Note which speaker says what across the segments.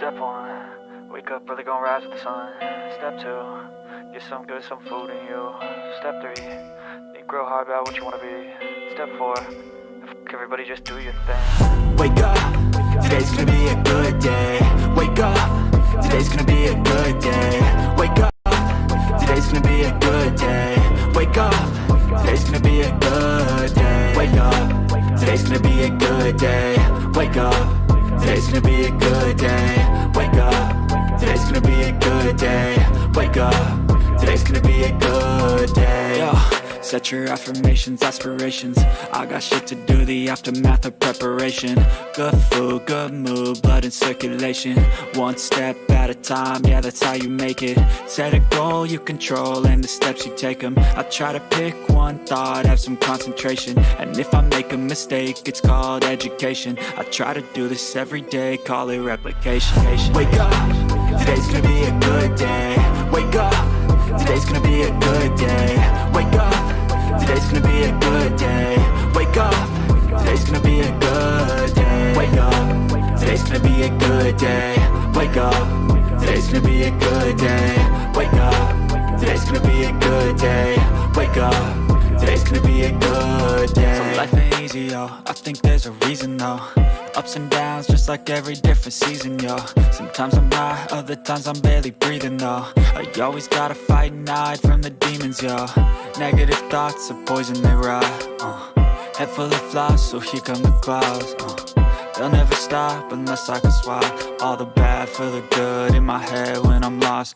Speaker 1: Step 1, wake up early, gonna rise with the sun. Step 2, get some good, some food in you. Step 3, think real hard about what you wanna be. Step 4, everybody just do your thing.
Speaker 2: Wake up, today's gonna be a good day. Wake up, today's gonna be a good day. Wake up, today's gonna be a good day. Wake up, today's gonna be a good day. Wake up, today's gonna be a good day. Wake up, today's gonna be a good day. Wake up, today's gonna be a good day. Wake up, today's gonna be a good day. Yo. Set your affirmations, aspirations. I got shit to do, the aftermath of preparation. Good food, good mood, blood in circulation. One step at a time, yeah, that's how you make it. Set a goal you control and the steps you take them. I try to pick one thought, have some concentration. And if I make a mistake, it's called education. I try to do this every day, call it replication. Wake up, today's gonna be a good day. Wake up, today's gonna be a good day. Wake up, today's gonna be a good day. Wake up, today's gonna be a good day. Wake up, today's gonna be a good day. Wake up, today's gonna be a good day. Wake up, today's gonna be a good day. Wake up, today's gonna be a good day. So life ain't easy, yo, I think there's a reason though. Ups and downs, just like every different season, yo. Sometimes I'm high, other times I'm barely breathing, though. I always gotta fight and hide from the demons, yo. Negative thoughts are poison, they rot. Head full of flies, so here come the clouds. They'll never stop unless I can swap all the bad for the good in my head when I'm lost.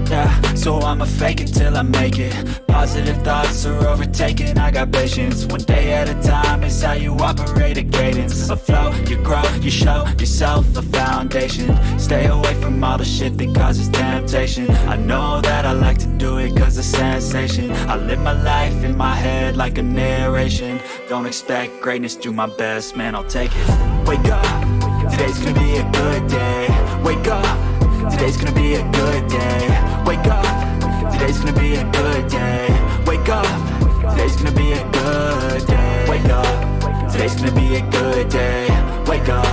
Speaker 2: Yeah, so I'ma fake it till I make it. Positive thoughts are overtaken, I got patience. One day at a time is how you operate a cadence. A flow, you grow, you show yourself a foundation. Stay away from all the shit that causes temptation. I know that I like to do it cause it's sensation. I live my life in my head like a narration. Don't expect greatness, do my best, man, I'll take it. Wake up, today's gonna be a good day. Wake up, today's gonna be a good day. Wake up, today's gonna be a good day. Wake up, today's gonna be a good day. Wake up, today's gonna be a good day. Wake up,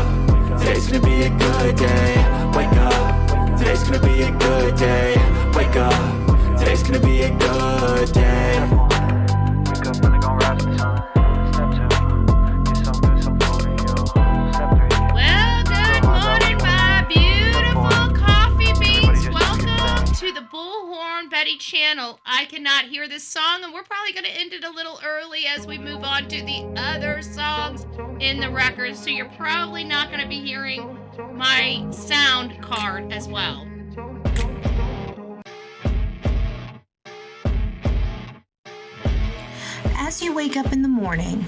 Speaker 2: today's gonna be a good day. Wake up, today's gonna be a good day. Wake up, today's gonna be a good day.
Speaker 1: Wake up early, gonna rise with the sun. Step 2, get some good, some food in you. Step 3.
Speaker 3: Well, good morning, my beautiful coffee beans. Welcome to the Bullhorn Betty channel. I cannot hear this song, and we're probably going to end it a little early as we move on to the other songs in the record. So you're probably not going to be hearing my sound card as well.
Speaker 4: As you wake up in the morning,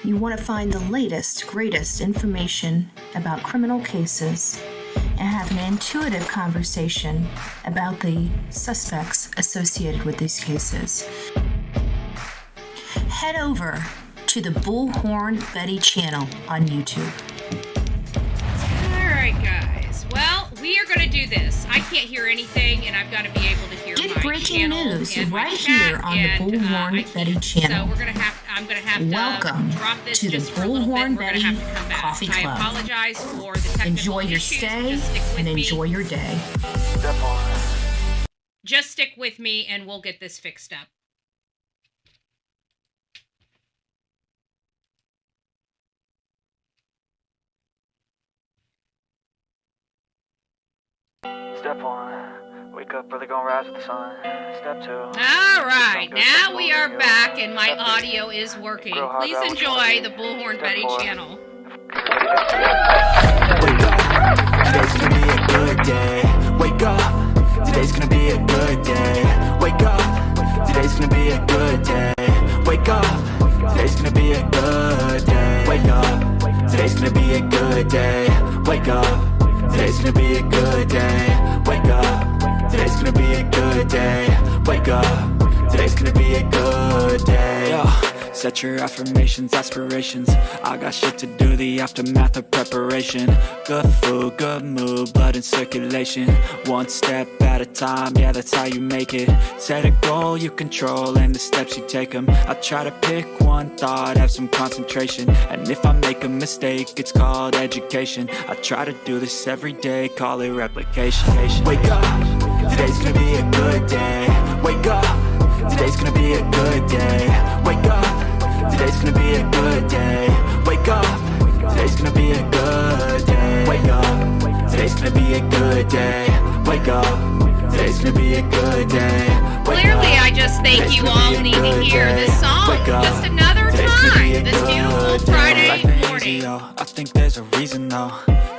Speaker 4: you want to find the latest, greatest information about criminal cases and have an intuitive conversation about the suspects associated with these cases. Head over to the Bullhorn Betty channel on YouTube.
Speaker 3: All right, guys. Well, we are going to do this. I can't hear anything, and I've got to be able to hear
Speaker 4: Get
Speaker 3: my
Speaker 4: breaking
Speaker 3: channel
Speaker 4: news
Speaker 3: and my
Speaker 4: right
Speaker 3: chat,
Speaker 4: here on the
Speaker 3: and,
Speaker 4: Bullhorn Betty channel.
Speaker 3: So I'm going to have
Speaker 4: Welcome
Speaker 3: to drop this
Speaker 4: to the
Speaker 3: just for a little bit.
Speaker 4: Bullhorn
Speaker 3: We're going
Speaker 4: Betty
Speaker 3: to have to come back.
Speaker 4: Coffee Club.
Speaker 3: I apologize for the technical
Speaker 4: Enjoy your
Speaker 3: issues.
Speaker 4: stay
Speaker 3: Just stick with
Speaker 4: and
Speaker 3: me.
Speaker 4: enjoy your day.
Speaker 1: Step 1.
Speaker 3: Just stick with me, and we'll get this fixed up.
Speaker 1: Step 1, wake up early, gonna rise with the sun. Step 2.
Speaker 3: All right, now we are back, and my audio is working. Please enjoy the Bullhorn Betty channel.
Speaker 2: Wake up, today's gonna be a good day. Wake up, today's gonna be a good day. Wake up, today's gonna be a good day. Wake up, today's gonna be a good day. Wake up, today's gonna be a good day. Wake up, today's gonna be a good day. Wake up, today's gonna be a good day. Wake up, today's gonna be a good day. Set your affirmations, aspirations. I got shit to do, the aftermath of preparation. Good food, good mood, blood in circulation. One step at a time, yeah, that's how you make it. Set a goal you control and the steps you take them. I try to pick one thought, have some concentration. And if I make a mistake, it's called education. I try to do this every day, call it replication. Wake up, today's gonna be a good day. Wake up, today's gonna be a good day. Wake up, today's gonna be a good day. Wake up, today's gonna be a good day. Wake up, today's gonna be a good day. Wake up, today's gonna be a good day.
Speaker 3: Clearly, I just think you all need to hear this song just another time, this beautiful Friday morning.
Speaker 2: I think there's a reason though.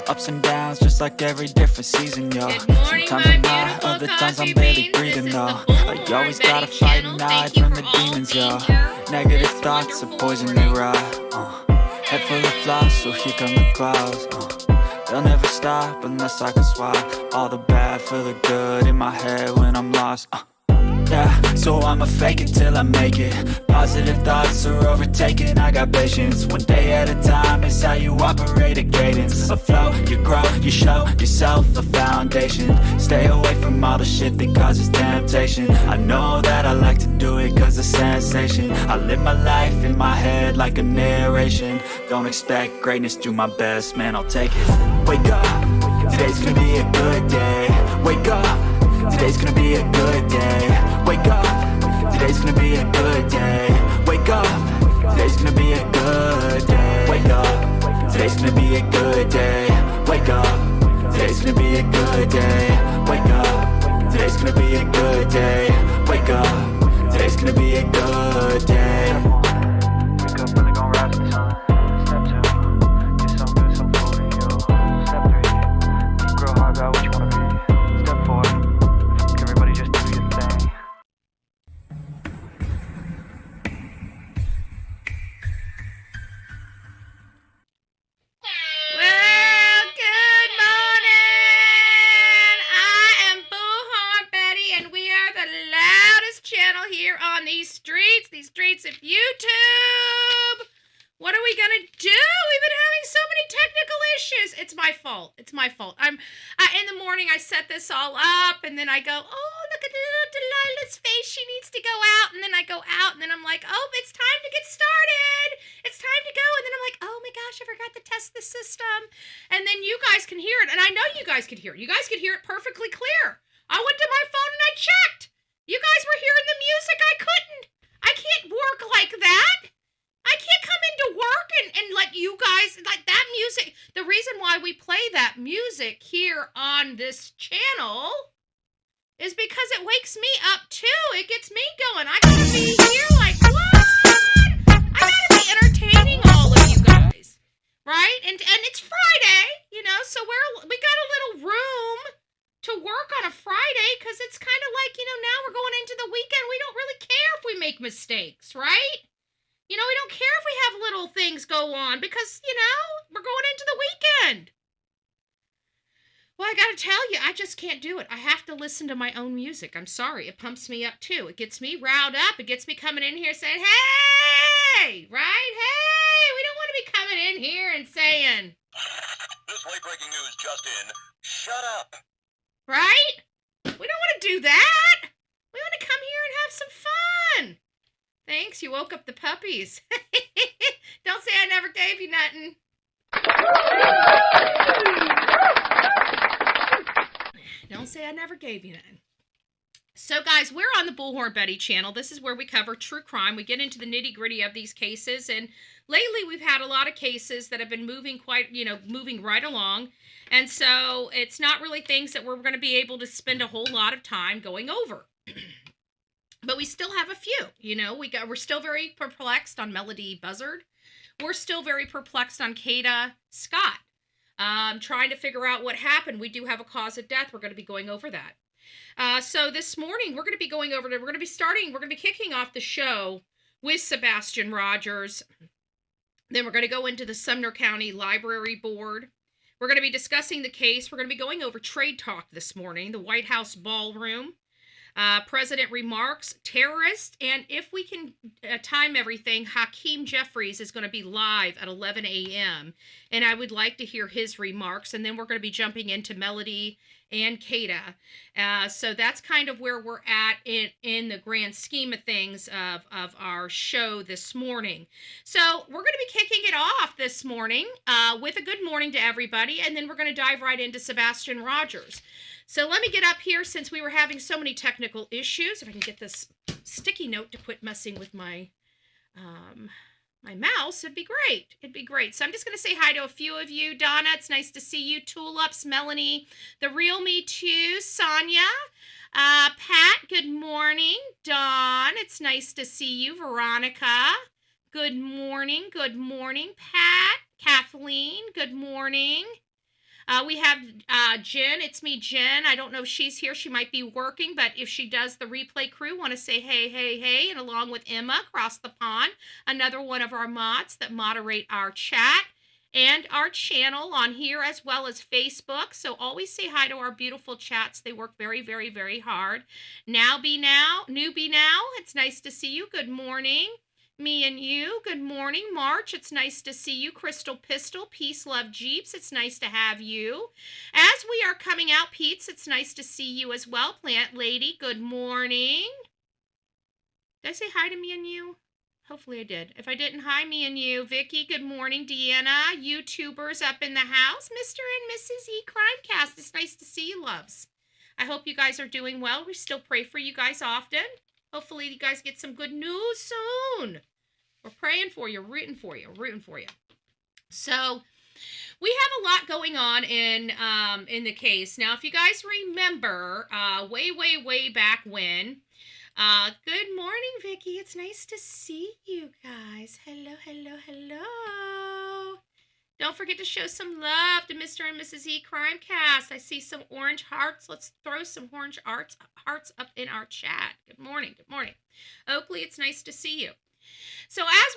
Speaker 2: Ups and downs, just like every different season, yo.
Speaker 3: Good morning,
Speaker 2: Sometimes
Speaker 3: my
Speaker 2: I'm not,
Speaker 3: beautiful
Speaker 2: other times I'm
Speaker 3: coffee
Speaker 2: barely
Speaker 3: beans.
Speaker 2: breathing,
Speaker 3: This is
Speaker 2: though.
Speaker 3: the Bullhorn
Speaker 2: You always
Speaker 3: Betty
Speaker 2: gotta fight
Speaker 3: channel.
Speaker 2: and
Speaker 3: Thank
Speaker 2: hide
Speaker 3: you
Speaker 2: from
Speaker 3: for
Speaker 2: the
Speaker 3: all
Speaker 2: demons,
Speaker 3: being
Speaker 2: yo.
Speaker 3: here
Speaker 2: Negative
Speaker 3: this
Speaker 2: thoughts, a
Speaker 3: wonderful
Speaker 2: poison they
Speaker 3: morning.
Speaker 2: ride. Head full of flies, so here come the clouds. They'll never stop unless I can swap all the bad for the good in my head when I'm lost. Yeah, so I'ma fake it till I make it. Positive thoughts are overtaken, I got patience. One day at a time is how you operate a cadence. A flow, you grow, you show yourself a foundation. Stay away from all the shit that causes temptation. I know that I like to do it cause it's sensation. I live my life in my head like a narration. Don't expect greatness, do my best, man, I'll take it. Wake up, today's gonna be a good day. Wake up, today's gonna be a good day. Wake up, today's gonna be a good day. Wake up, today's gonna be a good day. Wake up, today's gonna be a good day. Wake up, today's gonna be a good day. Wake up, today's gonna be a good day. Wake up, today's gonna be a good day.
Speaker 1: Wake up, really gon' rise with the sun. Step 2, get some good, some food in you. Step 3, think real hard about what you wanna be. Step 4, everybody just do your thing.
Speaker 3: Well, good morning. I am Bullhorn Betty, and we are the loudest channel here on these streets of YouTube. What are we gonna do? We've been having so many technical issues. It's my fault. In the morning, I set this all up, and then I go, oh, look at little Delilah's face. She needs to go out. And then I go out, and then I'm like, oh, it's time to get started. It's time to go. And then I'm like, oh my gosh, I forgot to test the system. And then you guys can hear it. And I know you guys could hear it. You guys could hear it perfectly clear. I went to my phone and I checked. You guys were hearing the music. I couldn't. I can't work like that. I can't come into work and let you guys, like that music. The reason why we play that music here on this channel is because it wakes me up too. It gets me going. I gotta be here like, what? I gotta be entertaining all of you guys, right? And it's Friday, so we got a little room to work on a Friday because it's kind of like, now we're going into the weekend. We don't really care if we make mistakes, right? We don't care if we have little things go on because, we're going into the weekend. Well, I gotta tell you, I just can't do it. I have to listen to my own music. I'm sorry. It pumps me up, too. It gets me riled up. It gets me coming in here saying, hey, right? Hey, we don't want to be coming in here and saying,
Speaker 5: This late breaking news just in. Shut up.
Speaker 3: right? We don't want to do that. We want to come here and have some fun. Thanks, you woke up the puppies. Don't say I never gave you nothing. Don't say I never gave you nothing. So, guys, we're on the Bullhorn Betty channel. This is where we cover true crime. We get into the nitty-gritty of these cases, and lately we've had a lot of cases that have been moving moving right along, and so it's not really things that we're going to be able to spend a whole lot of time going over. But we still have a few, we're still very perplexed on Ashlee Buzzard. We're still very perplexed on Kada Scott. Trying to figure out what happened. We do have a cause of death. We're going to be going over that. So this morning, we're going to be kicking off the show with Sebastian Rogers. Then we're going to go into the Sumner County Library Board. We're going to be discussing the case. We're going to be going over Trade Talk this morning, the White House Ballroom. President remarks, terrorist, and if we can time everything, Hakeem Jeffries is going to be live at 11 a.m. And I would like to hear his remarks. And then we're going to be jumping into Melodee and Kada. So that's kind of where we're at in the grand scheme of things of our show this morning. So we're going to be kicking it off this morning with a good morning to everybody. And then we're going to dive right into Sebastian Rogers. So let me get up here since we were having so many technical issues. If I can get this sticky note to quit messing with my my mouse, it'd be great. It'd be great. So I'm just going to say hi to a few of you. Donna, it's nice to see you. Tulips, Melanie, The Real Me Too, Sonia, Pat, good morning. Dawn, it's nice to see you. Veronica, good morning. Good morning. Pat, Kathleen, good morning. We have Jen. It's me, Jen. I don't know if she's here. She might be working, but if she does, the replay crew want to say hey, hey, hey, and along with Emma across the pond, another one of our mods that moderate our chat and our channel on here as well as Facebook. So always say hi to our beautiful chats. They work very, very, very hard. Newbie now, it's nice to see you. Good morning. Me and you, good morning. March, it's nice to see you. Crystal Pistol, Peace, Love, Jeeps, it's nice to have you. As we are coming out, Pete's, it's nice to see you as well. Plant Lady, good morning. Did I say hi to me and you? Hopefully I did. If I didn't, hi, me and you. Vicky, good morning. Deanna, YouTubers up in the house. Mr. and Mrs. E Crimecast, it's nice to see you, loves. I hope you guys are doing well. We still pray for you guys often. Hopefully you guys get some good news soon. We're praying for you, rooting for you. So we have a lot going on in the case. Now, if you guys remember, way back when, good morning, Vicky. It's nice to see you guys. Hello. Don't forget to show some love to Mr. and Mrs. E Crimecast. I see some orange hearts. Let's throw some orange hearts up in our chat. Good morning. Oakley, it's nice to see you. So as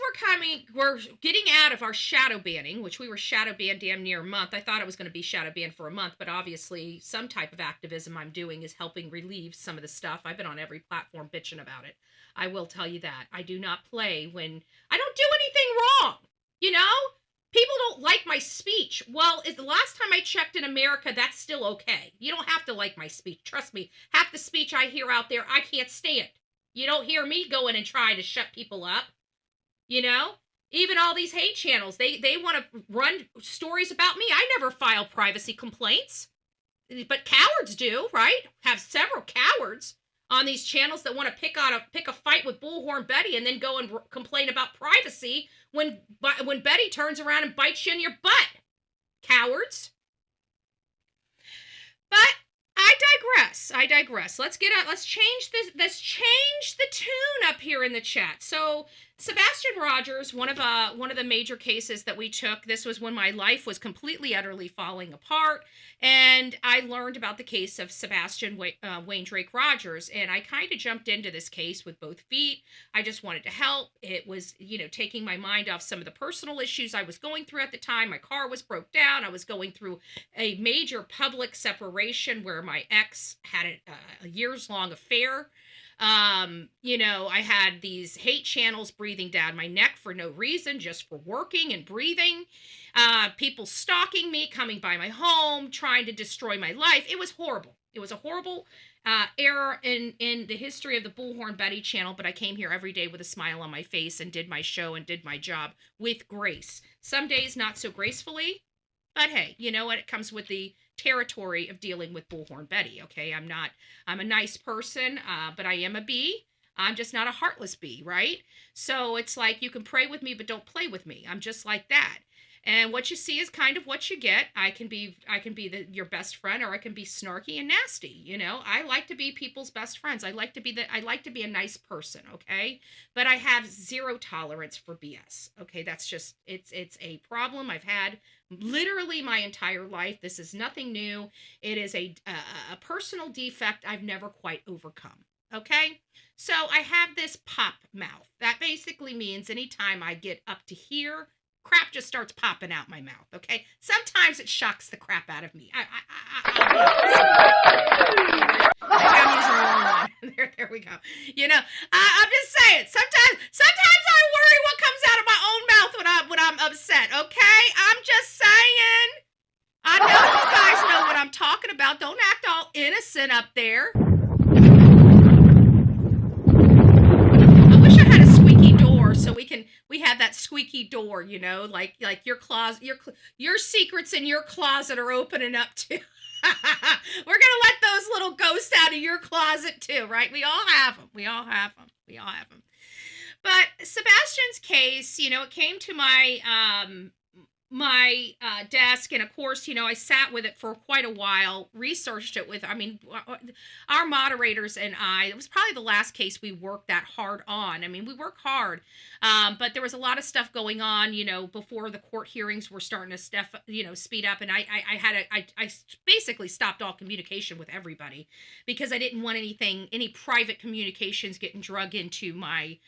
Speaker 3: we're getting out of our shadow banning, which we were shadow banned damn near a month. I thought it was going to be shadow banned for a month, but obviously some type of activism I'm doing is helping relieve some of the stuff. I've been on every platform bitching about it. I will tell you that. I do not play when I don't do anything wrong, you know? People don't like my speech. Well, the last time I checked in America, that's still okay. You don't have to like my speech. Trust me. Half the speech I hear out there, I can't stand. You don't hear me going and trying to shut people up. You know? Even all these hate channels, they want to run stories about me. I never file privacy complaints. But cowards do, right? Have several cowards on these channels that want to pick a fight with Bullhorn Betty and then go and complain about privacy when Betty turns around and bites you in your butt. Cowards. But I digress. Let's change the tune up here in the chat. So Sebastian Rogers, one of the major cases that we took, this was when my life was completely, utterly falling apart, and I learned about the case of Sebastian Wayne Drake Rogers, and I kind of jumped into this case with both feet. I just wanted to help. It was, taking my mind off some of the personal issues I was going through at the time. My car was broke down. I was going through a major public separation where my ex had a years-long affair. I had these hate channels breathing down my neck for no reason, just for working and breathing. People stalking me, coming by my home, trying to destroy my life. It was horrible. It was a horrible era in the history of the Bullhorn Betty channel, but I came here every day with a smile on my face and did my show and did my job with grace. Some days not so gracefully, but hey, you know what? It comes with the territory of dealing with Bullhorn Betty, okay? I'm a nice person, but I am a bee. I'm just not a heartless bee, right? So it's like, you can pray with me, but don't play with me. I'm just like that. And what you see is kind of what you get. I can be your best friend, or I can be snarky and nasty. I like to be people's best friends. I like to be a nice person, okay? But I have zero tolerance for BS. Okay, that's just it's a problem I've had literally my entire life. This is nothing new. It is a personal defect I've never quite overcome. Okay, so I have this pop mouth. That basically means anytime I get up to here, crap just starts popping out my mouth, okay? Sometimes it shocks the crap out of me. I'm using the wrong one. There we go. You know, I'm just saying, sometimes I worry what comes out of my own mouth when I'm upset, okay? I'm just saying. I know you guys know what I'm talking about. Don't act all innocent up there. I wish I had a squeaky door so we have that squeaky door, you know, like your closet, your secrets in your closet are opening up too. We're going to let those little ghosts out of your closet too, right? We all have them. But Sebastian's case, you know, it came to my desk, and of course, you know, I sat with it for quite a while, researched it with, I mean, our moderators and it was probably the last case we worked that hard on. I mean, we work hard, but there was a lot of stuff going on, you know, before the court hearings were starting to speed up, and I basically stopped all communication with everybody because I didn't want any private communications getting drug into my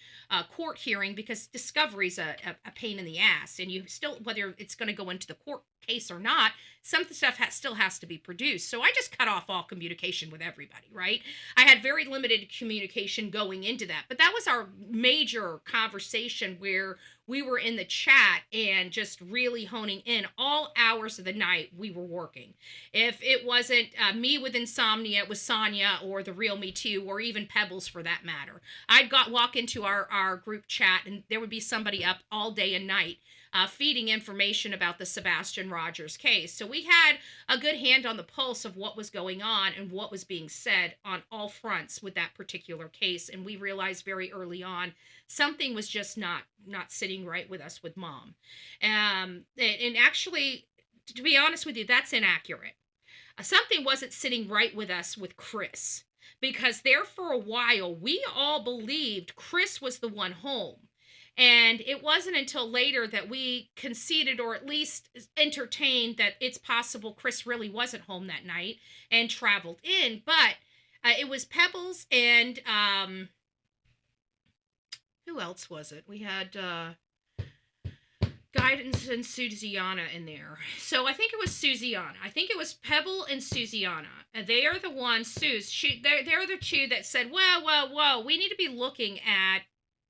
Speaker 3: court hearing, because discovery's a pain in the ass, and you still, whether it's going to go into the court case or not, some stuff still has to be produced. So I just cut off all communication with everybody, right? I had very limited communication going into that, but that was our major conversation where we were in the chat and just really honing in all hours of the night. We were working. If it wasn't me with insomnia, it was Sonia or the real Me Too, or even Pebbles for that matter. I'd walk into our group chat, and there would be somebody up all day and night feeding information about the Sebastian Rogers case. So we had a good hand on the pulse of what was going on and what was being said on all fronts with that particular case. And we realized very early on something was just not sitting right with us with Mom. And actually, to be honest with you, that's inaccurate. Something wasn't sitting right with us with Chris, because there for a while we all believed Chris was the one home. And it wasn't until later that we conceded, or at least entertained, that it's possible Chris really wasn't home that night and traveled in. But it was Pebbles and who else was it? We had Guidance and Susiana in there. So I think it was Susiana. I think it was Pebble and Susiana. And they are the ones, they're the two that said, whoa, we need to be looking at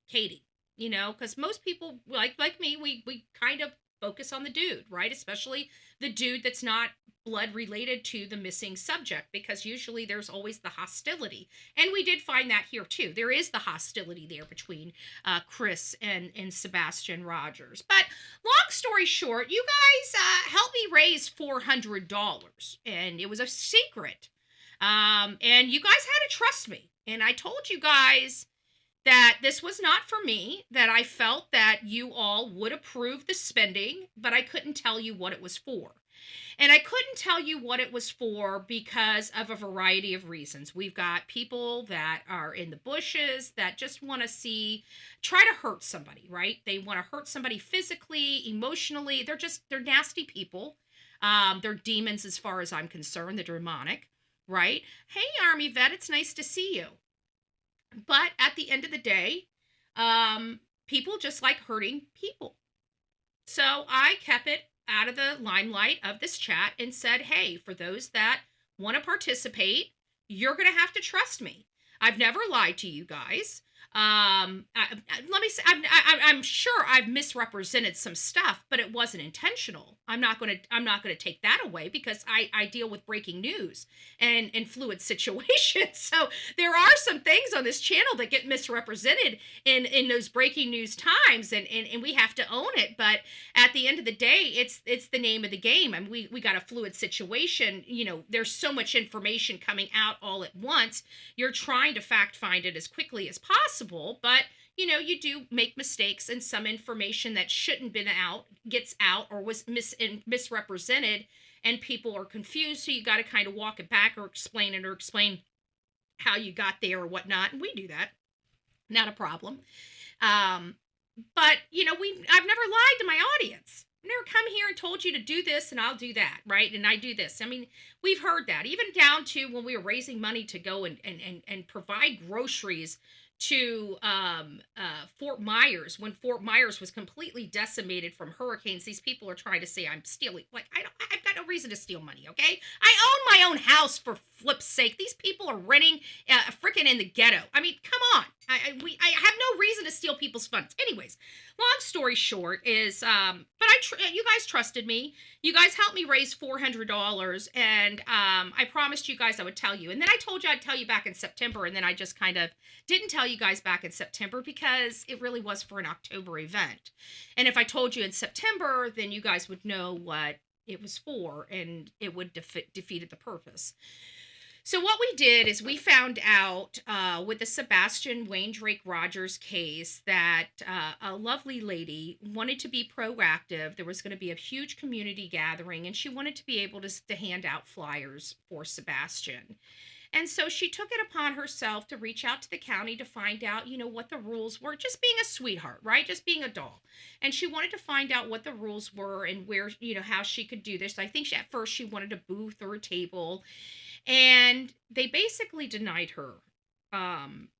Speaker 3: Katie. You know, because most people, like me, we kind of focus on the dude, right? Especially the dude that's not blood related to the missing subject, because usually there's always the hostility. And we did find that here too. There is the hostility there between Chris and Sebastian Rogers. But long story short, you guys helped me raise $400, and it was a secret. And you guys had to trust me. And I told you guys that this was not for me, that I felt that you all would approve the spending, but I couldn't tell you what it was for. And I couldn't tell you what it was for because of a variety of reasons. We've got people that are in the bushes that just want to try to hurt somebody, right? They want to hurt somebody physically, emotionally. They're nasty people. They're demons as far as I'm concerned. They're demonic, right? Hey, Army vet, it's nice to see you. But at the end of the day, people just like hurting people. So I kept it out of the limelight of this chat and said, hey, for those that want to participate, you're going to have to trust me. I've never lied to you guys. Let me say, I'm sure I've misrepresented some stuff, but it wasn't intentional. I'm not going to take that away, because I deal with breaking news and fluid situations. So there are some things on this channel that get misrepresented in those breaking news times, and we have to own it. But at the end of the day, it's the name of the game. I mean, we got a fluid situation. You know, there's so much information coming out all at once. You're trying to fact find it as quickly as possible, but you know, you do make mistakes, and some information that shouldn't been out gets out or was misrepresented, and people are confused. So you got to kind of walk it back or explain how you got there or whatnot. And we do that. Not a problem. But you know, I've never lied to my audience. I've never come here and told you to do this and I'll do that, right? And I do this. I mean, we've heard that, even down to when we were raising money to go and provide groceries to Fort Myers when Fort Myers was completely decimated from hurricanes. These people are trying to say I'm stealing. Like, I've got no reason to steal money, okay? I own my own house, for flip's sake. These people are renting freaking in the ghetto. I mean, come on. I have no reason to steal people's funds. Anyways, long story short is, but you guys trusted me. You guys helped me raise $400, and I promised you guys I would tell you. And then I told you I'd tell you back in September, and then I just kind of didn't tell you guys back in September because it really was for an October event. And if I told you in September, then you guys would know what it was for, and it would defeated the purpose. So what we did is we found out with the Sebastian Wayne Drake Rogers case that a lovely lady wanted to be proactive. There was going to be a huge community gathering, and she wanted to be able to hand out flyers for Sebastian. And so she took it upon herself to reach out to the county to find out, what the rules were, just being a sweetheart, right? Just being a doll. And she wanted to find out what the rules were and where, how she could do this. I think at first she wanted a booth or a table. And they basically denied her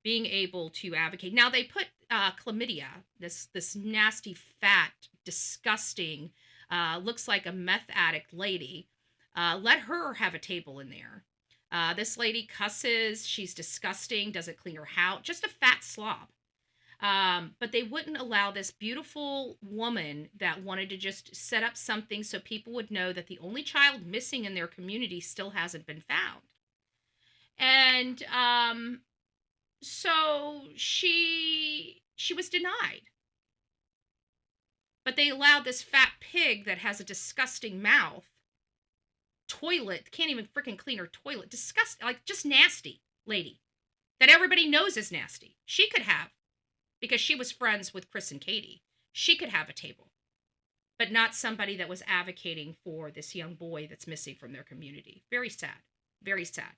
Speaker 3: being able to advocate. Now, they put chlamydia, this nasty, fat, disgusting, looks like a meth addict lady, let her have a table in there. This lady cusses, she's disgusting, doesn't clean her house, just a fat slob. But they wouldn't allow this beautiful woman that wanted to just set up something so people would know that the only child missing in their community still hasn't been found. And so she was denied. But they allowed this fat pig that has a disgusting mouth, toilet, can't even freaking clean her toilet, disgusting, like just nasty lady that everybody knows is nasty. She could have, because she was friends with Chris and Katie, she could have a table, but not somebody that was advocating for this young boy that's missing from their community. Very sad, very sad.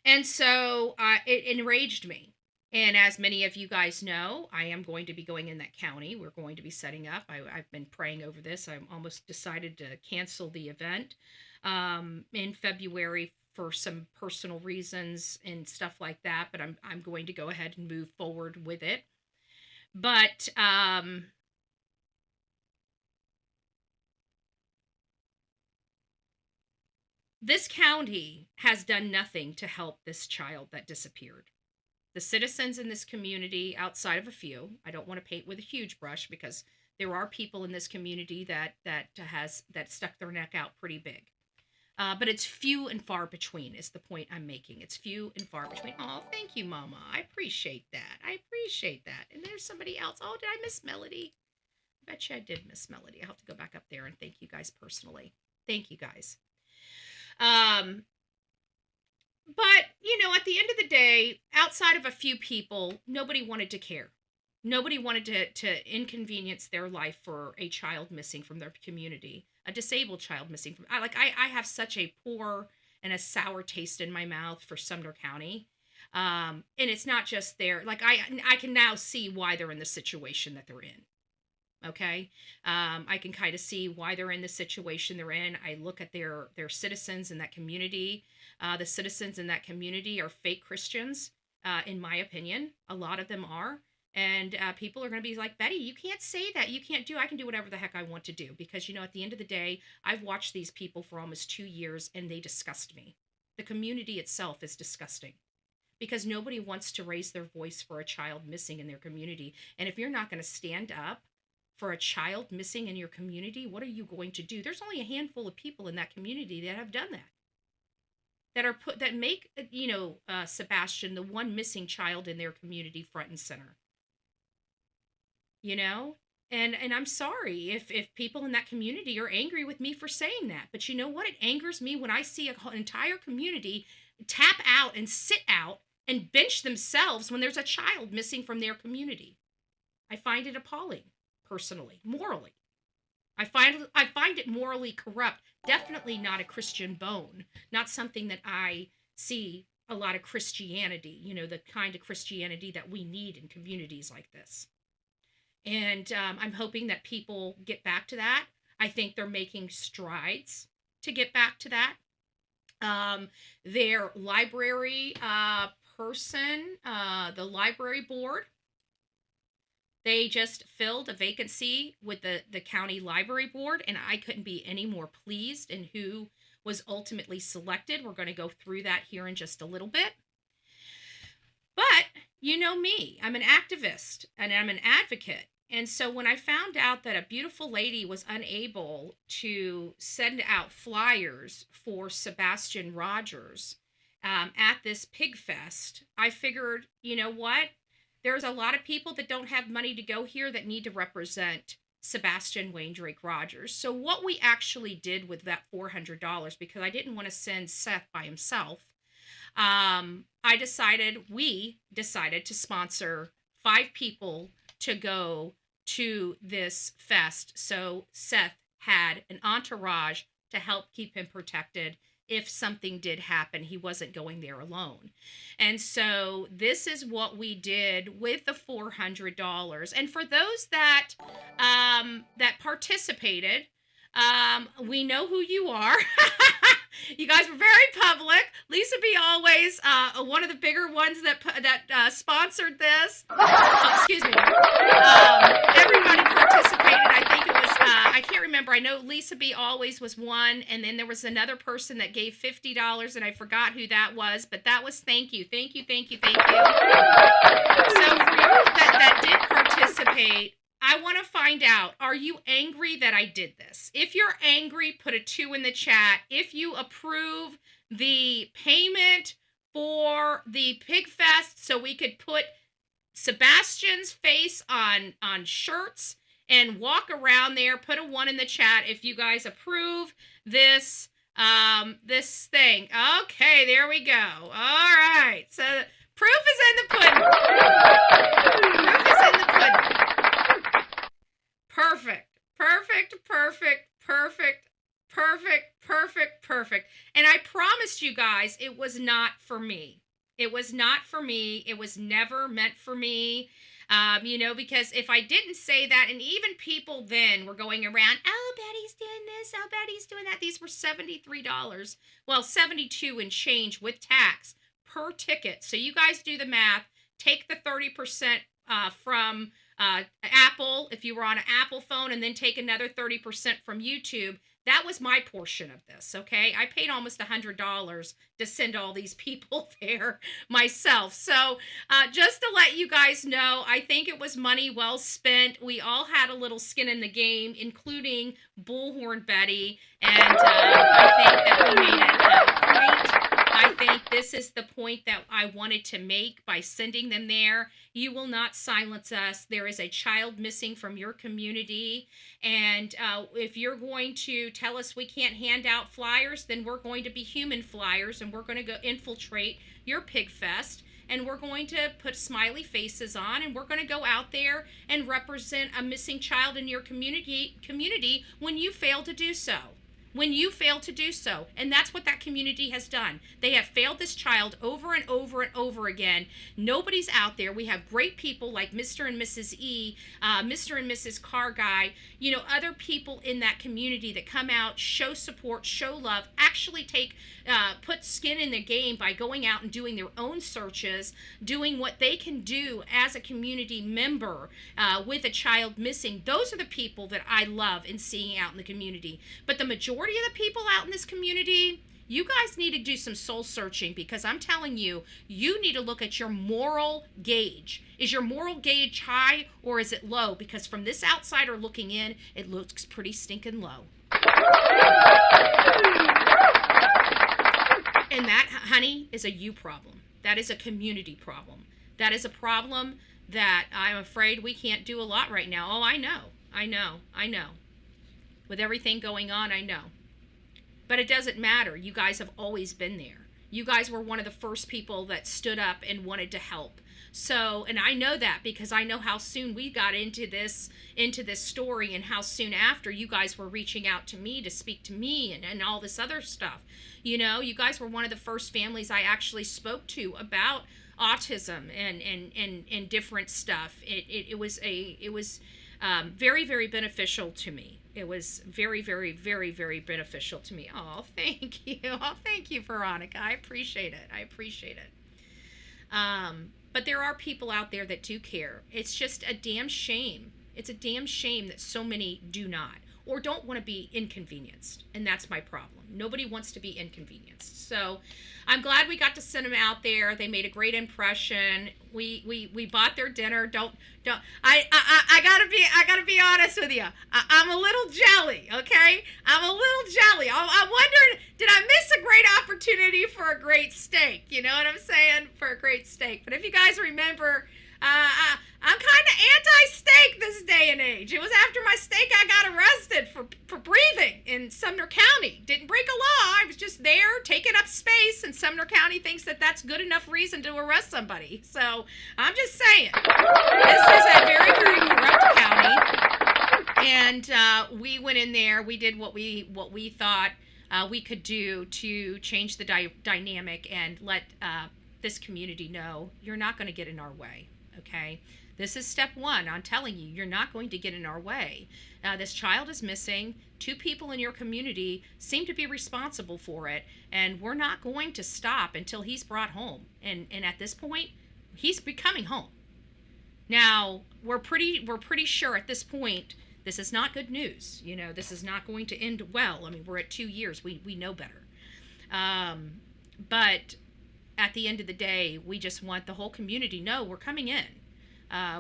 Speaker 3: And so it enraged me. And as many of you guys know, I am going to be going in that county. We're going to be setting up. I've been praying over this. I almost decided to cancel the event in February for some personal reasons and stuff like that. But I'm going to go ahead and move forward with it. But this county has done nothing to help this child that disappeared. The citizens in this community, outside of a few, I don't want to paint with a huge brush because there are people in this community that stuck their neck out pretty big. But it's few and far between is the point I'm making. It's few and far between. Oh, thank you, Mama. I appreciate that. I appreciate that. And there's somebody else. Oh, did I miss Melodee? I bet you I did miss Melodee. I'll have to go back up there and thank you guys personally. Thank you guys. But, at the end of the day, outside of a few people, nobody wanted to care. Nobody wanted to inconvenience their life for a child missing from their community, a disabled child missing from. I have such a poor and a sour taste in my mouth for Sumner County. And it's not just there. I can now see why they're in the situation that they're in. Okay. I can kind of see why they're in the situation they're in. I look at their citizens in that community. The citizens in that community are fake Christians, in my opinion. A lot of them are. And people are going to be like, Betty, you can't say that. I can do whatever the heck I want to do. Because, at the end of the day, I've watched these people for almost 2 years and they disgust me. The community itself is disgusting. Because nobody wants to raise their voice for a child missing in their community. And if you're not going to stand up for a child missing in your community, what are you going to do? There's only a handful of people in that community that have done that. That make Sebastian, the one missing child in their community, front and center. And I'm sorry if people in that community are angry with me for saying that. But you know what? It angers me when I see an entire community tap out and sit out and bench themselves when there's a child missing from their community. I find it appalling, personally, morally. I find it morally corrupt. Definitely not a Christian bone. Not something that I see a lot of Christianity, the kind of Christianity that we need in communities like this. And I'm hoping that people get back to that. I think they're making strides to get back to that. Their library person, the library board. They just filled a vacancy with the county library board, and I couldn't be any more pleased in who was ultimately selected. We're going to go through that here in just a little bit. But you know me, I'm an activist and I'm an advocate. And so when I found out that a beautiful lady was unable to send out flyers for Sebastian Rogers at this pig fest, I figured, you know what? There's a lot of people that don't have money to go here that need to represent Sebastian Wayne Drake Rogers. So what we actually did with that $400, because I didn't want to send Seth by himself, we decided to sponsor 5 people to go to this fest. So Seth had an entourage to help keep him protected. If something did happen, he wasn't going there alone. And so this is what we did with the $400. And for those that that participated, we know who you are. You guys were very public. Lisa B. Always, one of the bigger ones that sponsored this. Excuse me. Everybody participated. I think it was, I can't remember. I know Lisa B. Always was one, and then there was another person that gave $50, and I forgot who that was, but that was thank you. So for you that did participate, I want to find out, are you angry that I did this? If you're angry, put a 2 in the chat. If you approve the payment for the pig fest so we could put Sebastian's face on shirts and walk around there, put a 1 in the chat if you guys approve this this thing. Okay, there we go. All right. So proof is in the pudding. Proof is in the pudding. Perfect. And I promised you guys it was not for me. It was not for me. It was never meant for me. Because if I didn't say that, and even people then were going around, oh, Betty's doing this, oh, Betty's doing that. These were $73. Well, 72 and change with tax per ticket. So you guys do the math. Take the 30% from Apple, if you were on an Apple phone, and then take another 30% from YouTube. That was my portion of this, okay? I paid almost $100 to send all these people there myself. So just to let you guys know, I think it was money well spent. We all had a little skin in the game, including Bullhorn Betty, and I think that we made a point. I think this is the point that I wanted to make by sending them there. You will not silence us. There is a child missing from your community. And if you're going to tell us we can't hand out flyers, then we're going to be human flyers, and we're going to go infiltrate your pig fest. And we're going to put smiley faces on, and we're going to go out there and represent a missing child in your community when you fail to do so. And that's what that community has done. They have failed this child over and over and over again. Nobody's out there. We have great people like Mr. and Mrs. E, Mr. and Mrs. Car Guy, other people in that community that come out, show support, show love, actually put skin in the game by going out and doing their own searches, doing what they can do as a community member with a child missing. Those are the people that I love and seeing out in the community. But the majority of the people out in this community, you guys need to do some soul searching, because I'm telling you, you need to look at your moral gauge. Is your moral gauge high or is it low? Because from this outsider looking in, it looks pretty stinking low. And that, honey, is a you problem. That is a community problem. That is a problem that I'm afraid we can't do a lot right now. Oh, I know. With everything going on, I know. But it doesn't matter. You guys have always been there. You guys were one of the first people that stood up and wanted to help. So, and I know that because I know how soon we got into this story, and how soon after you guys were reaching out to me to speak to me and all this other stuff. You guys were one of the first families I actually spoke to about autism and different stuff. It was very, very beneficial to me. It was very, very, very, very beneficial to me. Oh, thank you. Oh, thank you, Veronica. I appreciate it. But there are people out there that do care. It's just a damn shame. It's a damn shame that so many do not, or don't want to be inconvenienced. And that's my problem. Nobody wants to be inconvenienced. So I'm glad we got to send them out there. They made a great impression. We bought their dinner. I gotta be honest with you. I'm a little jelly, okay? I'm a little jelly. I'm wondering, did I miss a great opportunity for a great steak? You know what I'm saying? For a great steak. But if you guys remember, I'm kind of anti-steak this day and age. It was after my steak I got arrested for breathing in Sumner County. Didn't break a law. I was just there taking up space, and Sumner County thinks that that's good enough reason to arrest somebody. So I'm just saying, this is a very, very corrupt county. And we went in there. We did what we thought we could do to change the dynamic and let this community know you're not going to get in our way. Okay, this is step one. I'm telling you, you're not going to get in our way. This child is missing. 2 people in your community seem to be responsible for it, and we're not going to stop until he's brought home. And at this point, he's becoming home. Now, we're pretty sure at this point this is not good news. You know, this is not going to end well. I mean, we're at 2 years. We know better. But at the end of the day, we just want the whole community to know we're coming in.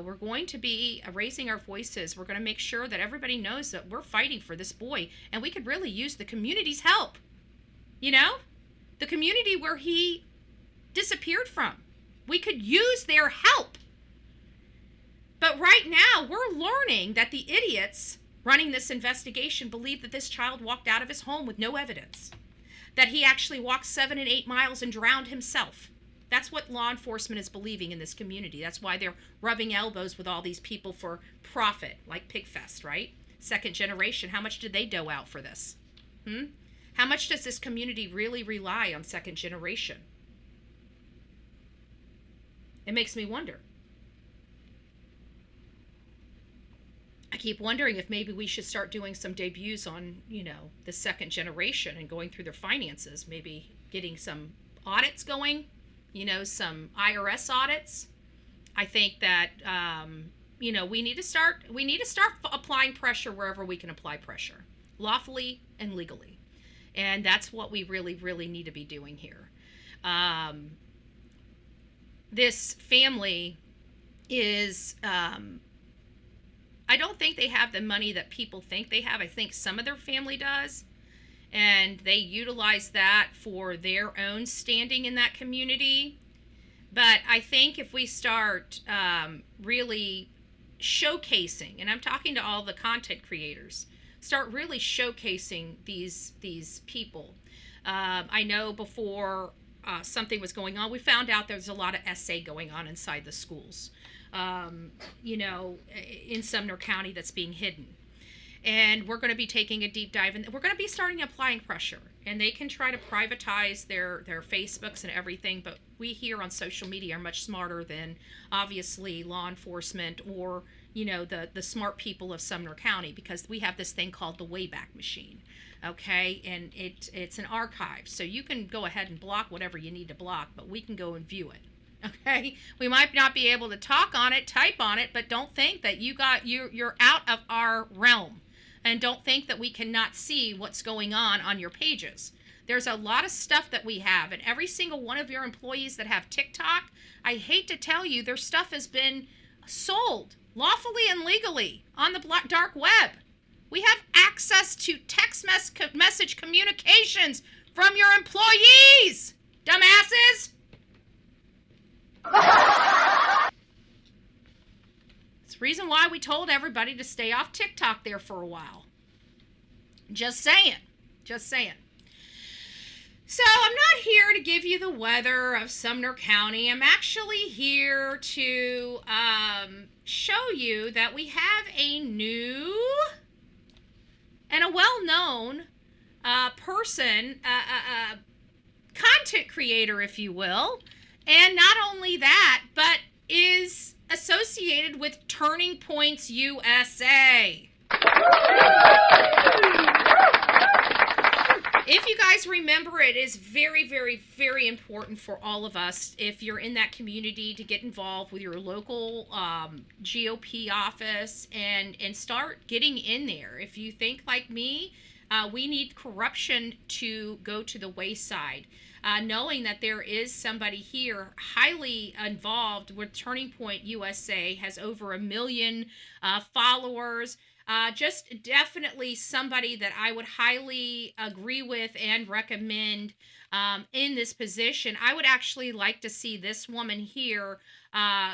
Speaker 3: We're going to be raising our voices. We're going to make sure that everybody knows that we're fighting for this boy, and we could really use the community's help. You know, the community where he disappeared from. We could use their help. But right now, we're learning that the idiots running this investigation believe that this child walked out of his home with no evidence. That he actually walked 7 and 8 miles and drowned himself. That's what law enforcement is believing in this community. That's why they're rubbing elbows with all these people for profit, like Pigfest, right? Second generation, how much did they dough out for this? How much does this community really rely on second generation? It makes me wonder. I keep wondering if maybe we should start doing some debuts on, you know, the second generation and going through their finances, maybe getting some audits going, you know, some IRS audits. I think that, you know, we need to start applying pressure wherever we can apply pressure, lawfully and legally. And that's what we really, really need to be doing here. This family is, I don't think they have the money that people think they have. I think some of their family does. And they utilize that for their own standing in that community. But I think if we start really showcasing, and I'm talking to all the content creators, start really showcasing these people. I know before something was going on, we found out there's a lot of SA going on inside the schools. You know, in Sumner County that's being hidden. And we're going to be taking a deep dive, and we're going to be starting applying pressure. And they can try to privatize their Facebooks and everything, but we here on social media are much smarter than, obviously, law enforcement or, you know, the smart people of Sumner County, because we have this thing called the Wayback Machine, okay? And it's an archive, so you can go ahead and block whatever you need to block, but we can go and view it. Okay, we might not be able to talk on it, type on it, but don't think that you're out of our realm, and don't think that we cannot see what's going on your pages. There's a lot of stuff that we have, and every single one of your employees that have TikTok, I hate to tell you, their stuff has been sold lawfully and legally on the dark web. We have access to text message communications from your employees, dumbasses. It's the reason why we told everybody to stay off TikTok there for a while. Just saying. So I'm not here to give you the weather of Sumner County. I'm actually here to show you that we have a new and a well-known person, content creator, if you will. And not only that, but is associated with Turning Points USA. If you guys remember, it is very, very, very important for all of us, if you're in that community, to get involved with your local GOP office and start getting in there. If you think like me, we need corruption to go to the wayside. Knowing that there is somebody here highly involved with Turning Point USA, has over 1 million followers. Just definitely somebody that I would highly agree with and recommend in this position. I would actually like to see this woman here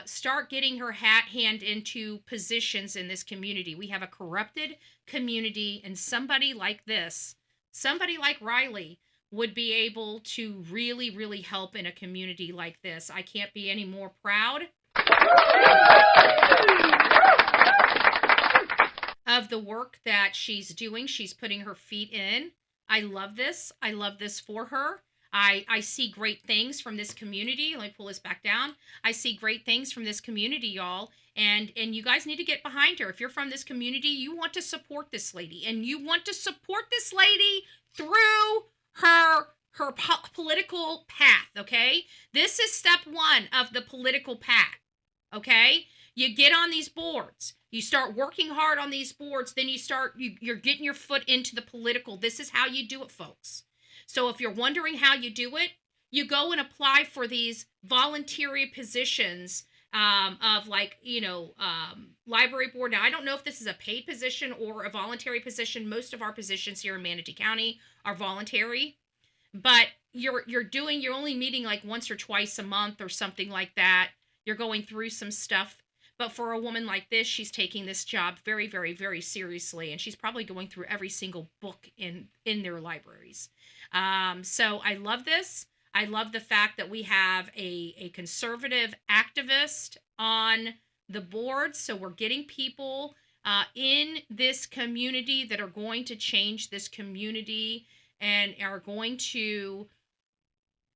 Speaker 3: start getting her hand into positions in this community. We have a corrupted community, and somebody like this, somebody like Riley, would be able to really, really help in a community like this. I can't be any more proud of the work that she's doing. She's putting her feet in. I love this. I love this for her. I see great things from this community. Let me pull this back down. I see great things from this community, y'all. And you guys need to get behind her. If you're from this community, you want to support this lady. And you want to support this lady through her political path, okay? This is step 1 of the political path, okay? You get on these boards. You start working hard on these boards. Then you're getting your foot into the political. This is how you do it, folks. So if you're wondering how you do it, you go and apply for these voluntary positions of library board. Now, I don't know if this is a paid position or a voluntary position. Most of our positions here in Manatee County are voluntary, but you're only meeting like once or twice a month or something like that. You're going through some stuff. But for a woman like this, she's taking this job very, very, very seriously, and she's probably going through every single book in their libraries. So I love this. I love the fact that we have a conservative activist on the board. So we're getting people in this community that are going to change this community and are going to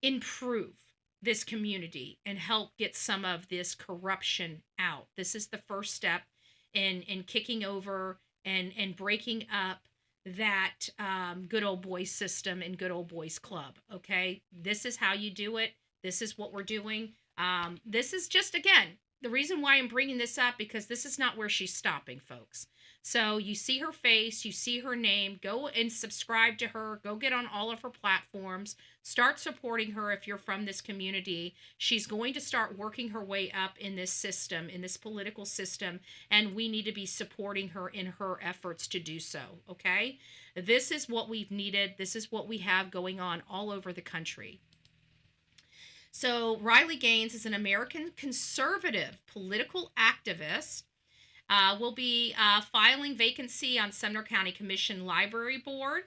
Speaker 3: improve this community and help get some of this corruption out. This is the first step in kicking over and breaking up that good old boys system and good old boys club. Okay, this is how you do it. This is what we're doing. This is just, again, the reason why I'm bringing this up, because this is not where she's stopping, folks. So you see her face, you see her name, go and subscribe to her, go get on all of her platforms, start supporting her if you're from this community. She's going to start working her way up in this system, in this political system, and we need to be supporting her in her efforts to do so, okay? This is what we've needed. This is what we have going on all over the country. So Riley Gaines is an American conservative political activist. Will be filing vacancy on Sumner County Commission Library Board.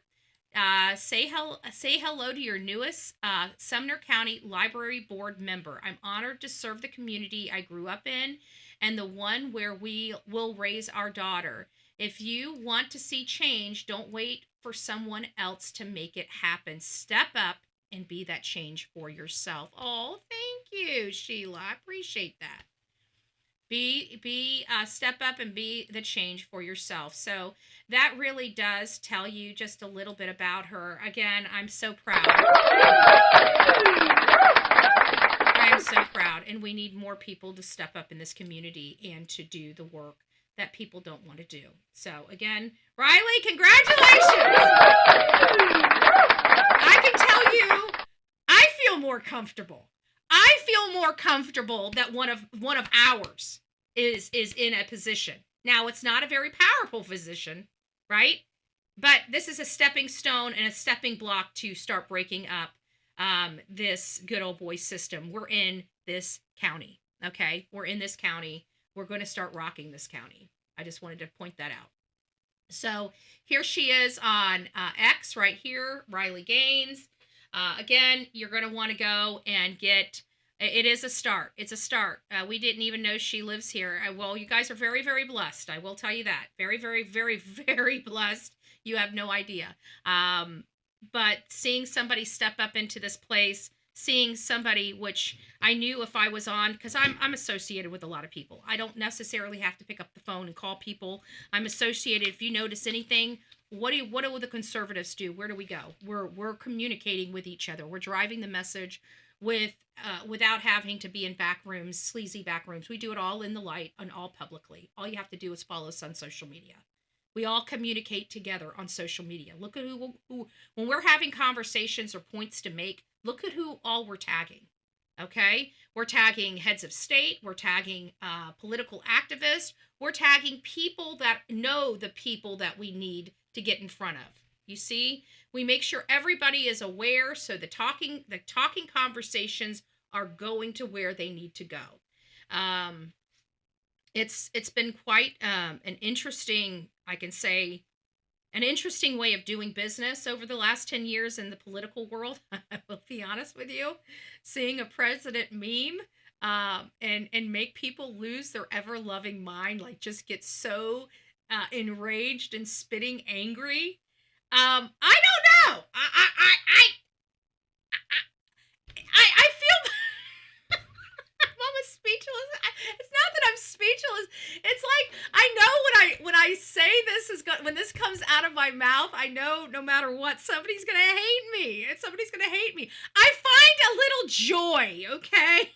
Speaker 3: Say hello to your newest Sumner County Library Board member. I'm honored to serve the community I grew up in and the one where we will raise our daughter. If you want to see change, don't wait for someone else to make it happen. Step up and be that change for yourself. Oh, thank you, Sheila. I appreciate that. Step up and be the change for yourself. So that really does tell you just a little bit about her. Again, I'm so proud. I am so proud. And we need more people to step up in this community and to do the work that people don't want to do. So again, Riley, congratulations. I can tell you, I feel more comfortable. I feel more comfortable that one of ours is in a position. Now, it's not a very powerful position, right? But this is a stepping stone and a stepping block to start breaking up this good old boy system. We're in this county, okay? We're in this county. We're going to start rocking this county. I just wanted to point that out. So here she is on X right here, Riley Gaines. Again, you're going to want to go and get, it is a start. It's a start. We didn't even know she lives here. Well, you guys are very, very blessed. I will tell you that. Very, very, very, very blessed. You have no idea. But seeing somebody step up into this place, seeing somebody, which I knew if I was on, because I'm associated with a lot of people. I don't necessarily have to pick up the phone and call people. I'm associated. If you notice anything, what do the conservatives do? Where do we go? We're communicating with each other. We're driving the message without having to be in back rooms, sleazy back rooms. We do it all in the light and all publicly. All you have to do is follow us on social media. We all communicate together on social media. Look at who when we're having conversations or points to make, look at who all we're tagging. Okay? We're tagging heads of state. We're tagging political activists. We're tagging people that know the people that we need to get in front of. You see? We make sure everybody is aware, so the talking conversations are going to where they need to go. It's been quite an interesting, I can say, an interesting way of doing business over the last 10 years in the political world. I will be honest with you, seeing a president meme and make people lose their ever-loving mind, like just get so enraged and spitting angry. I don't know. I feel I'm almost speechless. It's not that I'm speechless. It's like I know when I say this when this comes out of my mouth, I know no matter what, somebody's gonna hate me. Somebody's gonna hate me. I find a little joy, okay?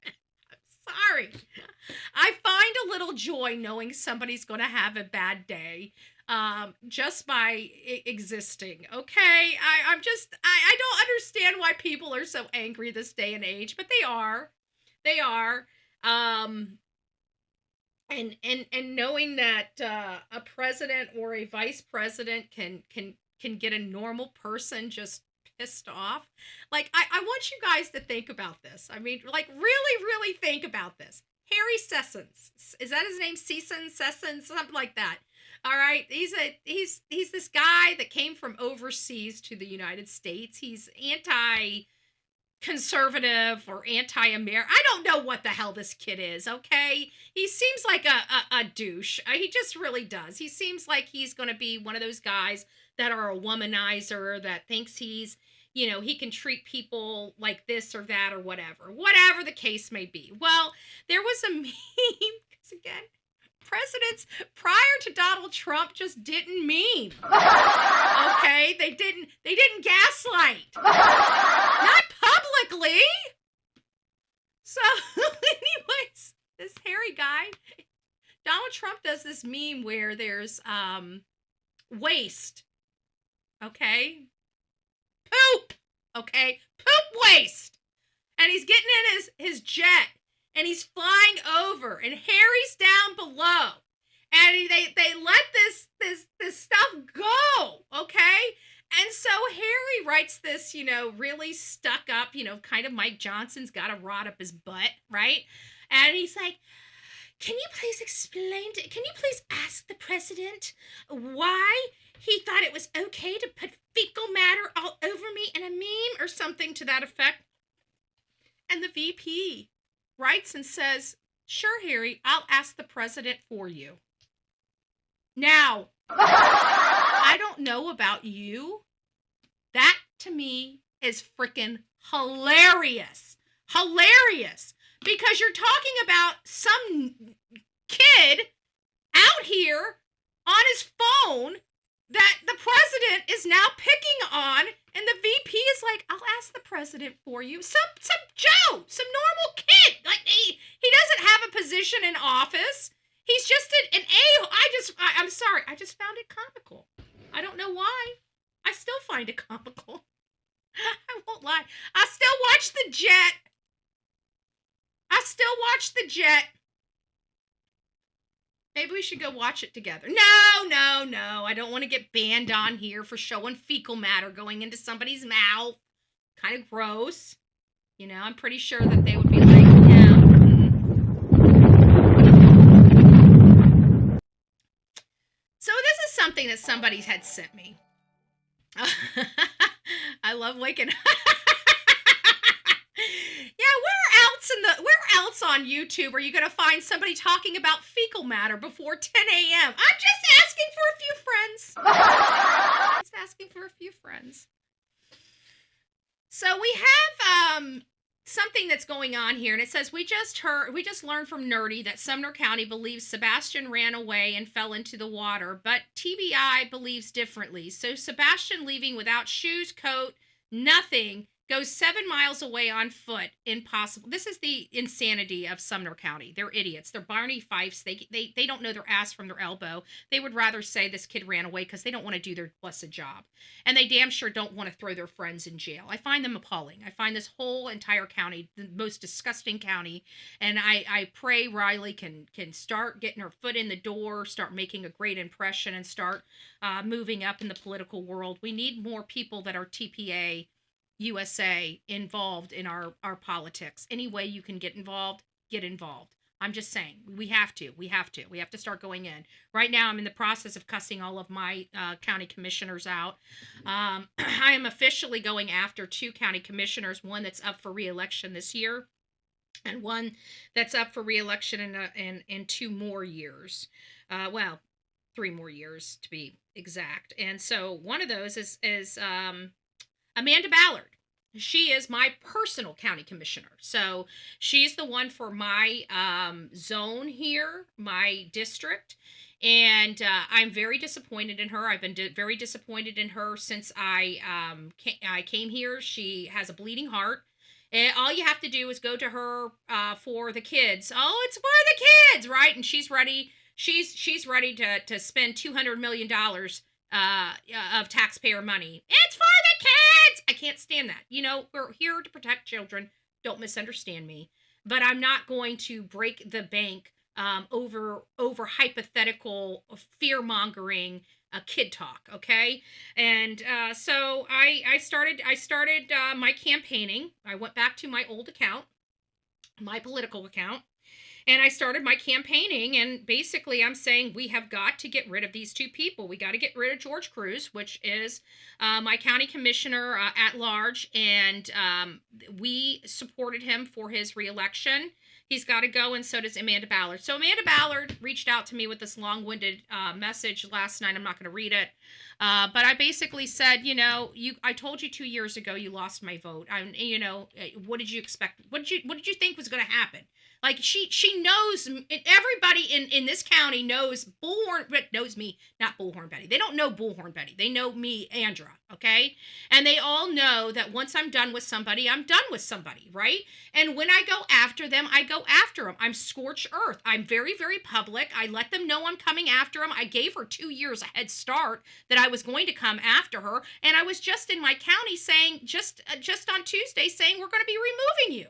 Speaker 3: I'm sorry. I find a little joy knowing somebody's gonna have a bad day. Just by existing, okay? I don't understand why people are so angry this day and age, but they are. And knowing that a president or a vice president can get a normal person just pissed off. Like, I want you guys to think about this. I mean, like, really think about this. Harry Sessions, is that his name? Sessions, something like that. All right, he's this guy that came from overseas to the United States. He's anti-conservative or anti-American. I don't know what the hell this kid is, okay? He seems like a douche. He just really does. He seems like he's going to be one of those guys that are a womanizer, that thinks he's, he can treat people like this or that or whatever the case may be. Well, there was a meme, because again, presidents prior to Donald Trump just didn't meme. Okay? They didn't gaslight. Not publicly. So anyways, this hairy guy, Donald Trump does this meme where there's waste. Okay? Poop. Okay? Poop waste. And he's getting in his jet. And he's flying over, and Harry's down below, and they let this stuff go, okay? And so Harry writes this, really stuck up, kind of Mike Johnson's got a rod up his butt, right? And he's like, can you please ask the president why he thought it was okay to put fecal matter all over me in a meme or something to that effect? And the VP writes and says, sure, Harry, I'll ask the president for you. Now, I don't know about you. That, to me, is freaking hilarious. Hilarious. Because you're talking about some kid out here on his phone that the president is now picking on, and the VP is like, I'll ask the president for you. Some Joe, some normal kid. Like, he doesn't have a position in office. He's just an a-hole. I'm sorry, I just found it comical. I don't know why. I still find it comical. I won't lie. I still watch the jet. Maybe we should go watch it together. No. I don't want to get banned on here for showing fecal matter going into somebody's mouth. Kind of gross. I'm pretty sure that they would be like, yeah. So this is something that somebody had sent me. I love waking where else on YouTube are you going to find somebody talking about fecal matter before 10 a.m.? I'm just asking for a few friends. So we have something that's going on here, and it says we just learned from Nerdy that Sumner County believes Sebastian ran away and fell into the water, but TBI believes differently. So Sebastian leaving without shoes, coat, nothing, goes 7 miles away on foot. Impossible. This is the insanity of Sumner County. They're idiots. They're Barney Fifes. They don't know their ass from their elbow. They would rather say this kid ran away because they don't want to do their blessed job. And they damn sure don't want to throw their friends in jail. I find them appalling. I find this whole entire county the most disgusting county. And I pray Riley can start getting her foot in the door, start making a great impression, and start moving up in the political world. We need more people that are TPA USA involved in our politics. Any way you can get involved, get involved. I'm just saying, we have to start going in. Right now, I'm in the process of cussing all of my county commissioners out. I am officially going after 2 county commissioners, one that's up for re-election this year, and one that's up for re-election in 2 more years. 3 more years to be exact. And so one of those is Amanda Ballard. She is my personal county commissioner. So she's the one for my zone here, my district. And I'm very disappointed in her. I've been very disappointed in her since I came here. She has a bleeding heart. And all you have to do is go to her for the kids. Oh, it's for the kids, right? And she's ready. She's ready to spend $200 million of taxpayer money. It's for the kids. I can't stand that. You know, we're here to protect children. Don't misunderstand me. But I'm not going to break the bank over hypothetical fear-mongering kid talk, okay? And so I started my campaigning. I went back to my old account, my political account, and I started my campaigning, and basically I'm saying we have got to get rid of these 2 people. We got to get rid of George Cruz, which is my county commissioner at large, and we supported him for his reelection. He's got to go, and so does Amanda Ballard. So Amanda Ballard reached out to me with this long-winded message last night. I'm not going to read it, but I basically said, you know, I told you 2 years ago you lost my vote. You know, what did you expect? What did you think was going to happen? Like she knows, everybody in this county knows knows me, not Bullhorn Betty. They don't know Bullhorn Betty. They know me, Andra, okay? And they all know that once I'm done with somebody, I'm done with somebody, right? And when I go after them, I go after them. I'm scorched earth. I'm very, very public. I let them know I'm coming after them. I gave her 2 years a head start that I was going to come after her. And I was just in my county saying, just on Tuesday, saying we're going to be removing you.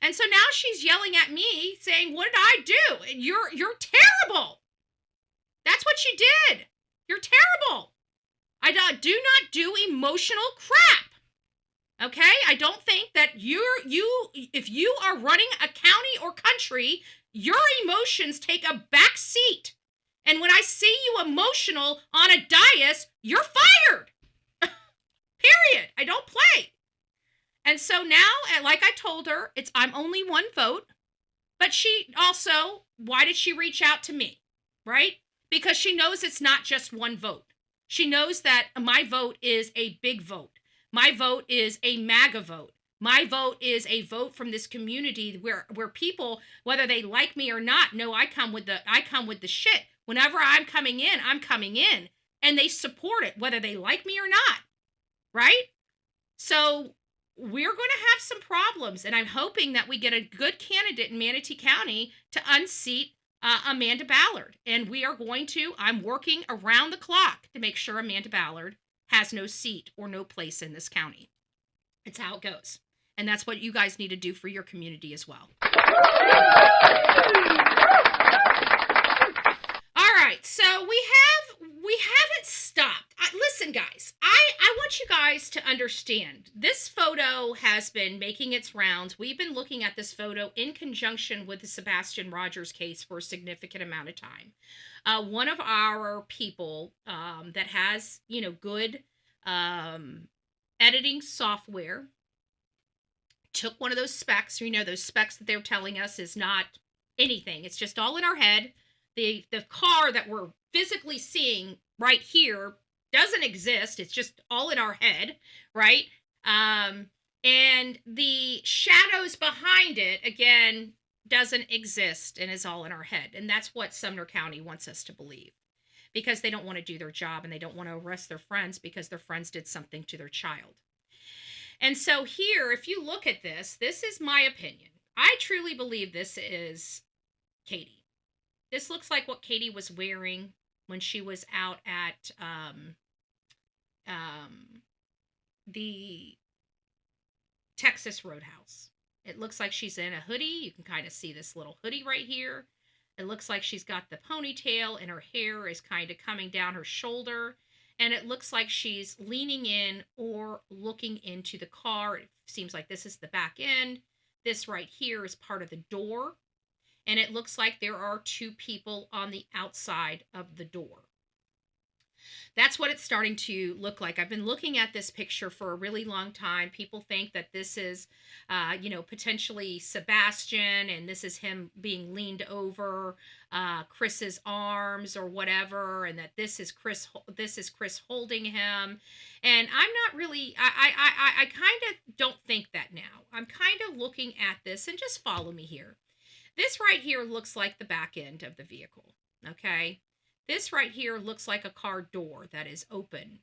Speaker 3: And so now she's yelling at me saying, what did I do? You're terrible. That's what she did. You're terrible. I do not do emotional crap. Okay? I don't think that if you are running a county or country, your emotions take a back seat. And when I see you emotional on a dais, you're fired. Period. I don't play. And so now, like I told her, I'm only 1 vote, but she also, why did she reach out to me, right? Because she knows it's not just 1 vote. She knows that my vote is a big vote. My vote is a MAGA vote. My vote is a vote from this community where people, whether they like me or not, know I come with the shit. Whenever I'm coming in, and they support it, whether they like me or not, right? So we're going to have some problems, and I'm hoping that we get a good candidate in Manatee County to unseat Amanda Ballard. And I'm working around the clock to make sure Amanda Ballard has no seat or no place in this county. It's how it goes. And that's what you guys need to do for your community as well. All right, so we haven't stopped. Listen, guys, I want you guys to understand. This photo has been making its rounds. We've been looking at this photo in conjunction with the Sebastian Rogers case for a significant amount of time. One of our people that has, good editing software took one of those specs. Those specs that they're telling us is not anything. It's just all in our head. The car that we're physically seeing right here doesn't exist. It's just all in our head, right? And the shadows behind it, again, doesn't exist and is all in our head. And that's what Sumner County wants us to believe, because they don't want to do their job and they don't want to arrest their friends because their friends did something to their child. And so here, if you look at this is my opinion. I truly believe this is Katie. This looks like what Katie was wearing when she was out at the Texas Roadhouse. It looks like she's in a hoodie. You can kind of see this little hoodie right here. It looks like she's got the ponytail and her hair is kind of coming down her shoulder. And it looks like she's leaning in or looking into the car. It seems like this is the back end. This right here is part of the door. And it looks like there are two people on the outside of the door. That's what it's starting to look like. I've been looking at this picture for a really long time. People think that this is, potentially Sebastian, and this is him being leaned over Chris's arms or whatever, and that this is Chris holding him. And I'm not really, I kind of don't think that now. I'm kind of looking at this, and just follow me here. This right here looks like the back end of the vehicle, okay? This right here looks like a car door that is open.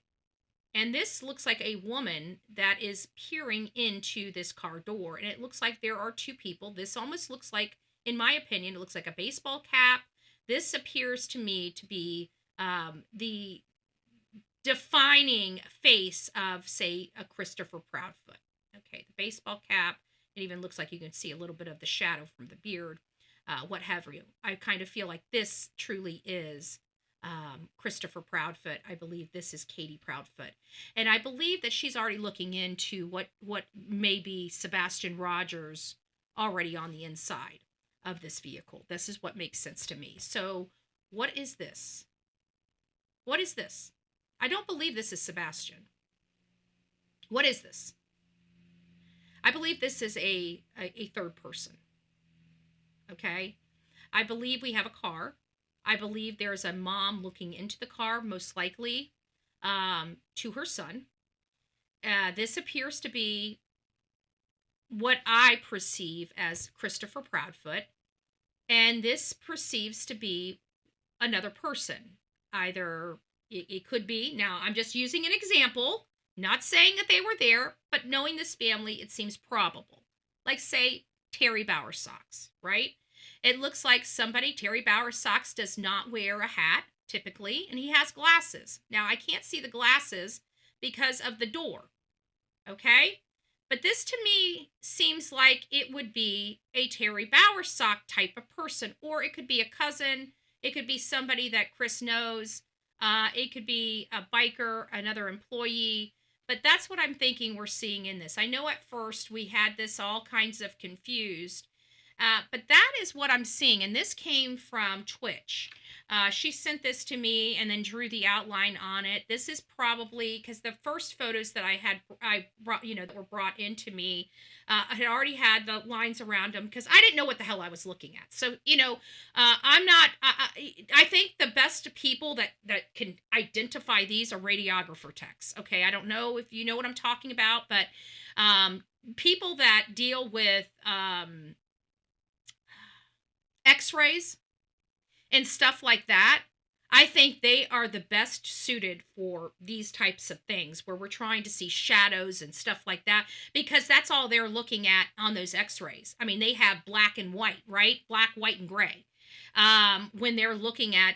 Speaker 3: And this looks like a woman that is peering into this car door. And it looks like there are two people. This almost looks like, in my opinion, it looks like a baseball cap. This appears to me to be the defining face of, say, a Christopher Proudfoot. Okay, the baseball cap. It even looks like you can see a little bit of the shadow from the beard, what have you. I kind of feel like this truly is Christopher Proudfoot. I believe this is Katie Proudfoot. And I believe that she's already looking into what may be Sebastian Rogers already on the inside of this vehicle. This is what makes sense to me. So what is this? What is this? I don't believe this is Sebastian. What is this? I believe this is a third person. Okay? I believe we have a car. I believe there's a mom looking into the car, most likely, to her son. This appears to be what I perceive as Christopher Proudfoot. And this perceives to be another person. Either it could be, now I'm just using an example, not saying that they were there, but knowing this family, it seems probable. Like, say, Terry Bowersox, right? It looks like Terry Bowersox does not wear a hat, typically, and he has glasses. Now, I can't see the glasses because of the door, okay? But this, to me, seems like it would be a Terry Bowersox type of person, or it could be a cousin. It could be somebody that Chris knows. It could be a biker, another employee. But that's what I'm thinking we're seeing in this. I know at first we had this all kinds of confused, but that is what I'm seeing. And this came from Twitch. She sent this to me and then drew the outline on it. This is probably because the first photos that I brought, that were brought into me, I had already had the lines around them because I didn't know what the hell I was looking at. So, I'm not, I think the best people that can identify these are radiographer techs. Okay. I don't know if you know what I'm talking about, but, people that deal with, x-rays and stuff like that, I think they are the best suited for these types of things where we're trying to see shadows and stuff like that, because that's all they're looking at on those x-rays. I mean, they have black and white, right? Black, white, and gray when they're looking at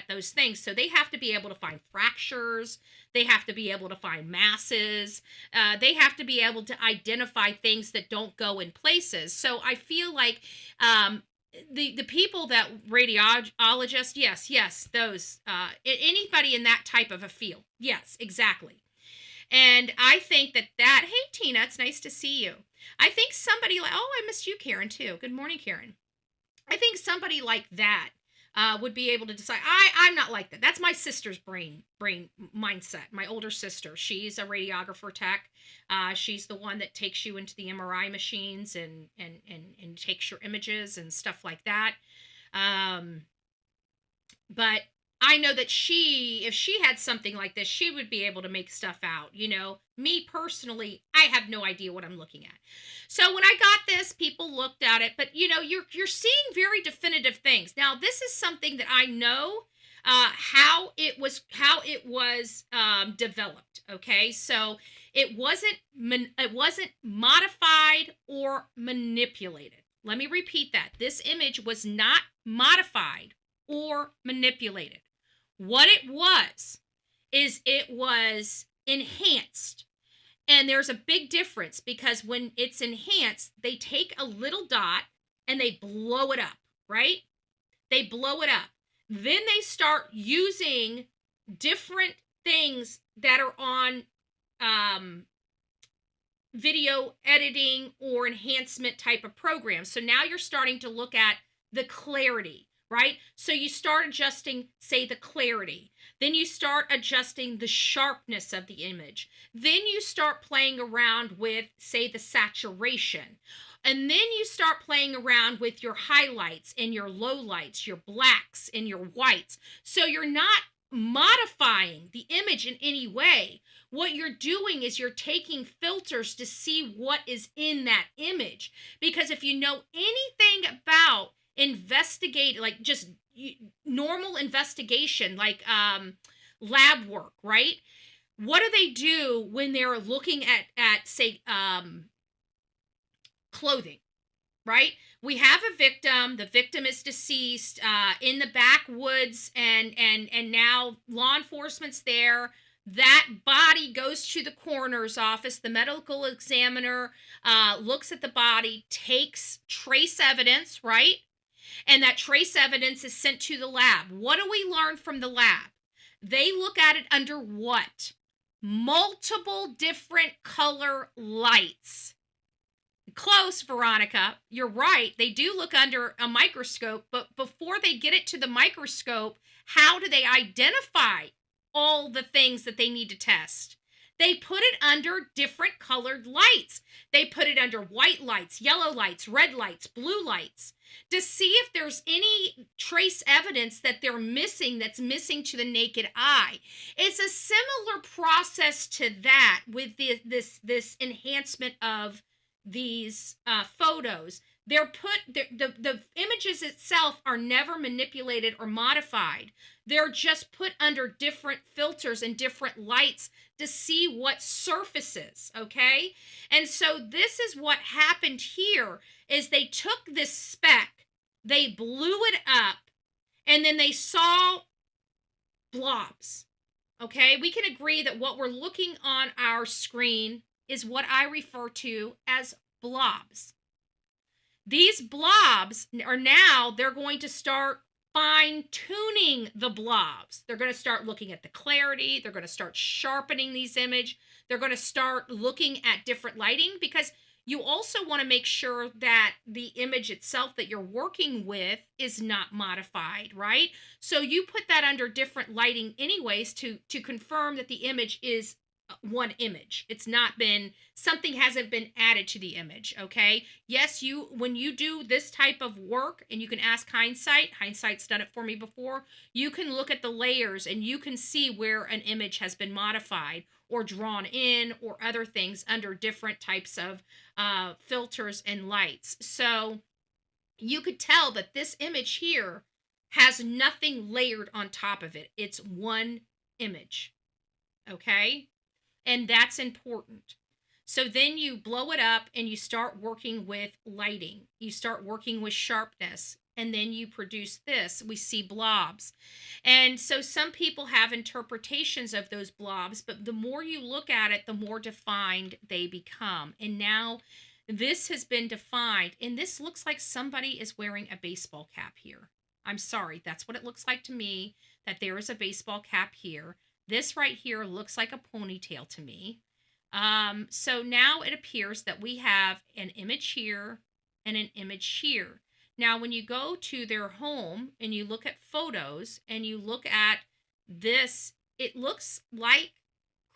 Speaker 3: those things. So they have to be able to find fractures. They have to be able to find masses. They have to be able to identify things that don't go in places. So I feel like the people that radiologists, yes, those, anybody in that type of a field. Yes, exactly. And I think that, hey, Tina, it's nice to see you. I think somebody like, oh, I missed you, Karen, too. Good morning, Karen. I think somebody like that would be able to decide. I'm not like that. That's my sister's brain mindset. My older sister, she's a radiographer tech. She's the one that takes you into the MRI machines and takes your images and stuff like that. But I know that if she had something like this, she would be able to make stuff out. Me personally, I have no idea what I'm looking at. So when I got this, people looked at it, but you're seeing very definitive things. Now, this is something that I know how it was developed. Okay, so it wasn't modified or manipulated. Let me repeat that. This image was not modified or manipulated. What it was is it was enhanced. And there's a big difference, because when it's enhanced, they take a little dot and they blow it up, right? They blow it up. Then they start using different things that are on video editing or enhancement type of programs. So now you're starting to look at the clarity, right? So you start adjusting, say, the clarity. Then you start adjusting the sharpness of the image. Then you start playing around with, say, the saturation. And then you start playing around with your highlights and your lowlights, your blacks and your whites. So you're not modifying the image in any way. What you're doing is you're taking filters to see what is in that image. Because if you know anything about investigate, like just normal investigation, like lab work, right? What do they do when they're looking at say clothing, right? We have a victim. The victim is deceased in the backwoods, and now law enforcement's there. That body goes to the coroner's office. The medical examiner looks at the body, takes trace evidence, right? And that trace evidence is sent to the lab. What do we learn from the lab? They look at it under what? Multiple different color lights. Close, Veronica. You're right. They do look under a microscope, but before they get it to the microscope, how do they identify all the things that they need to test? They put it under different colored lights. They put it under white lights, yellow lights, red lights, blue lights, to see if there's any trace evidence that they're missing, that's missing to the naked eye. It's a similar process to that with this enhancement of these photos. The images itself are never manipulated or modified. They're just put under different filters and different lights to see what surfaces, okay? And so this is what happened here, is they took this speck, they blew it up, and then they saw blobs, okay? We can agree that what we're looking on our screen is what I refer to as blobs. These blobs are now, they're going to start fine-tuning the blobs. They're going to start looking at the clarity. They're going to start sharpening these images. They're going to start looking at different lighting, because you also want to make sure that the image itself that you're working with is not modified, right? So you put that under different lighting anyways to confirm that the image is one image. It's not been, something hasn't been added to the image, okay? Yes, when you do this type of work, and you can ask hindsight's done it for me before, you can look at the layers and you can see where an image has been modified or drawn in or other things under different types of filters and lights. So you could tell that this image here has nothing layered on top of it. It's one image, okay? And that's important. So then you blow it up and you start working with lighting. You start working with sharpness. And then you produce this. We see blobs. And so some people have interpretations of those blobs, but the more you look at it, the more defined they become. And now this has been defined. And this looks like somebody is wearing a baseball cap here. I'm sorry. That's what it looks like to me, that there is a baseball cap here. This right here looks like a ponytail to me. So now it appears that we have an image here and an image here. Now, when you go to their home and you look at photos and you look at this, it looks like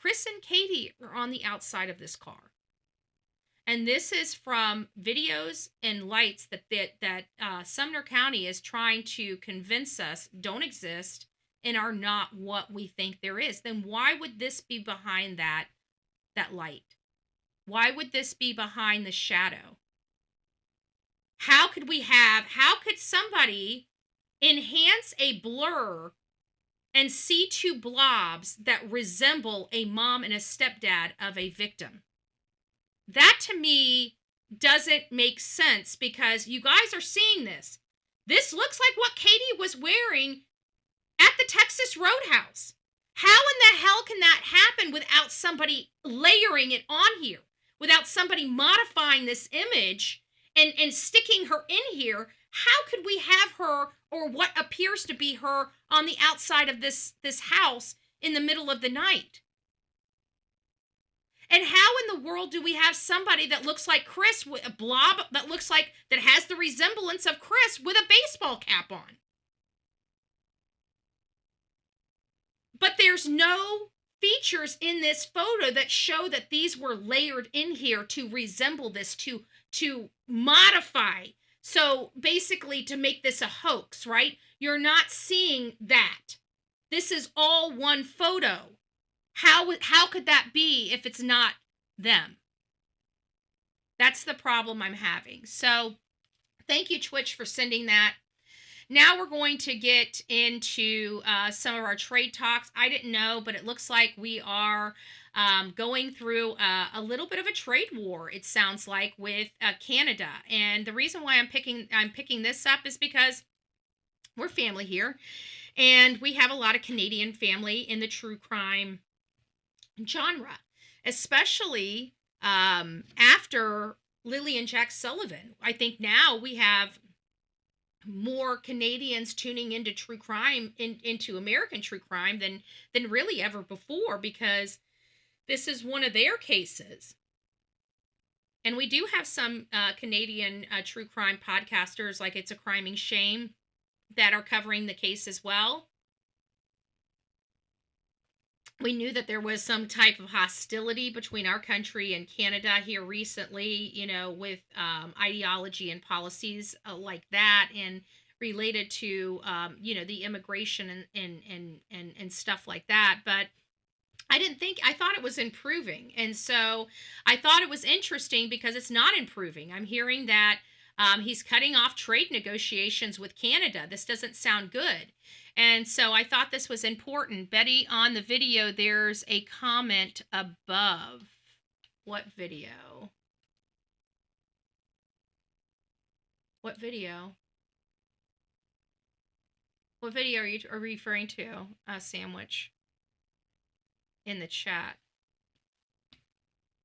Speaker 3: Chris and Katie are on the outside of this car. And this is from videos and lights that Sumner County is trying to convince us don't exist. and are not what we think there is, then why would this be behind that light? Why would this be behind the shadow? How could somebody enhance a blur and see two blobs that resemble a mom and a stepdad of a victim? That to me doesn't make sense, because you guys are seeing this. This looks like what Katie was wearing at the Texas Roadhouse. How in the hell can that happen without somebody layering it on here? Without somebody modifying this image and sticking her in here? How could we have her, or what appears to be her, on the outside of this house in the middle of the night? And how in the world do we have somebody that looks like Chris, with a blob that has the resemblance of Chris, with a baseball cap on? But there's no features in this photo that show that these were layered in here to resemble this, to modify. So basically to make this a hoax, right? You're not seeing that. This is all one photo. How could that be if it's not them? That's the problem I'm having. So thank you, Twitch, for sending that. Now we're going to get into some of our trade talks. I didn't know, but it looks like we are going through a little bit of a trade war, it sounds like, with Canada. And the reason why I'm picking this up is because we're family here, and we have a lot of Canadian family in the true crime genre, especially after Lily and Jack Sullivan. I think now we have more Canadians tuning into true crime, into American true crime than really ever before, because this is one of their cases. And we do have some Canadian true crime podcasters, like It's a Criming Shame, that are covering the case as well. We knew that there was some type of hostility between our country and Canada here recently, with ideology and policies like that, and related to, the immigration and stuff like that. But I thought it was improving. And so I thought it was interesting, because it's not improving. I'm hearing that he's cutting off trade negotiations with Canada. This doesn't sound good. And so I thought this was important. Betty, on the video, there's a comment above. What video? What video? What video are you referring to, Sandwich? In the chat.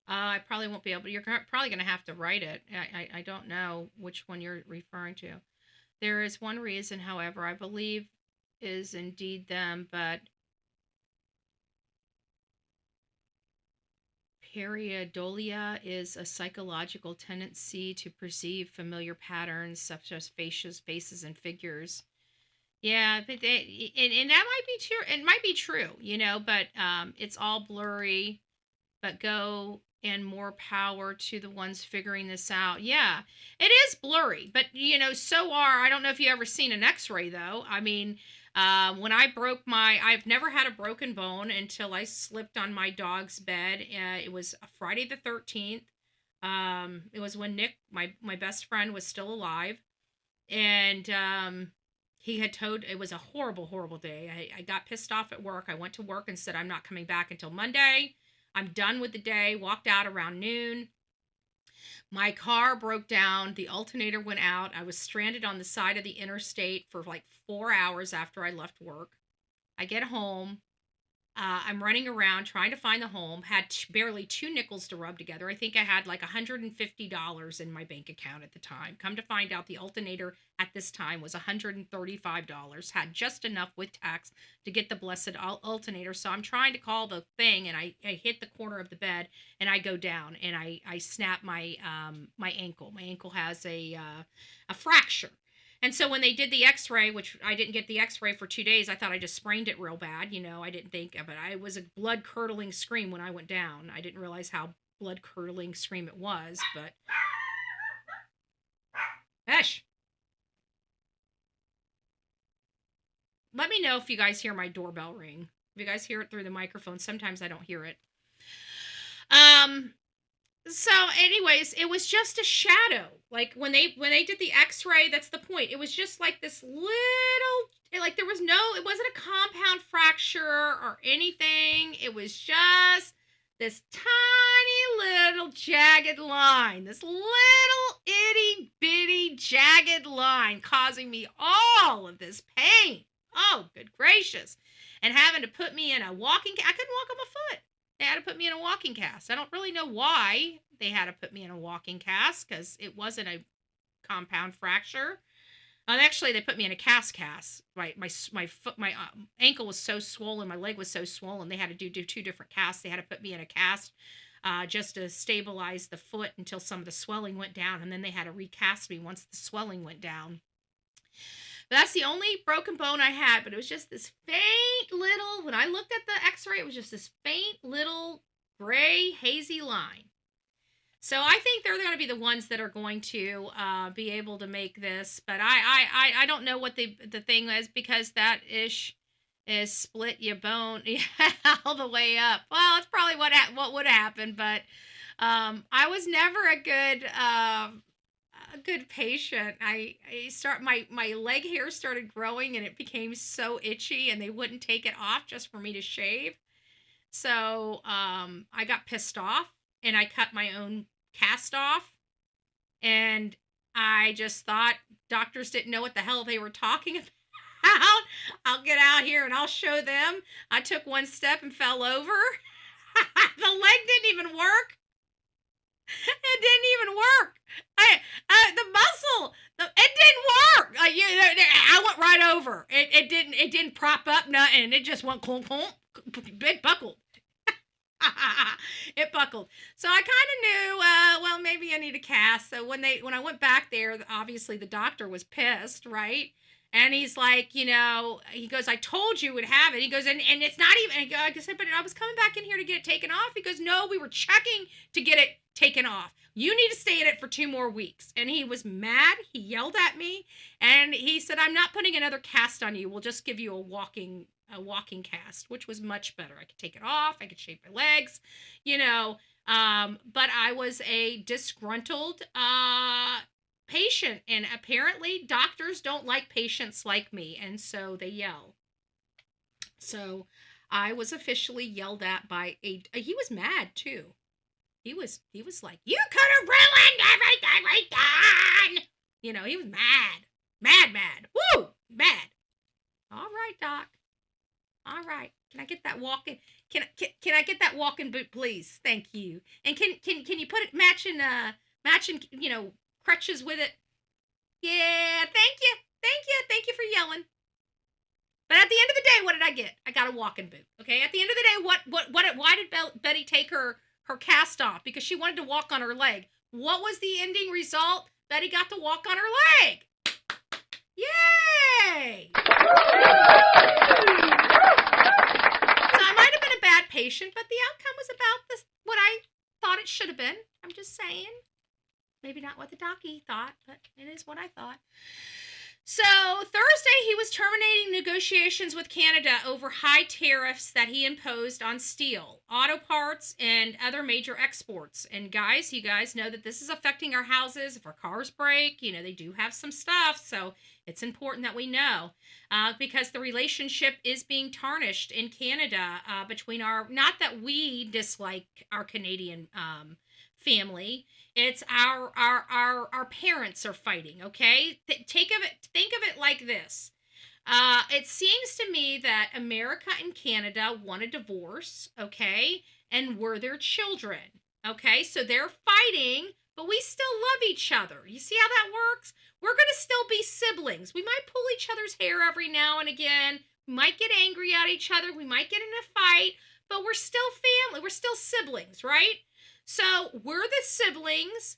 Speaker 3: I probably won't be able to. You're probably going to have to write it. I don't know which one you're referring to. There is one reason, however, I believe is indeed them, but pareidolia is a psychological tendency to perceive familiar patterns, such as faces and figures. Yeah, but and that might be true. It might be true, but it's all blurry. But go, and more power to the ones figuring this out. Yeah, it is blurry, but I don't know if you ever seen an X-ray though. I mean, when I've never had a broken bone until I slipped on my dog's bed. It was Friday the 13th. It was when Nick, my best friend, was still alive, and he had it was a horrible, horrible day. I got pissed off at work. I went to work and said, I'm not coming back until Monday. I'm done with the day. Walked out around noon. My car broke down. The alternator went out. I was stranded on the side of the interstate for like 4 hours after I left work. I get home. I'm running around trying to find the home. Had barely 2 nickels to rub together. I think I had like $150 in my bank account at the time. Come to find out, the alternator at this time was $135. Had just enough with tax to get the blessed alternator. So I'm trying to call the thing, and I hit the corner of the bed, and I go down, and I snap my my ankle. My ankle has a fracture. And so when they did the x-ray, which I didn't get the x-ray for 2 days, I thought I just sprained it real bad. I didn't think of it. It was a blood-curdling scream when I went down. I didn't realize how blood-curdling scream it was, but... Hush! let me know if you guys hear my doorbell ring. If you guys hear it through the microphone, sometimes I don't hear it. So anyways, it was just a shadow. Like when they did the x-ray, that's the point. It was just like this little, like it wasn't a compound fracture or anything. It was just this tiny little jagged line, this little itty bitty jagged line causing me all of this pain. Oh, good gracious. And having to put me in a I couldn't walk on my foot. They had to put me in a walking cast. I don't really know why they had to put me in a walking cast, because it wasn't a compound fracture. Actually, they put me in a cast. Right, my foot, my ankle was so swollen, my leg was so swollen. They had to do 2 different casts. They had to put me in a cast just to stabilize the foot until some of the swelling went down, and then they had to recast me once the swelling went down. But that's the only broken bone I had, but it was just this faint little, when I looked at the x-ray, it was just this faint little gray, hazy line. So I think they're going to be the ones that are going to be able to make this, but I don't know what the thing is, because that ish is split your bone all the way up. Well, it's probably what would happen, but I was never a good patient. My leg hair started growing and it became so itchy, and they wouldn't take it off just for me to shave. So I got pissed off and I cut my own cast off, and I just thought doctors didn't know what the hell they were talking about. I'll get out here and I'll show them. I took one step and fell over. The leg didn't even work. It didn't even work. The muscle, it didn't work. I went right over. It didn't prop up nothing. It just went clunk, clunk. It buckled. It buckled. So I kind of knew, well, maybe I need a cast. So when I went back there, obviously the doctor was pissed, right? And he's like, he goes, I told you would have it. He goes, and it's not even, I said, but I was coming back in here to get it taken off. He goes, no, we were checking to get it taken off. You need to stay in it for 2 more weeks. And he was mad. He yelled at me, and he said, I'm not putting another cast on you. We'll just give you a walking cast, which was much better. I could take it off. I could shave my legs, but I was a disgruntled patient, and apparently doctors don't like patients like me, and so they yell. So I was officially yelled at by he was mad too. He was like, you could have ruined everything we done. He was mad. Woo, mad. All right, doc. All right. Can I get that walking? Can I get that walking boot, please? Thank you. And can you put it matching crutches with it? Yeah. Thank you for yelling. But at the end of the day, what did I get? I got a walking boot. Okay. At the end of the day, why did Betty take her cast off? Because she wanted to walk on her leg. What was the ending result? Betty got to walk on her leg. Yay! So I might have been a bad patient, but the outcome was about what I thought it should have been. I'm just saying. Maybe not what the docky thought, but it is what I thought. So Thursday, he was terminating negotiations with Canada over high tariffs that he imposed on steel, auto parts, and other major exports. And guys, you guys know that this is affecting our houses. If our cars break, they do have some stuff. So it's important that we know because the relationship is being tarnished in Canada between not that we dislike our Canadian family. It's our parents are fighting, okay? Think of it like this. It seems to me that America and Canada want a divorce, okay? And we're their children, okay? So they're fighting, but we still love each other. You see how that works? We're going to still be siblings. We might pull each other's hair every now and again. We might get angry at each other. We might get in a fight, but we're still family. We're still siblings, right? So we're the siblings,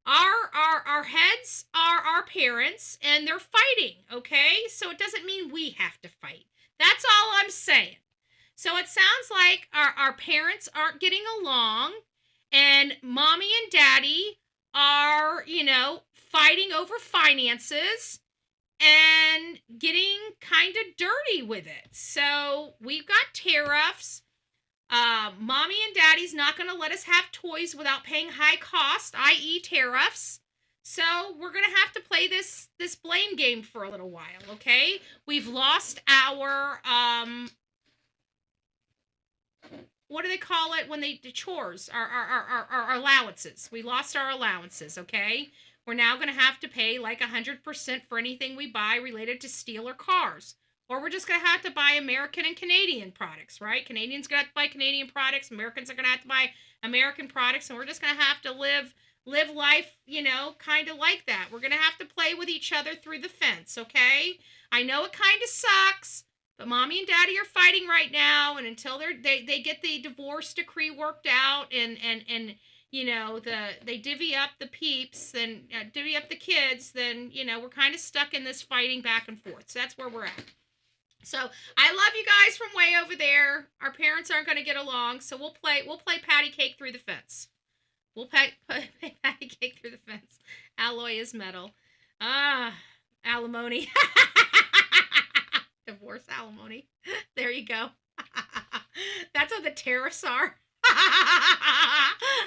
Speaker 3: our heads are our parents, and they're fighting, okay? So it doesn't mean we have to fight. That's all I'm saying. So it sounds like our parents aren't getting along, and mommy and daddy are, fighting over finances, and and getting kind of dirty with it. So we've got tariffs. Mommy and daddy's not going to let us have toys without paying high cost, i.e. tariffs. So we're going to have to play this blame game for a little while, okay? We've lost our, what do they call it when they do chores? Our allowances. We lost our allowances, okay? We're now going to have to pay like 100% for anything we buy related to steel or cars. Or we're just going to have to buy American and Canadian products, right? Canadians going to have to buy Canadian products. Americans are going to have to buy American products. And we're just going to have to live life, you know, kind of like that. We're going to have to play with each other through the fence, okay? I know it kind of sucks, but mommy and daddy are fighting right now. And until they get the divorce decree worked out and you know, they divvy up the peeps and divvy up the kids, then, you know, we're kind of stuck in this fighting back and forth. So that's where we're at. So I love you guys from way over there. Our parents aren't going to get along, so we'll play patty cake through the fence. We'll play patty cake through the fence. Alloy is metal. Alimony. Divorce alimony. There you go. That's what the tariffs are.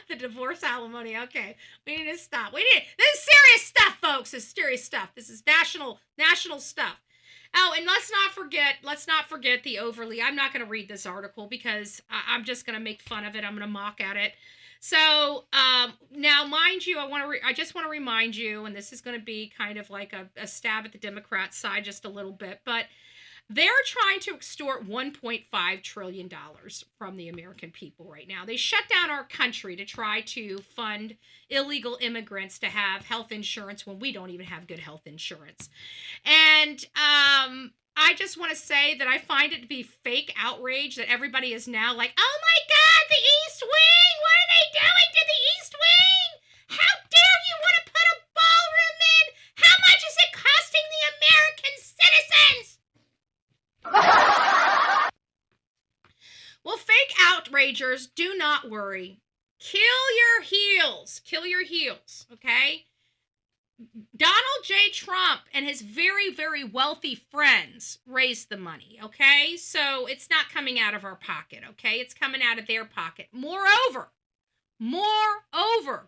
Speaker 3: The divorce alimony. Okay, we need to stop. This is serious stuff, folks. This is serious stuff. This is national stuff. Oh, and let's not forget the overly. I'm not going to read this article because I'm just going to make fun of it. I'm going to mock at it. So now, mind you, I just want to remind you, and this is going to be kind of like a stab at the Democrat side just a little bit, but they're trying to extort $1.5 trillion from the American people right now. They shut down our country to try to fund illegal immigrants to have health insurance when we don't even have good health insurance. And I just want to say that I find it to be fake outrage that everybody is now like, oh my God, the East Wing! What are they doing to the East Wing? How dare you want to put a ballroom in? How much is it costing the American citizens? Well, fake outragers, do not worry. Kill your heels, okay? Donald J. Trump and his very, very wealthy friends raised the money, okay? So it's not coming out of our pocket, okay? It's coming out of their pocket. Moreover,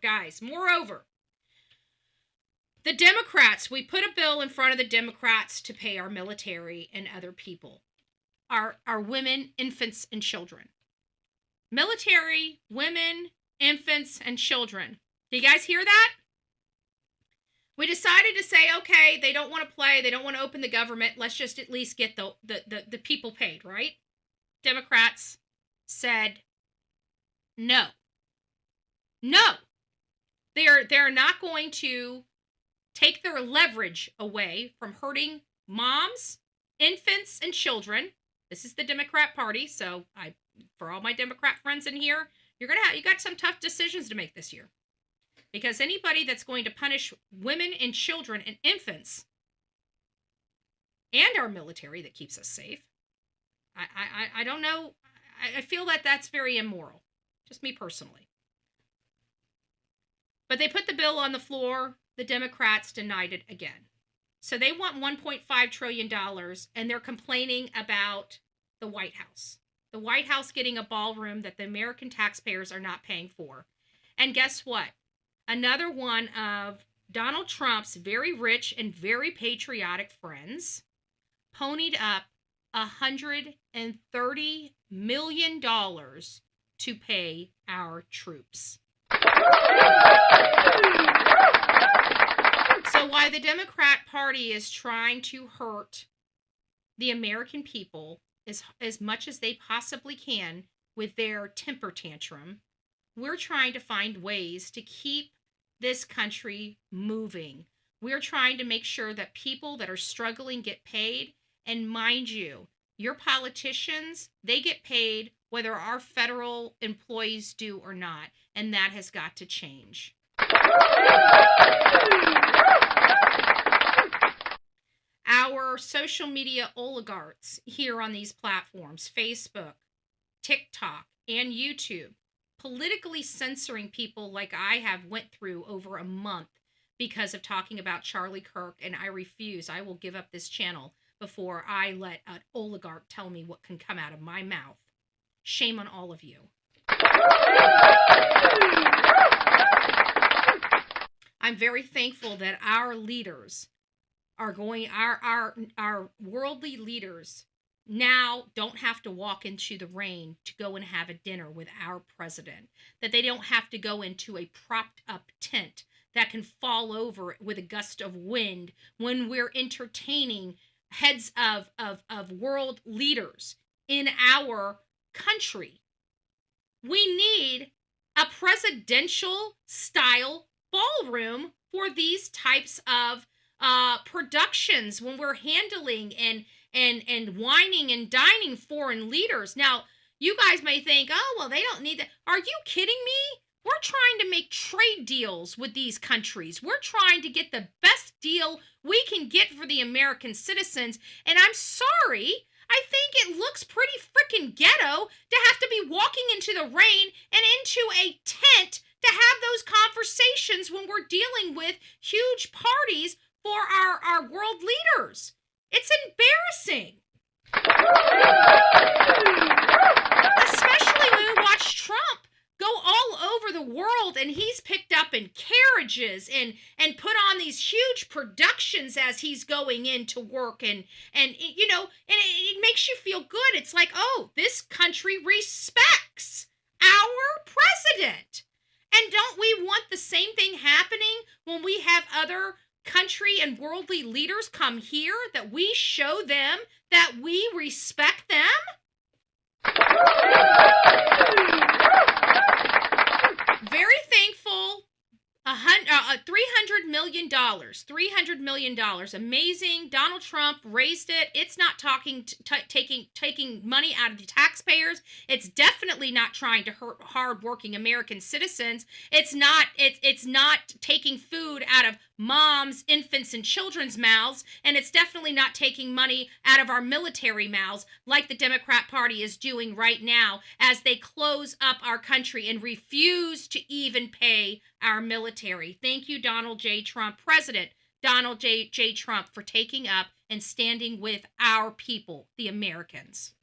Speaker 3: guys, the Democrats, we put a bill in front of the Democrats to pay our military and other people, our women, infants, and children. Military, women, infants, and children. Do you guys hear that? We decided to say, okay, they don't want to play, they don't want to open the government, let's just at least get the people paid, right? Democrats said no. No. They're not going to take their leverage away from hurting moms, infants, and children. This is the Democrat Party, so for all my Democrat friends in here, you got some tough decisions to make this year. Because anybody that's going to punish women and children and infants and our military that keeps us safe, I don't know. I feel that that's very immoral. Just me personally. But they put the bill on the floor. The Democrats denied it again. So they want $1.5 trillion, and they're complaining about the White House. The White House getting a ballroom that the American taxpayers are not paying for. And guess what? Another one of Donald Trump's very rich and very patriotic friends ponied up $130 million to pay our troops. So while the Democrat Party is trying to hurt the American people as much as they possibly can with their temper tantrum, we're trying to find ways to keep this country moving. We're trying to make sure that people that are struggling get paid. And mind you, your politicians, they get paid whether our federal employees do or not. And that has got to change. Our social media oligarchs here on these platforms, Facebook, TikTok, and YouTube, politically censoring people like I have went through over a month because of talking about Charlie Kirk, and I refuse. I will give up this channel before I let an oligarch tell me what can come out of my mouth. Shame on all of you. I'm very thankful that our leaders are going, our worldly leaders now don't have to walk into the rain to go and have a dinner with our president, that they don't have to go into a propped up tent that can fall over with a gust of wind when we're entertaining heads of world leaders in our country. We need a presidential style ballroom for these types of productions when we're handling and whining and dining foreign leaders. Now, you guys may think, oh, well, they don't need that. Are you kidding me? We're trying to make trade deals with these countries. We're trying to get the best deal we can get for the American citizens. And I'm sorry, I think it looks pretty freaking ghetto to have to be walking into the rain and into a tent to have those conversations when we're dealing with huge parties for our world leaders. It's embarrassing. Especially when we watch Trump go all over the world, and he's picked up in carriages and put on these huge productions as he's going into work, and you know, and it makes you feel good. It's like, oh, this country respects our president. And don't we want the same thing happening when we have other country and worldly leaders come here, that we show them that we respect them? Very thankful. $300 million. $300 million. Amazing. Donald Trump raised it. It's not taking money out of the taxpayers. It's definitely not trying to hurt hardworking American citizens. It's not taking food out of moms, infants, and children's mouths, and it's definitely not taking money out of our military mouths like the Democrat Party is doing right now as they close up our country and refuse to even pay our military. Thank you, Donald J. Trump, President Donald J. Trump, for taking up and standing with our people, the Americans.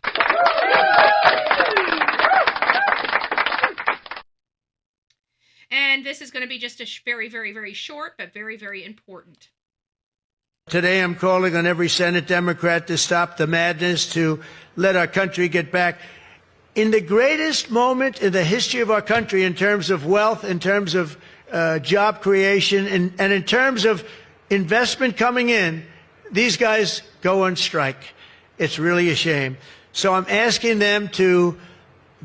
Speaker 3: And this is going to be just a very, very, very short, but very, very important.
Speaker 6: Today I'm calling on every Senate Democrat to stop the madness, to let our country get back in the greatest moment in the history of our country in terms of wealth, in terms of job creation, and in terms of investment coming in. These guys go on strike. It's really a shame. So I'm asking them to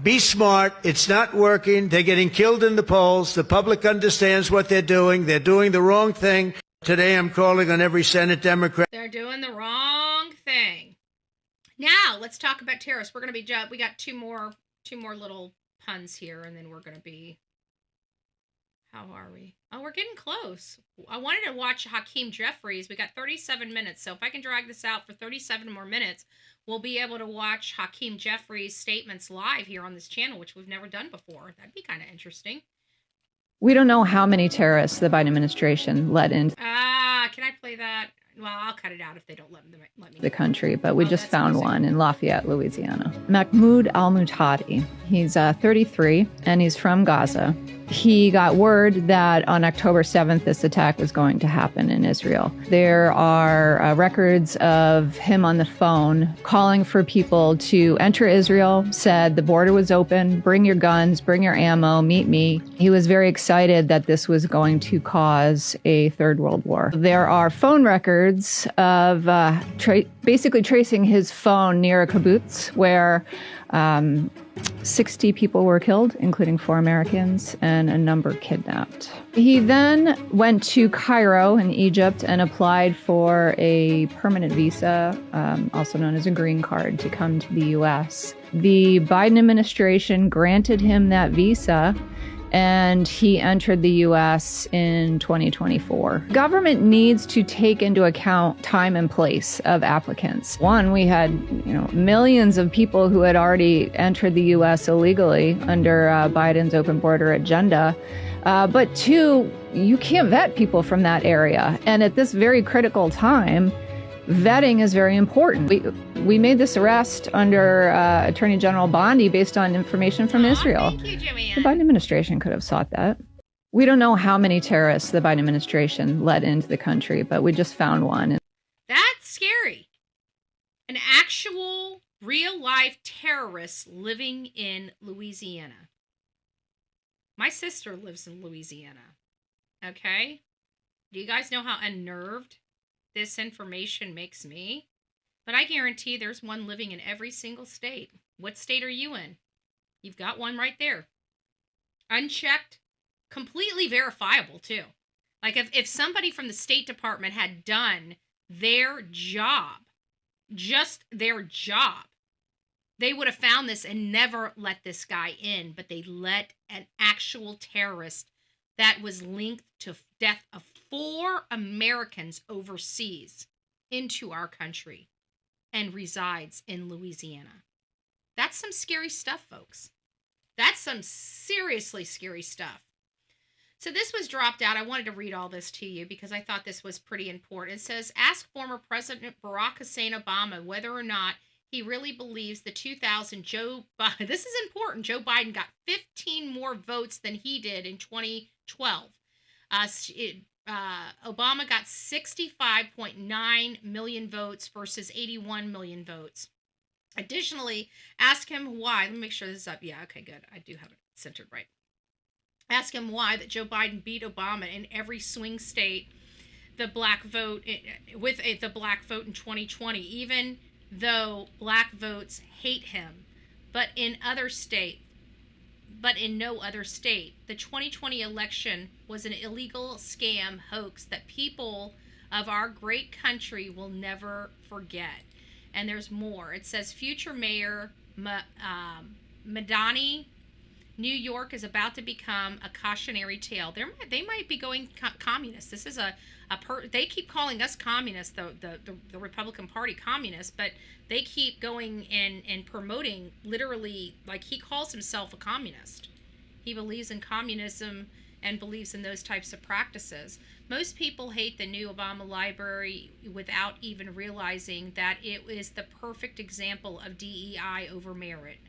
Speaker 6: be smart. It's not working. They're getting killed in the polls. The public understands what they're doing. They're doing the wrong thing. Today I'm calling on every Senate Democrat.
Speaker 3: They're doing the wrong thing. Now, let's talk about Terrace. We're going to be, we got two more little puns here, and then we're going to be, how are we? Oh, we're getting close. I wanted to watch Hakeem Jeffries. We got 37 minutes, so if I can drag this out for 37 more minutes, we'll be able to watch Hakeem Jeffries' statements live here on this channel, which we've never done before. That'd be kind of interesting.
Speaker 7: We don't know how many terrorists the Biden administration let into
Speaker 3: can I play that? Well, I'll cut it out if they don't let me.
Speaker 7: The country, but we just found one in Lafayette, Louisiana. Mahmoud al-Muhtadi. He's 33, and he's from Gaza. He got word that on October 7th, this attack was going to happen in Israel. There are records of him on the phone calling for people to enter Israel, said the border was open, bring your guns, bring your ammo, meet me. He was very excited that this was going to cause a third world war. There are phone records of basically tracing his phone near a kibbutz where 60 people were killed, including 4 Americans, and a number kidnapped. He then went to Cairo in Egypt and applied for a permanent visa, also known as a green card, to come to the U.S. The Biden administration granted him that visa, and he entered the U.S. in 2024. Government needs to take into account time and place of applicants. One, we had millions of people who had already entered the U.S. illegally under Biden's open border agenda. But two, you can't vet people from that area. And at this very critical time, vetting is very important. We made this arrest under Attorney General Bondi based on information from Israel.
Speaker 3: Thank you, Joanne.
Speaker 7: The Biden administration could have sought that. We don't know how many terrorists the Biden administration let into the country, but we just found one.
Speaker 3: That's scary. An actual, real-life terrorist living in Louisiana. My sister lives in Louisiana. Okay? Do you guys know how unnerved this information makes me? But I guarantee there's one living in every single state. What state are you in? You've got one right there. Unchecked, completely verifiable too. Like if somebody from the State Department had done their job, just their job, they would have found this and never let this guy in, but they let an actual terrorist that was linked to death of 4 Americans overseas into our country and resides in Louisiana. That's some scary stuff, folks. That's some seriously scary stuff. So this was dropped out. I wanted to read all this to you because I thought this was pretty important. It says, ask former President Barack Hussein Obama whether or not he really believes the 2000 Joe Biden, this is important, Joe Biden got 15 more votes than he did in 2012. Obama got 65.9 million votes versus 81 million votes. Additionally, ask him why. Let me make sure this is up. Yeah, okay, good. I do have it centered right. Ask him why that Joe Biden beat Obama in every swing state, the black vote with the black vote in 2020, even though black votes hate him, but in no other state. The 2020 election was an illegal scam hoax that people of our great country will never forget. And there's more. It says future mayor Melodee, New York is about to become a cautionary tale. They might be going communist. This is they keep calling us communists, the Republican Party communists, but they keep going and promoting literally, like he calls himself a communist. He believes in communism and believes in those types of practices. Most people hate the new Obama library without even realizing that it is the perfect example of DEI over merit.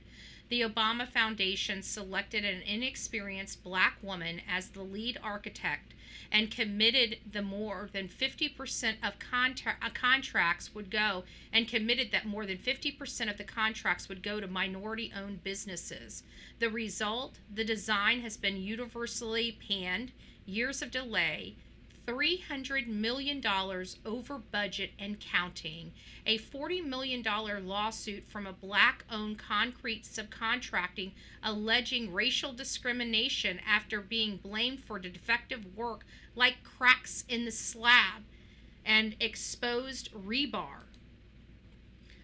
Speaker 3: The Obama Foundation selected an inexperienced black woman as the lead architect and committed that more than 50% of contracts would go to minority-owned businesses. The result, the design has been universally panned, years of delay, $300 million over budget and counting, a $40 million lawsuit from a black-owned concrete subcontracting alleging racial discrimination after being blamed for defective work like cracks in the slab and exposed rebar.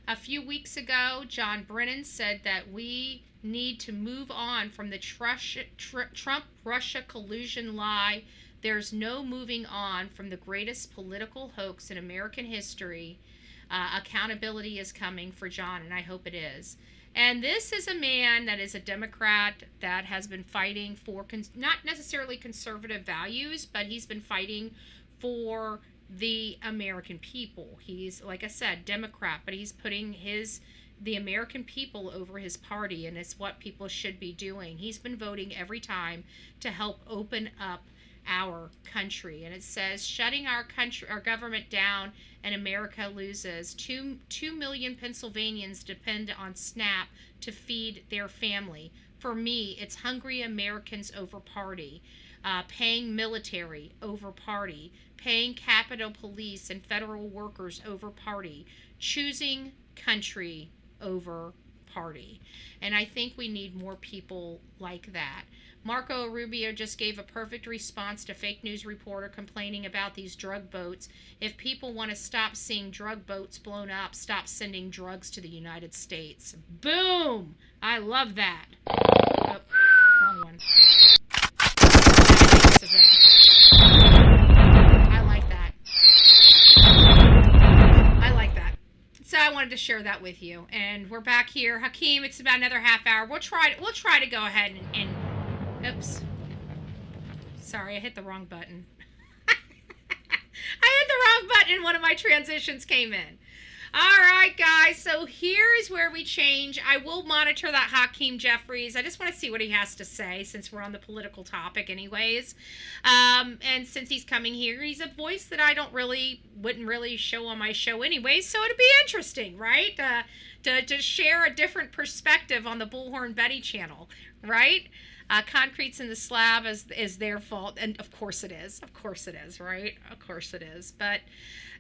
Speaker 3: A few weeks ago, John Brennan said that we need to move on from the Trump-Russia collusion lie. There's no moving on from the greatest political hoax in American history. Accountability is coming for John, and I hope it is. And this is a man that is a Democrat that has been fighting for not necessarily conservative values, but he's been fighting for the American people. He's, like I said, Democrat, but he's putting the American people over his party, and it's what people should be doing. He's been voting every time to help open up our country. And it says, shutting our government down and America loses. 2 million Pennsylvanians depend on SNAP to feed their family. For me, it's hungry Americans over party. Paying military over party. Paying Capitol Police and federal workers over party. Choosing country over party. And I think we need more people like that. Marco Rubio just gave a perfect response to fake news reporter complaining about these drug boats. If people want to stop seeing drug boats blown up, stop sending drugs to the United States. Boom! I love that. Oh, wrong one. This is it. I like that. I like that. So I wanted to share that with you. And we're back here. Hakeem, it's about another half hour. We'll try to go ahead and oops. Sorry, I hit the wrong button. I hit the wrong button and one of my transitions came in. All right, guys, so here is where we change. I will monitor that Hakeem Jeffries. I just want to see what he has to say since we're on the political topic anyways. And since he's coming here, he's a voice that I wouldn't really show on my show anyways, so it'd be interesting, right? To share a different perspective on the Bullhorn Betty channel, right? Concrete's in the slab is their fault, and of course it is, right? Of course it is, but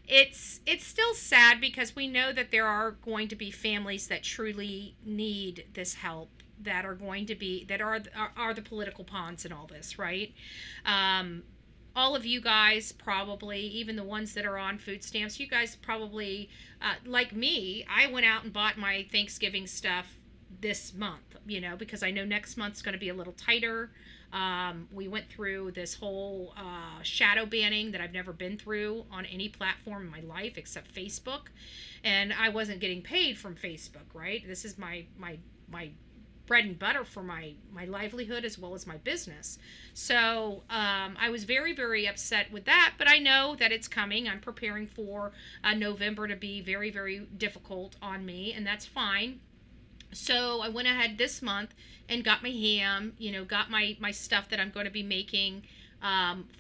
Speaker 3: it's still sad because we know that there are going to be families that truly need this help, that are the political pawns in all this, right? All of you guys probably, even the ones that are on food stamps, you guys probably, like me, I went out and bought my Thanksgiving stuff this month, because I know next month's going to be a little tighter. We went through this whole shadow banning that I've never been through on any platform in my life except Facebook, and I wasn't getting paid from Facebook, right? This is my bread and butter for my livelihood as well as my business. So I was very, very upset with that, but I know that it's coming. I'm preparing for November to be very, very difficult on me, and that's fine. So I went ahead this month and got my ham, got my stuff that I'm going to be making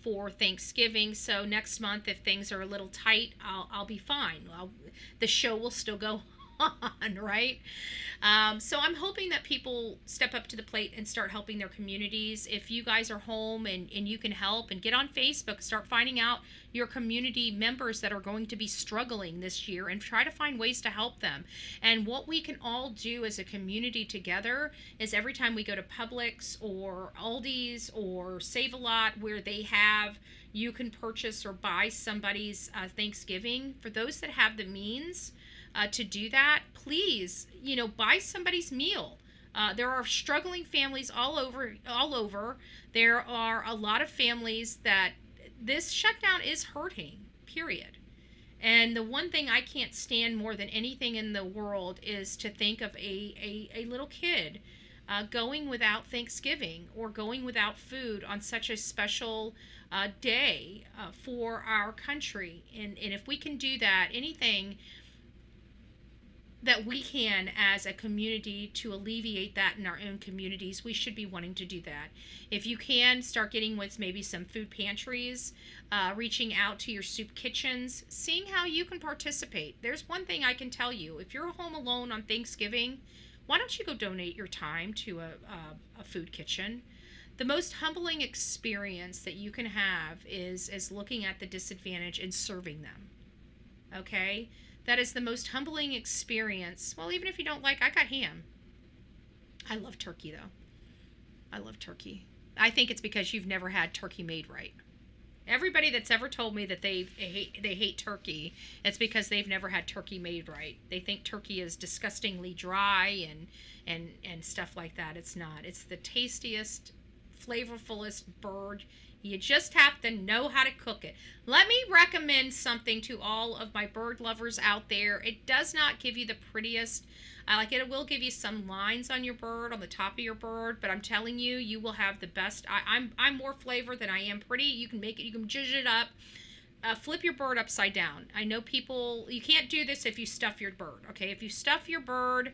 Speaker 3: for Thanksgiving. So next month, if things are a little tight, I'll be fine. The show will still go on, right? So I'm hoping that people step up to the plate and start helping their communities. If you guys are home and you can help, and get on Facebook, start finding out your community members that are going to be struggling this year and try to find ways to help them. And what we can all do as a community together is every time we go to Publix or Aldi's or Save-A-Lot where you can purchase or buy somebody's Thanksgiving, for those that have the means to do that, please, buy somebody's meal. There are struggling families all over. There are a lot of families that this shutdown is hurting, period. And the one thing I can't stand more than anything in the world is to think of a little kid going without Thanksgiving or going without food on such a special day for our country. And if we can do that, anything that we can as a community to alleviate that in our own communities, we should be wanting to do that. If you can, start getting with maybe some food pantries, reaching out to your soup kitchens, seeing how you can participate. There's one thing I can tell you. If you're home alone on Thanksgiving, why don't you go donate your time to a food kitchen? The most humbling experience that you can have is looking at the disadvantaged and serving them. Okay? That is the most humbling experience. Well, even if you don't I got ham. I love turkey, though. I love turkey. I think it's because you've never had turkey made right. Everybody that's ever told me that they hate turkey, it's because they've never had turkey made right. They think turkey is disgustingly dry and stuff like that. It's not. It's the tastiest, flavorfulest bird. You just have to know how to cook it. Let me recommend something to all of my bird lovers out there. It does not give you the prettiest. It will give you some lines on your bird, on the top of your bird, but I'm telling you, you will have the best. I'm more flavor than I am pretty. You can make it. You can zhuzh it up. Flip your bird upside down. I know people. You can't do this if you stuff your bird. Okay, if you stuff your bird.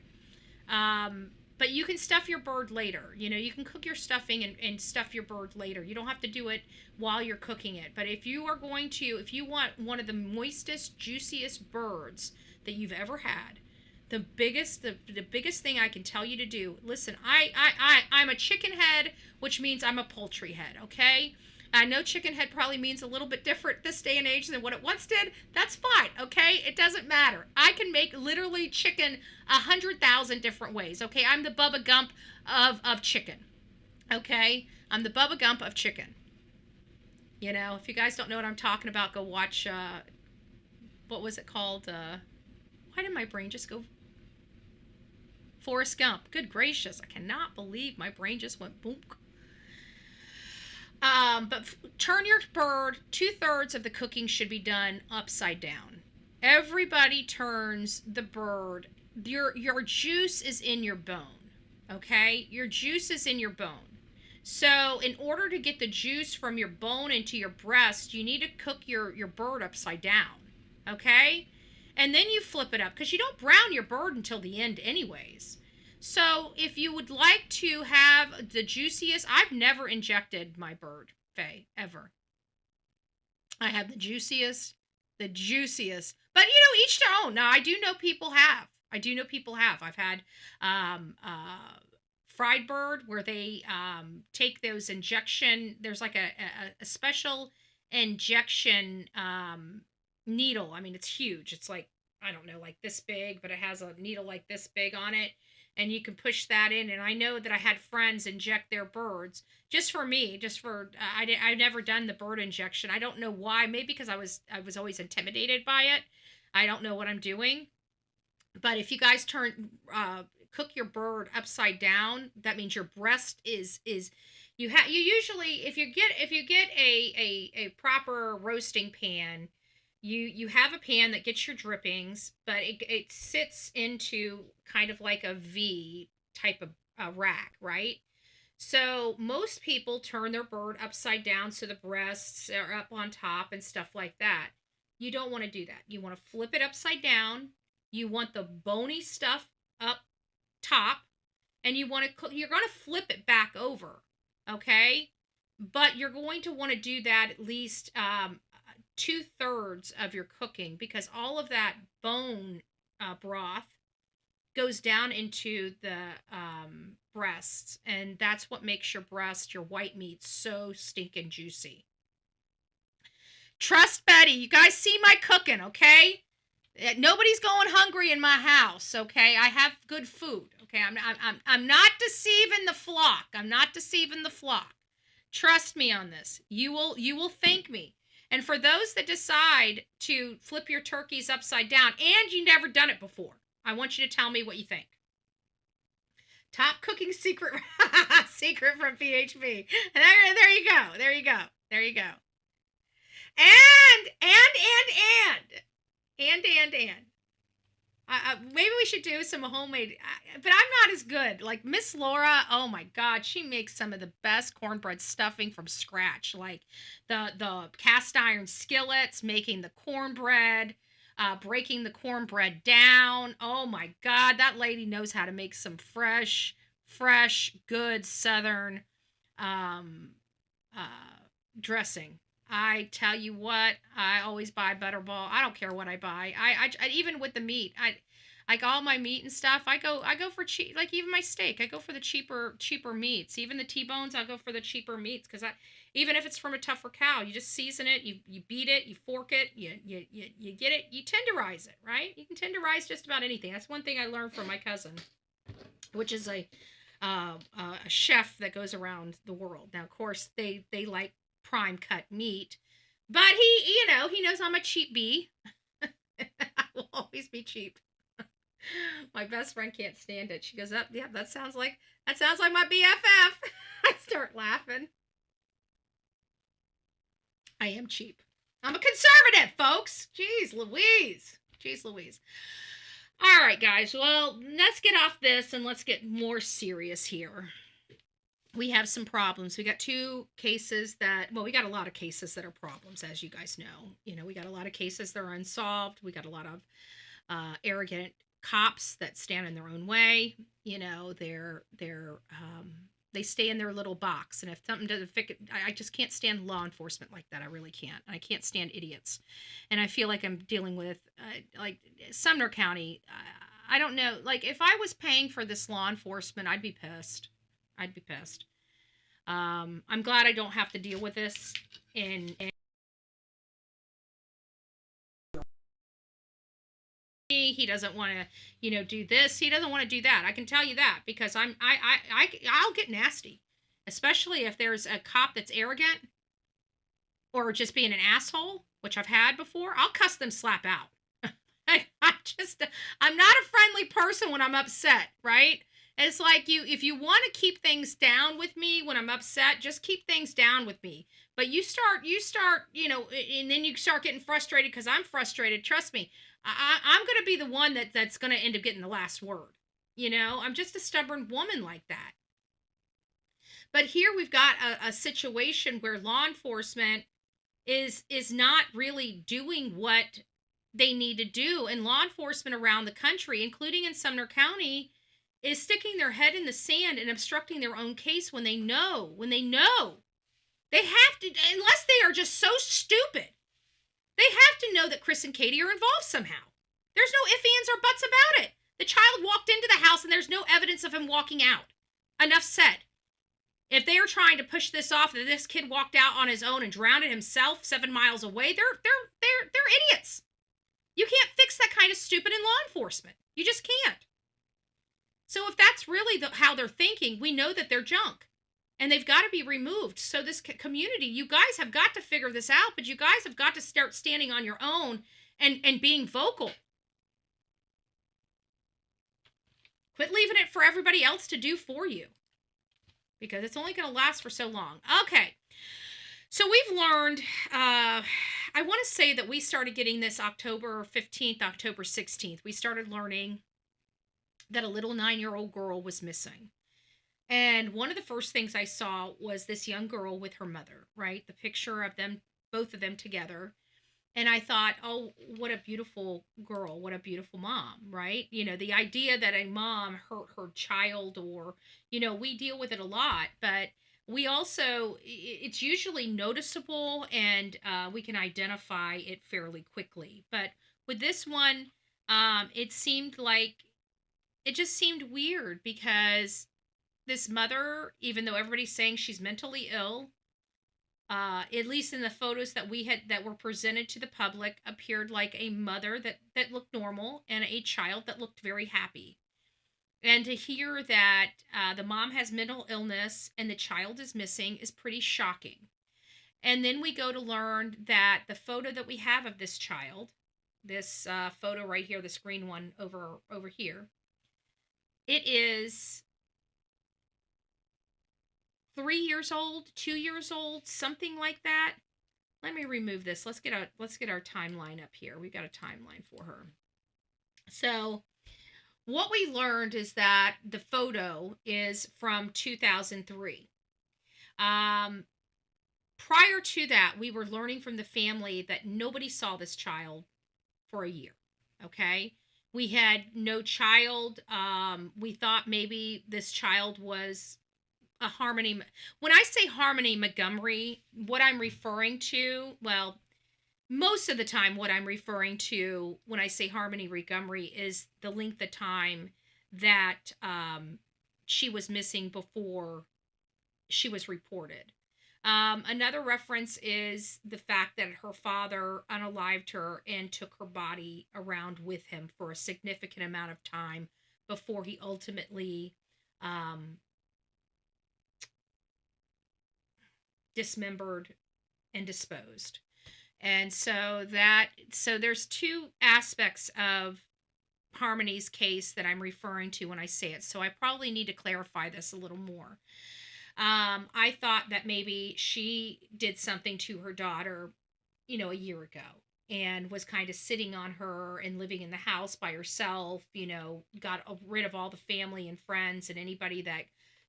Speaker 3: But you can stuff your bird later. You can cook your stuffing and stuff your bird later. You don't have to do it while you're cooking it. But if you want one of the moistest, juiciest birds that you've ever had, the biggest thing I can tell you to do, listen, I'm a chicken head, which means I'm a poultry head, okay? I know chicken head probably means a little bit different this day and age than what it once did. That's fine, okay? It doesn't matter. I can make literally chicken 100,000 different ways, okay? I'm the Bubba Gump of chicken, okay? I'm the Bubba Gump of chicken. If you guys don't know what I'm talking about, go watch, what was it called? Why did my brain just go? Forrest Gump. Good gracious, I cannot believe my brain just went boom. But turn your bird, 2/3 of the cooking should be done upside down. Everybody turns the bird. Your juice is in your bone, okay? Your juice is in your bone. So in order to get the juice from your bone into your breast, you need to cook your bird upside down, okay? And then you flip it up, because you don't brown your bird until the end anyways. So if you would like to have the juiciest, I've never injected my bird, Faye, ever. I have the juiciest. But each their own. Now I do know people have. I've had fried bird where they take those injection. There's like a special injection needle. I mean, it's huge. It's like, I don't know, like this big, but it has a needle like this big on it. And you can push that in. And I know that I had friends inject their birds I've never done the bird injection. I don't know why. Maybe because I was always intimidated by it. I don't know what I'm doing. But if you guys cook your bird upside down, that means your breast is you usually, if you get a proper roasting pan, you have a pan that gets your drippings, but it sits into kind of like a V type of rack, right? So most people turn their bird upside down so the breasts are up on top and stuff like that. You don't want to do that. You want to flip it upside down. You want the bony stuff up top, and you're going to flip it back over, okay? But you're going to want to do that at least 2/3 of your cooking, because all of that bone broth goes down into the breasts, and that's what makes your breast, your white meat, so stinking juicy. Trust Betty. You guys see my cooking, okay? Nobody's going hungry in my house, okay? I have good food, okay? I'm not deceiving the flock. Trust me on this. You will thank me. And for those that decide to flip your turkeys upside down and you've never done it before, I want you to tell me what you think. Top cooking secret secret from PHP. And there you go. And. Maybe we should do some homemade, but I'm not as good. Like Miss Laura, oh my God, she makes some of the best cornbread stuffing from scratch. Like the cast iron skillets, making the cornbread, breaking the cornbread down. Oh my God, that lady knows how to make some fresh, good Southern dressing. I tell you what, I always buy Butterball. I don't care what I buy. I even with the meat, I like all my meat and stuff. I go for cheap. Like even my steak, I go for the cheaper meats. Even the T-bones, I'll go for the cheaper meats, because even if it's from a tougher cow, you just season it, you beat it, you fork it, you get it, you tenderize it, right? You can tenderize just about anything. That's one thing I learned from my cousin, which is a chef that goes around the world. Now, of course, they like prime cut meat, but he knows I'm a cheap bee. I will always be cheap. My best friend can't stand it. She goes, yeah, that sounds like my BFF. I start laughing. I am cheap. I'm a conservative, folks. Jeez Louise. All right, guys. Well, let's get off this and let's get more serious here. We have some problems. We got two cases we got a lot of cases that are problems, as you guys know. We got a lot of cases that are unsolved. We got a lot of arrogant cops that stand in their own way. They stay in their little box. And if something doesn't fit, I just can't stand law enforcement like that. I really can't. And I can't stand idiots. And I feel like I'm dealing with, like, Sumner County. I don't know. Like, if I was paying for this law enforcement, I'd be pissed. I'm glad I don't have to deal with this he doesn't want to, do this. He doesn't want to do that. I can tell you that, because I'll get nasty, especially if there's a cop that's arrogant or just being an asshole, which I've had before. I'll cuss them slap out. I'm not a friendly person when I'm upset, right? It's like if you want to keep things down with me when I'm upset, just keep things down with me. But you start, and then you start getting frustrated because I'm frustrated. Trust me, I'm going to be the one that's going to end up getting the last word. I'm just a stubborn woman like that. But here we've got a situation where law enforcement is not really doing what they need to do, and law enforcement around the country, including in Sumner County, is sticking their head in the sand and obstructing their own case when they know they have to, unless they are just so stupid, they have to know that Chris and Katie are involved somehow. There's no ifs, ands, or buts about it. The child walked into the house and there's no evidence of him walking out. Enough said. If they are trying to push this off that this kid walked out on his own and drowned himself 7 miles away, they're idiots. You can't fix that kind of stupid in law enforcement. You just can't. So if that's really how they're thinking, we know that they're junk. And they've got to be removed. So this community, you guys have got to figure this out, but you guys have got to start standing on your own and being vocal. Quit leaving it for everybody else to do for you, because it's only going to last for so long. Okay. So we've learned, I want to say that we started getting this October 15th, October 16th. We started learning that a little 9-year-old girl was missing. And one of the first things I saw was this young girl with her mother, right? The picture of them, both of them together. And I thought, oh, what a beautiful girl. What a beautiful mom, right? You know, the idea that a mom hurt her child, or, you know, we deal with it a lot, but we also, it's usually noticeable, and we can identify it fairly quickly. But with this one, it just seemed weird, because this mother, even though everybody's saying she's mentally ill, at least in the photos that were presented to the public, appeared like a mother that looked normal and a child that looked very happy. And to hear that the mom has mental illness and the child is missing is pretty shocking. And then we go to learn that the photo that we have of this child, this photo right here, this green one over here, it is 3 years old, 2 years old, something like that. Let me remove this. Let's get our timeline up here. We've got a timeline for her. So what we learned is that the photo is from 2003. Prior to that, we were learning from the family that nobody saw this child for a year. Okay. We had no child. We thought maybe this child was a Harmony. When I say Harmony Montgomery, what I'm referring to, well, most of the time what I'm referring to when I say Harmony Montgomery is the length of time that she was missing before she was reported. Another reference is the fact that her father unalived her and took her body around with him for a significant amount of time before he ultimately dismembered and disposed. And so there's two aspects of Harmony's case that I'm referring to when I say it. So I probably need to clarify this a little more. I thought that maybe she did something to her daughter, a year ago, and was kind of sitting on her and living in the house by herself, got rid of all the family and friends and anybody that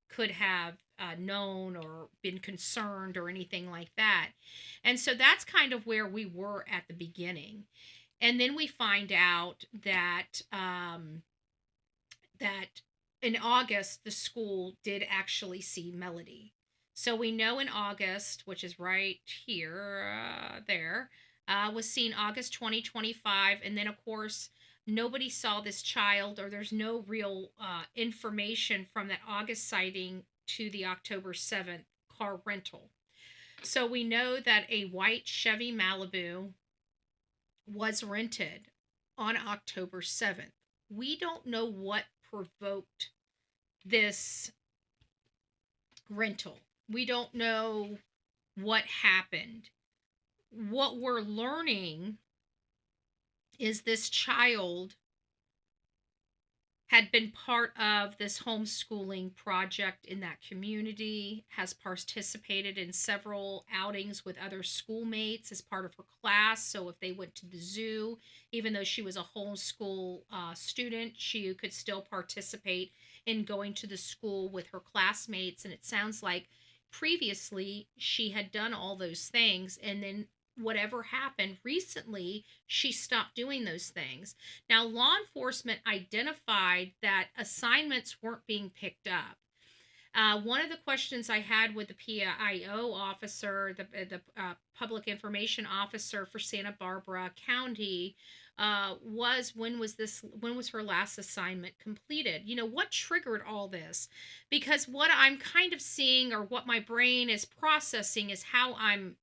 Speaker 3: could have known or been concerned or anything like that. And so that's kind of where we were at the beginning. And then we find out that that in August, the school did actually see Melodee. So we know in August, which is right here, was seen August 2025. And then, of course, nobody saw this child, or there's no real information from that August sighting to the October 7th car rental. So we know that a white Chevy Malibu was rented on October 7th. We don't know what provoked this rental. We don't know what happened. What we're learning is this child had been part of this homeschooling project in that community, has participated in several outings with other schoolmates as part of her class. So if they went to the zoo, even though she was a homeschool student, she could still participate in going to the school with her classmates. And it sounds like previously she had done all those things, and then whatever happened recently, she stopped doing those things. Now, law enforcement identified that assignments weren't being picked up. One of the questions I had with the PIO officer, the public information officer for Santa Barbara County, was when was her last assignment completed? You know, what triggered all this? Because what I'm kind of seeing, or what my brain is processing, is how I'm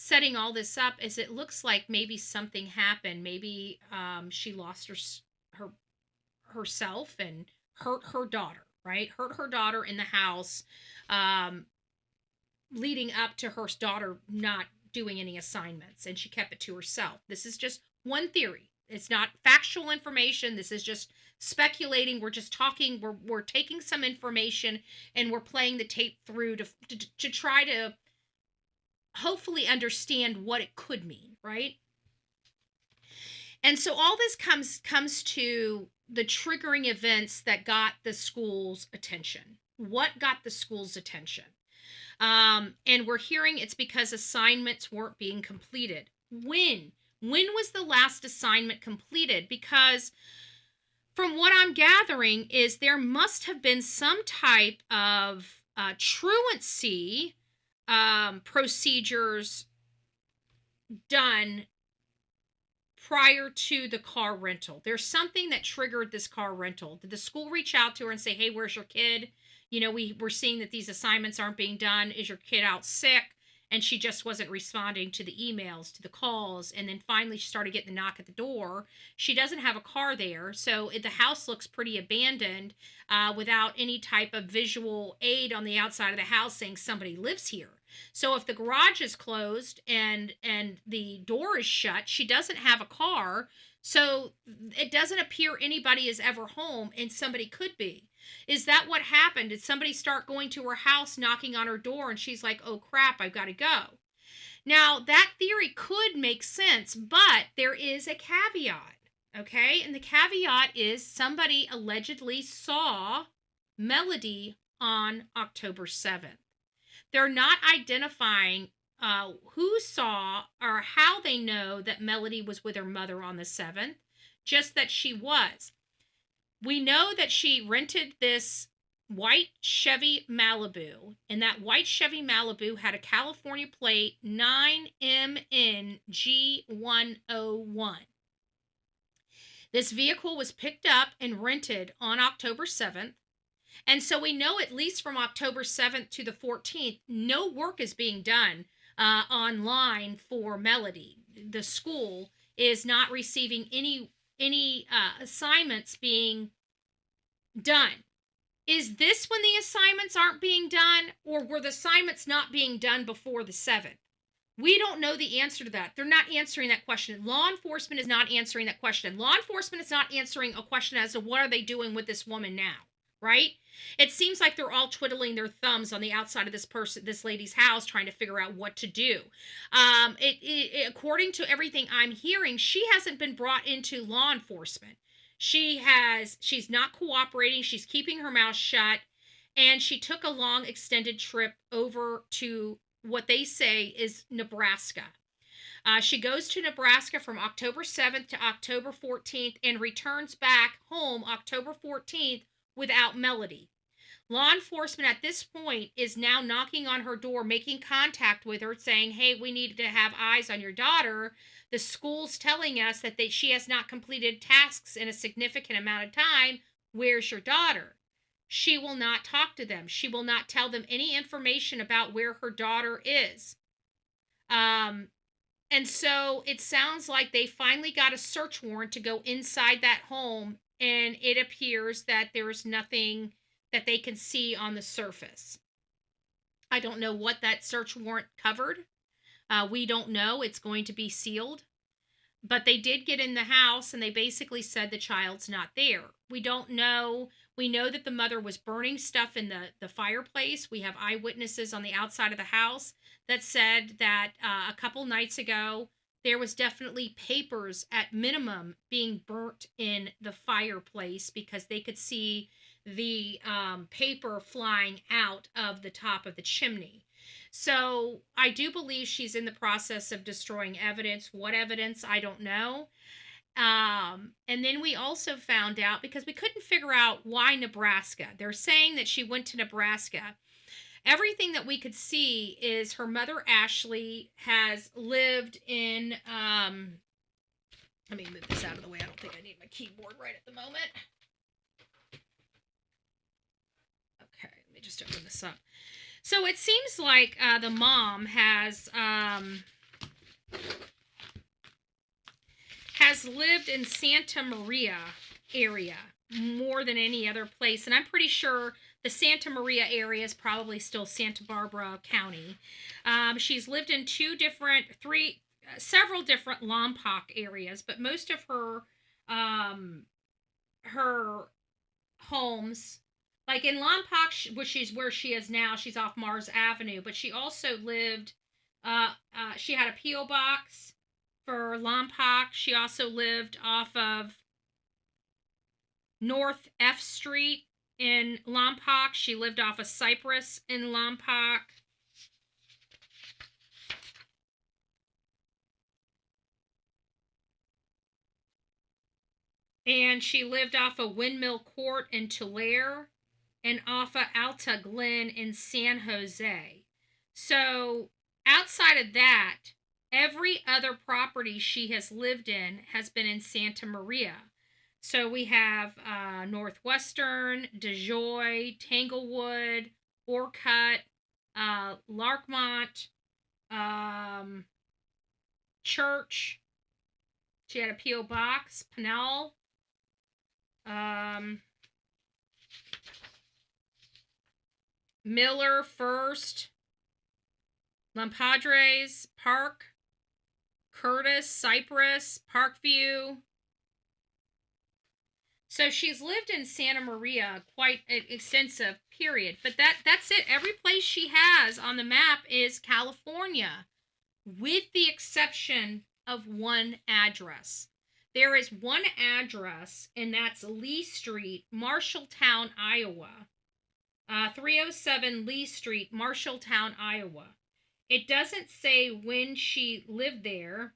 Speaker 3: setting all this up, is it looks like maybe something happened. Maybe she lost herself and hurt her daughter, right? Hurt her daughter in the house, leading up to her daughter not doing any assignments, and she kept it to herself. This is just one theory. It's not factual information. This is just speculating. We're just talking. We're taking some information and we're playing the tape through to try to hopefully understand what it could mean, right? And so all this comes to the triggering events that got the school's attention. What got the school's attention? And we're hearing it's because assignments weren't being completed. When was the last assignment completed? Because from what I'm gathering is there must have been some type of truancy procedures done prior to the car rental. There's something that triggered this car rental. Did the school reach out to her and say, hey, where's your kid? You know, we're seeing that these assignments aren't being done. Is your kid out sick? And she just wasn't responding to the emails, to the calls. And then finally she started getting the knock at the door. She doesn't have a car there. So the house looks pretty abandoned without any type of visual aid on the outside of the house saying somebody lives here. So if the garage is closed and the door is shut, she doesn't have a car. So it doesn't appear anybody is ever home, and somebody could be. Is that what happened? Did somebody start going to her house, knocking on her door, and she's like, oh crap, I've got to go? Now, that theory could make sense, but there is a caveat, okay? And the caveat is somebody allegedly saw Melodee on October 7th. They're not identifying who saw or how they know that Melodee was with her mother on the 7th, just that she was. We know that she rented this white Chevy Malibu, and that white Chevy Malibu had a California plate 9MNG101. This vehicle was picked up and rented on October 7th. And so we know at least from October 7th to the 14th, no work is being done online for Melodee. The school is not receiving any assignments being done. Is this when the assignments aren't being done, or were the assignments not being done before the 7th? We don't know the answer to that. They're not answering that question. Law enforcement is not answering that question. Law enforcement is not answering a question as to what are they doing with this woman now, right? It seems like they're all twiddling their thumbs on the outside of this lady's house, trying to figure out what to do. According to everything I'm hearing, she hasn't been brought into law enforcement. She's not cooperating. She's keeping her mouth shut, and she took a long extended trip over to what they say is Nebraska. She goes to Nebraska from October 7th to October 14th and returns back home October 14th without Melodee. Law enforcement at this point is now knocking on her door, making contact with her, saying, hey, we need to have eyes on your daughter. The school's telling us that she has not completed tasks in a significant amount of time. Where's your daughter? She will not talk to them. She will not tell them any information about where her daughter is. And so it sounds like they finally got a search warrant to go inside that home, and it appears that there's nothing that they can see on the surface. I don't know what that search warrant covered. We don't know. It's going to be sealed. But they did get in the house, and they basically said the child's not there. We don't know. We know that the mother was burning stuff in the fireplace. We have eyewitnesses on the outside of the house that said that a couple nights ago, there was definitely papers at minimum being burnt in the fireplace because they could see the paper flying out of the top of the chimney. So I do believe she's in the process of destroying evidence. What evidence? I don't know. And then we also found out, because we couldn't figure out why Nebraska. They're saying that she went to Nebraska. Everything that we could see is her mother, Ashlee, has lived in, let me move this out of the way. I don't think I need my keyboard right at the moment. Okay, let me just open this up. So it seems like the mom has lived in Santa Maria area more than any other place. And I'm pretty sure the Santa Maria area is probably still Santa Barbara County. She's lived in several different Lompoc areas, but most of her homes, like in Lompoc, which is where she is now, she's off Mars Avenue, but she also lived, she had a P.O. box for Lompoc. She also lived off of North F Street in Lompoc. She lived off of Cypress in Lompoc. And she lived off of Windmill Court in Tulare and off of Alta Glen in San Jose. So outside of that, every other property she has lived in has been in Santa Maria. So we have Northwestern, DeJoy, Tanglewood, Orcutt, Larkmont, Church. She had a P.O. box, Pinell. Miller, First, Lampadres, Park, Curtis, Cypress, Parkview. So she's lived in Santa Maria quite an extensive period. But that's it. Every place she has on the map is California, with the exception of one address. There is one address, and that's Lee Street, Marshalltown, Iowa. 307 Lee Street, Marshalltown, Iowa. It doesn't say when she lived there,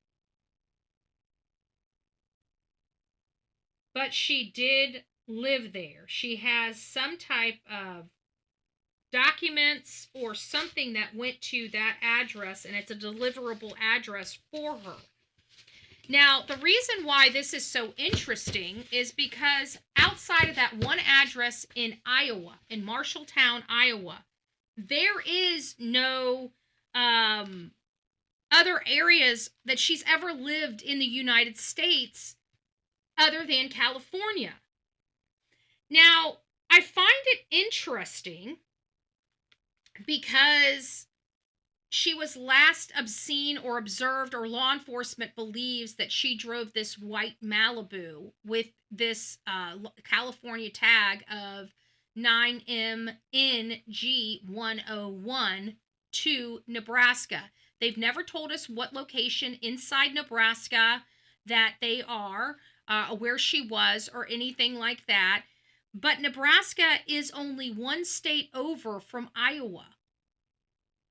Speaker 3: but she did live there. She has some type of documents or something that went to that address, and it's a deliverable address for her. Now, the reason why this is so interesting is because outside of that one address in Iowa, in Marshalltown, Iowa, there is no other areas that she's ever lived in the United States other than California. Now, I find it interesting because she was last obscene or observed, or law enforcement believes that she drove this white Malibu with this California tag of 9MNG101 to Nebraska. They've never told us what location inside Nebraska that they are, where she was, or anything like that. But Nebraska is only one state over from Iowa.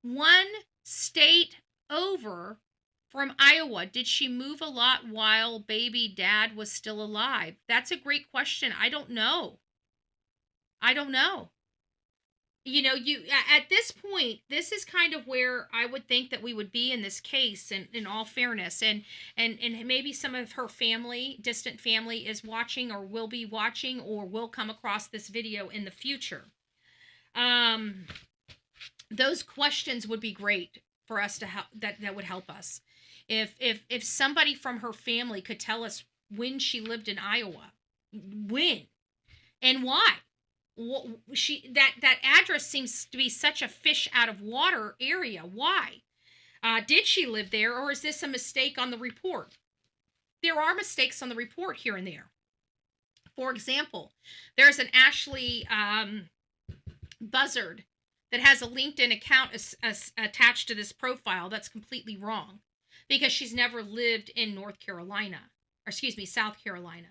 Speaker 3: One state over from Iowa. Did she move a lot while baby dad was still alive? That's a great question. I don't know. You know, at this point, this is kind of where I would think that we would be in this case, in all fairness, and maybe some of her family, distant family, is watching, or will be watching, or will come across this video in the future. Those questions would be great for us to help. That would help us. If somebody from her family could tell us when she lived in Iowa, when and why. That address seems to be such a fish out of water area. Why? Did she live there, or is this a mistake on the report? there are mistakes on the report here and there. For example, there's an Ashlee Buzzard that has a LinkedIn account attached to this profile that's completely wrong, because she's never lived in South Carolina.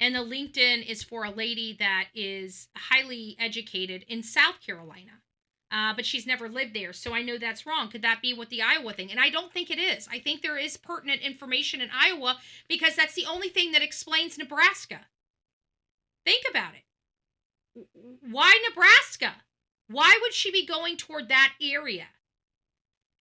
Speaker 3: And the LinkedIn is for a lady that is highly educated in South Carolina, but she's never lived there. So I know that's wrong. Could that be what the Iowa thing? And I don't think it is. I think there is pertinent information in Iowa, because that's the only thing that explains Nebraska. Think about it. Why Nebraska? Why would she be going toward that area?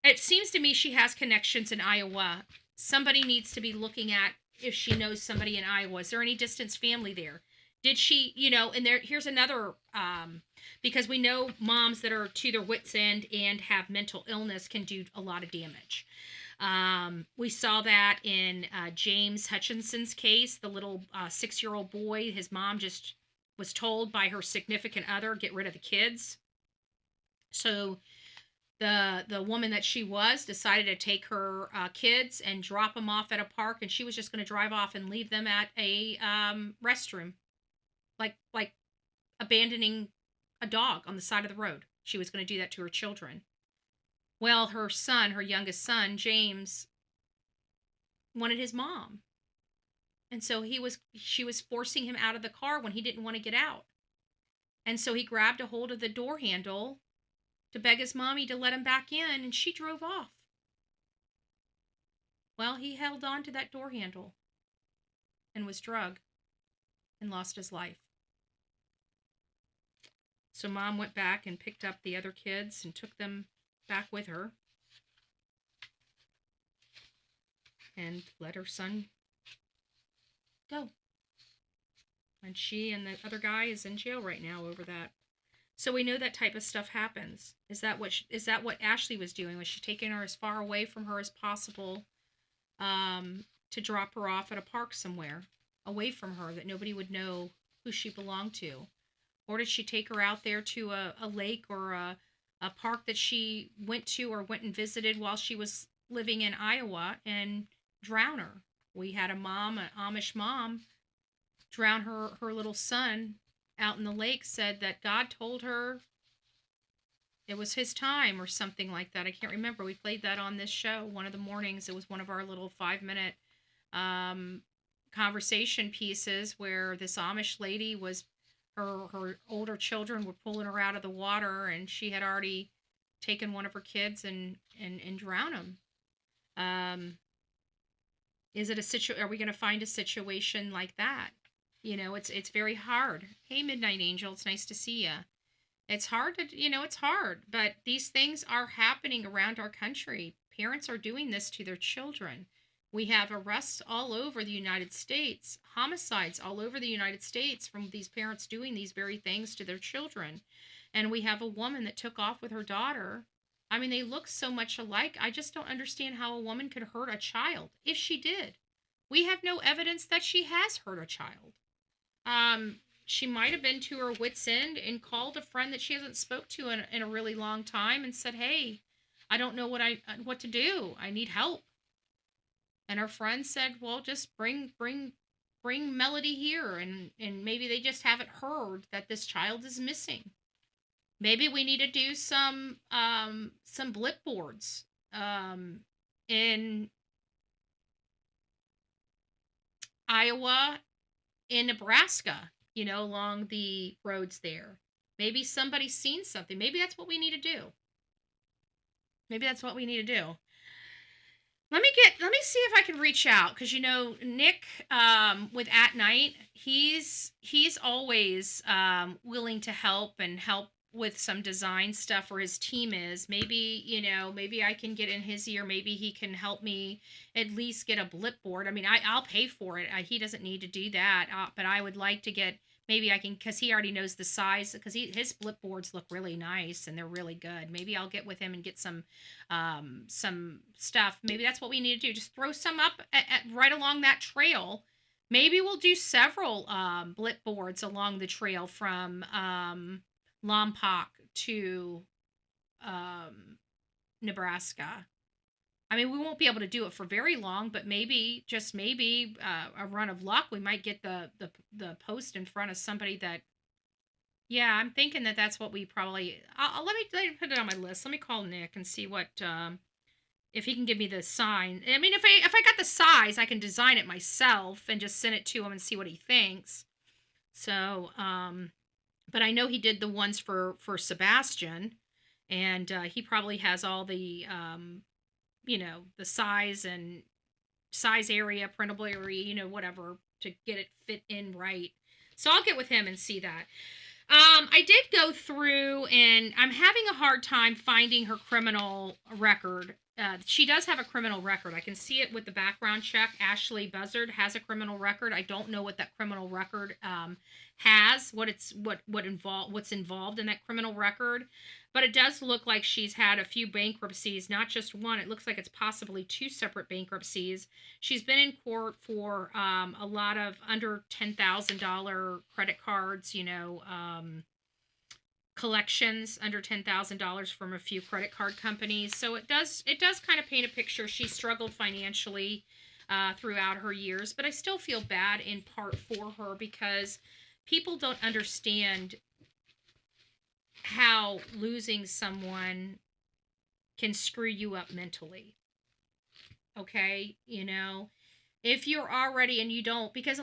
Speaker 3: It seems to me she has connections in Iowa. Somebody needs to be looking at if she knows somebody in Iowa. Is there any distant family there? Did she, and here's another, because we know moms that are to their wits' end and have mental illness can do a lot of damage. We saw that in James Hutchinson's case, the little 6-year-old boy. His mom just was told by her significant other, get rid of the kids. So the woman that she was decided to take her kids and drop them off at a park, and she was just going to drive off and leave them at a restroom, like abandoning a dog on the side of the road. She was going to do that to her children. Well, her youngest son, James, wanted his mom. And so she was forcing him out of the car when he didn't want to get out. And so he grabbed a hold of the door handle to beg his mommy to let him back in, and she drove off. Well, he held on to that door handle and was drugged and lost his life. So mom went back and picked up the other kids and took them back with her and let her son go. And she and the other guy is in jail right now over that. So we know that type of stuff happens. Is that what Ashlee was doing? Was she taking her as far away from her as possible to drop her off at a park somewhere away from her that nobody would know who she belonged to? Or did she take her out there to a lake or a park that she went to or went and visited while she was living in Iowa and drown her? We had an Amish mom, drown her little son out in the lake, said that God told her it was his time or something like that. I can't remember. We played that on this show one of the mornings. It was one of our little 5-minute conversation pieces where this Amish lady was, her older children were pulling her out of the water, and she had already taken one of her kids and drowned him. Are we going to find a situation like that? It's very hard. Hey, Midnight Angel, it's nice to see you. It's hard it's hard, but these things are happening around our country. Parents are doing this to their children. We have arrests all over the United States, homicides all over the United States from these parents doing these very things to their children. And we have a woman that took off with her daughter. I mean, they look so much alike. I just don't understand how a woman could hurt a child if she did. We have no evidence that she has hurt a child. She might have been to her wit's end and called a friend that she hasn't spoke to in a really long time and said, "Hey, I don't know what to do. I need help." And her friend said, "Well, just bring Melodee here," and maybe they just haven't heard that this child is missing. Maybe we need to do some blip boards in Iowa, in Nebraska, along the roads there. Maybe somebody's seen something. Maybe that's what we need to do. Let me see if I can reach out, because Nick with At Night, he's always willing to help with some design stuff, or his team is. Maybe I can get in his ear. Maybe he can help me at least get a blip board. I mean, I'll pay for it. He doesn't need to do that, but I would like to get. Maybe I can, because he already knows the size, because his blip boards look really nice and they're really good. Maybe I'll get with him and get some stuff. Maybe that's what we need to do. Just throw some up right along that trail. Maybe we'll do several blip boards along the trail from Lompoc to Nebraska. I mean, we won't be able to do it for very long, but maybe, just maybe, a run of luck, we might get the post in front of somebody that. Yeah, I'm thinking that that's what we probably. Let me put it on my list. Let me call Nick and see what if he can give me the sign. I mean, if I got the size, I can design it myself and just send it to him and see what he thinks. So, but I know he did the ones for Sebastian, and he probably has all the the size and size area, printable area, whatever, to get it fit in right. So I'll get with him and see that. I did go through, and I'm having a hard time finding her criminal record. She does have a criminal record. I can see it with the background check. Ashlee Buzzard has a criminal record. I don't know what that criminal record has, what's involved in that criminal record, but it does look like she's had a few bankruptcies, not just one. It looks like it's possibly 2 separate bankruptcies. She's been in court for a lot of under $10,000 credit cards, collections under $10,000 from a few credit card companies. So it does kind of paint a picture. She struggled financially throughout her years, but I still feel bad in part for her because people don't understand how losing someone can screw you up mentally. Okay? If you're already, and you don't, because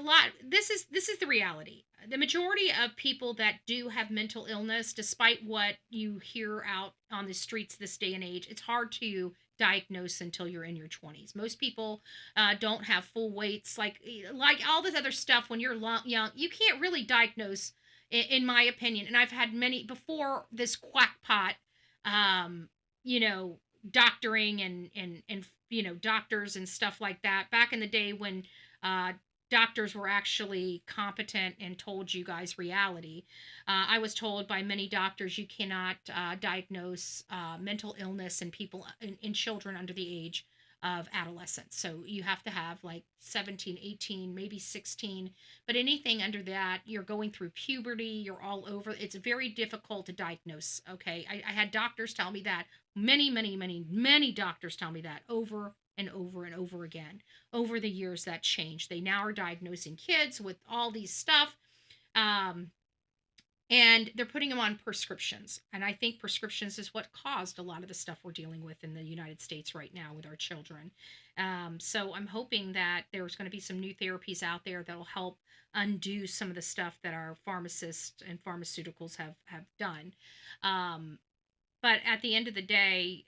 Speaker 3: this is the reality. The majority of people that do have mental illness, despite what you hear out on the streets this day and age, it's hard to diagnose until you're in your 20s. Most people don't have full weights, like all this other stuff. When you're young, you can't really diagnose, in my opinion. And I've had many before this quackpot, doctoring and doctors and stuff like that. Back in the day when doctors were actually competent and told you guys reality. I was told by many doctors you cannot diagnose mental illness in people, in children under the age of adolescence. So you have to have like 17, 18, maybe 16. But anything under that, you're going through puberty, you're all over. It's very difficult to diagnose, okay? I had doctors tell me that. Many doctors tell me that over and over and over again. Over the years, that changed. They now are diagnosing kids with all these stuff. And they're putting them on prescriptions. And I think prescriptions is what caused a lot of the stuff we're dealing with in the United States right now with our children. So I'm hoping that there's going to be some new therapies out there that will help undo some of the stuff that our pharmacists and pharmaceuticals have done. But at the end of the day,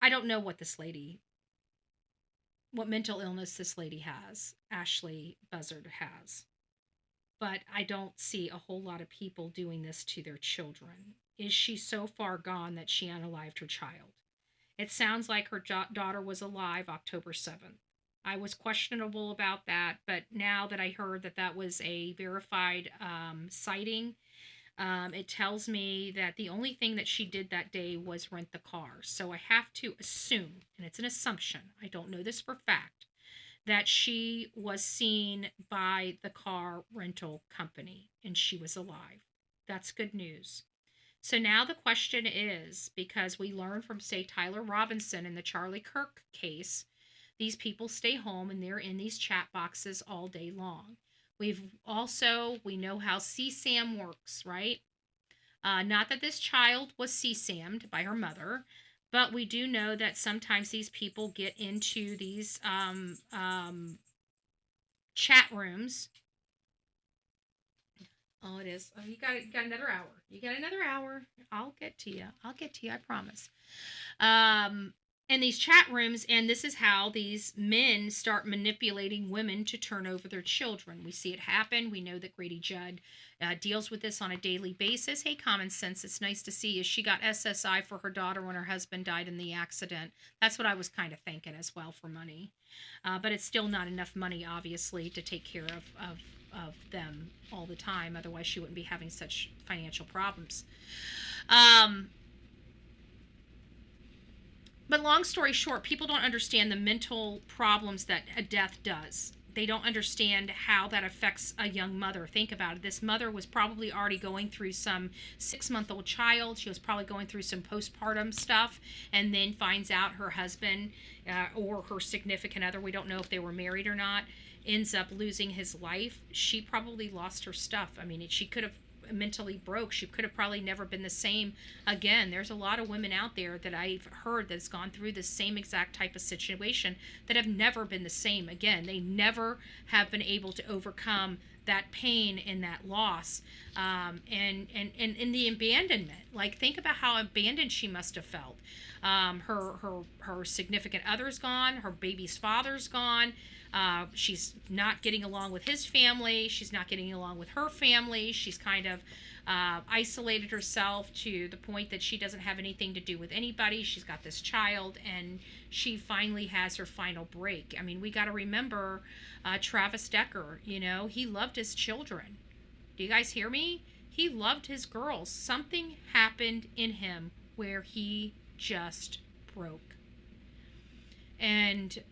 Speaker 3: I don't know what mental illness this lady has, Ashlee Buzzard has. But I don't see a whole lot of people doing this to their children. Is she so far gone that she unalived her child? It sounds like her daughter was alive October 7th. I was questionable about that, but now that I heard that was a verified sighting, it tells me that the only thing that she did that day was rent the car. So I have to assume, and it's an assumption, I don't know this for fact, that she was seen by the car rental company and she was alive. That's good news. So now the question is, because we learned from, say, Tyler Robinson in the Charlie Kirk case, these people stay home and they're in these chat boxes all day long. We know how CSAM works, right? Not that this child was CSAM'd by her mother, but we do know that sometimes these people get into these chat rooms. Oh, it is. Oh, you got another hour. You got another hour. I'll get to you. I promise. In these chat rooms, and this is how these men start manipulating women to turn over their children. We see it happen. We know that Grady Judd deals with this on a daily basis. Hey, Common Sense, it's nice to see you. She got SSI for her daughter when her husband died in the accident. That's what I was kind of thinking as well, for money. But it's still not enough money, obviously, to take care of them all the time. Otherwise, she wouldn't be having such financial problems. But long story short, people don't understand the mental problems that a death does. they don't understand how that affects a young mother. Think about it. This mother was probably already going through some 6-month-old child. She was probably going through some postpartum stuff, and then finds out her husband or her significant other, we don't know if they were married or not, ends up losing his life. She probably lost her stuff. I mean, she could have mentally broke. She could have probably never been the same again. There's a lot of women out there that I've heard that's gone through the same exact type of situation that have never been the same again. They never have been able to overcome that pain and that loss, and in the abandonment. Like, think about how abandoned she must have felt. Her significant other's gone. Her baby's father's gone. She's not getting along with his family. She's not getting along with her family. She's kind of isolated herself to the point that she doesn't have anything to do with anybody. She's got this child, and she finally has her final break. I mean, we got to remember Travis Decker. You know, he loved his children. Do you guys hear me? He loved his girls. Something happened in him where he just broke. And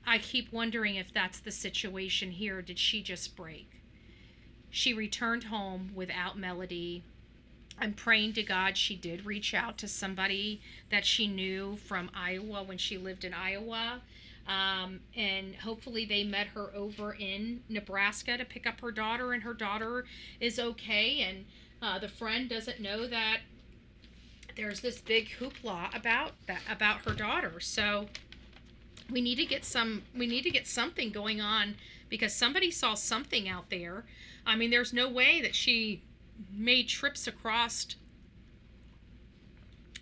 Speaker 3: I keep wondering if that's the situation here. Did she just break? She returned home without Melodee. I'm praying to God she did reach out to somebody that she knew from Iowa when she lived in Iowa. And hopefully they met her over in Nebraska to pick up her daughter, and her daughter is okay. And the friend doesn't know that there's this big hoopla about her daughter. So we need to get something going on, because somebody saw something out there. I mean, there's no way that she made trips across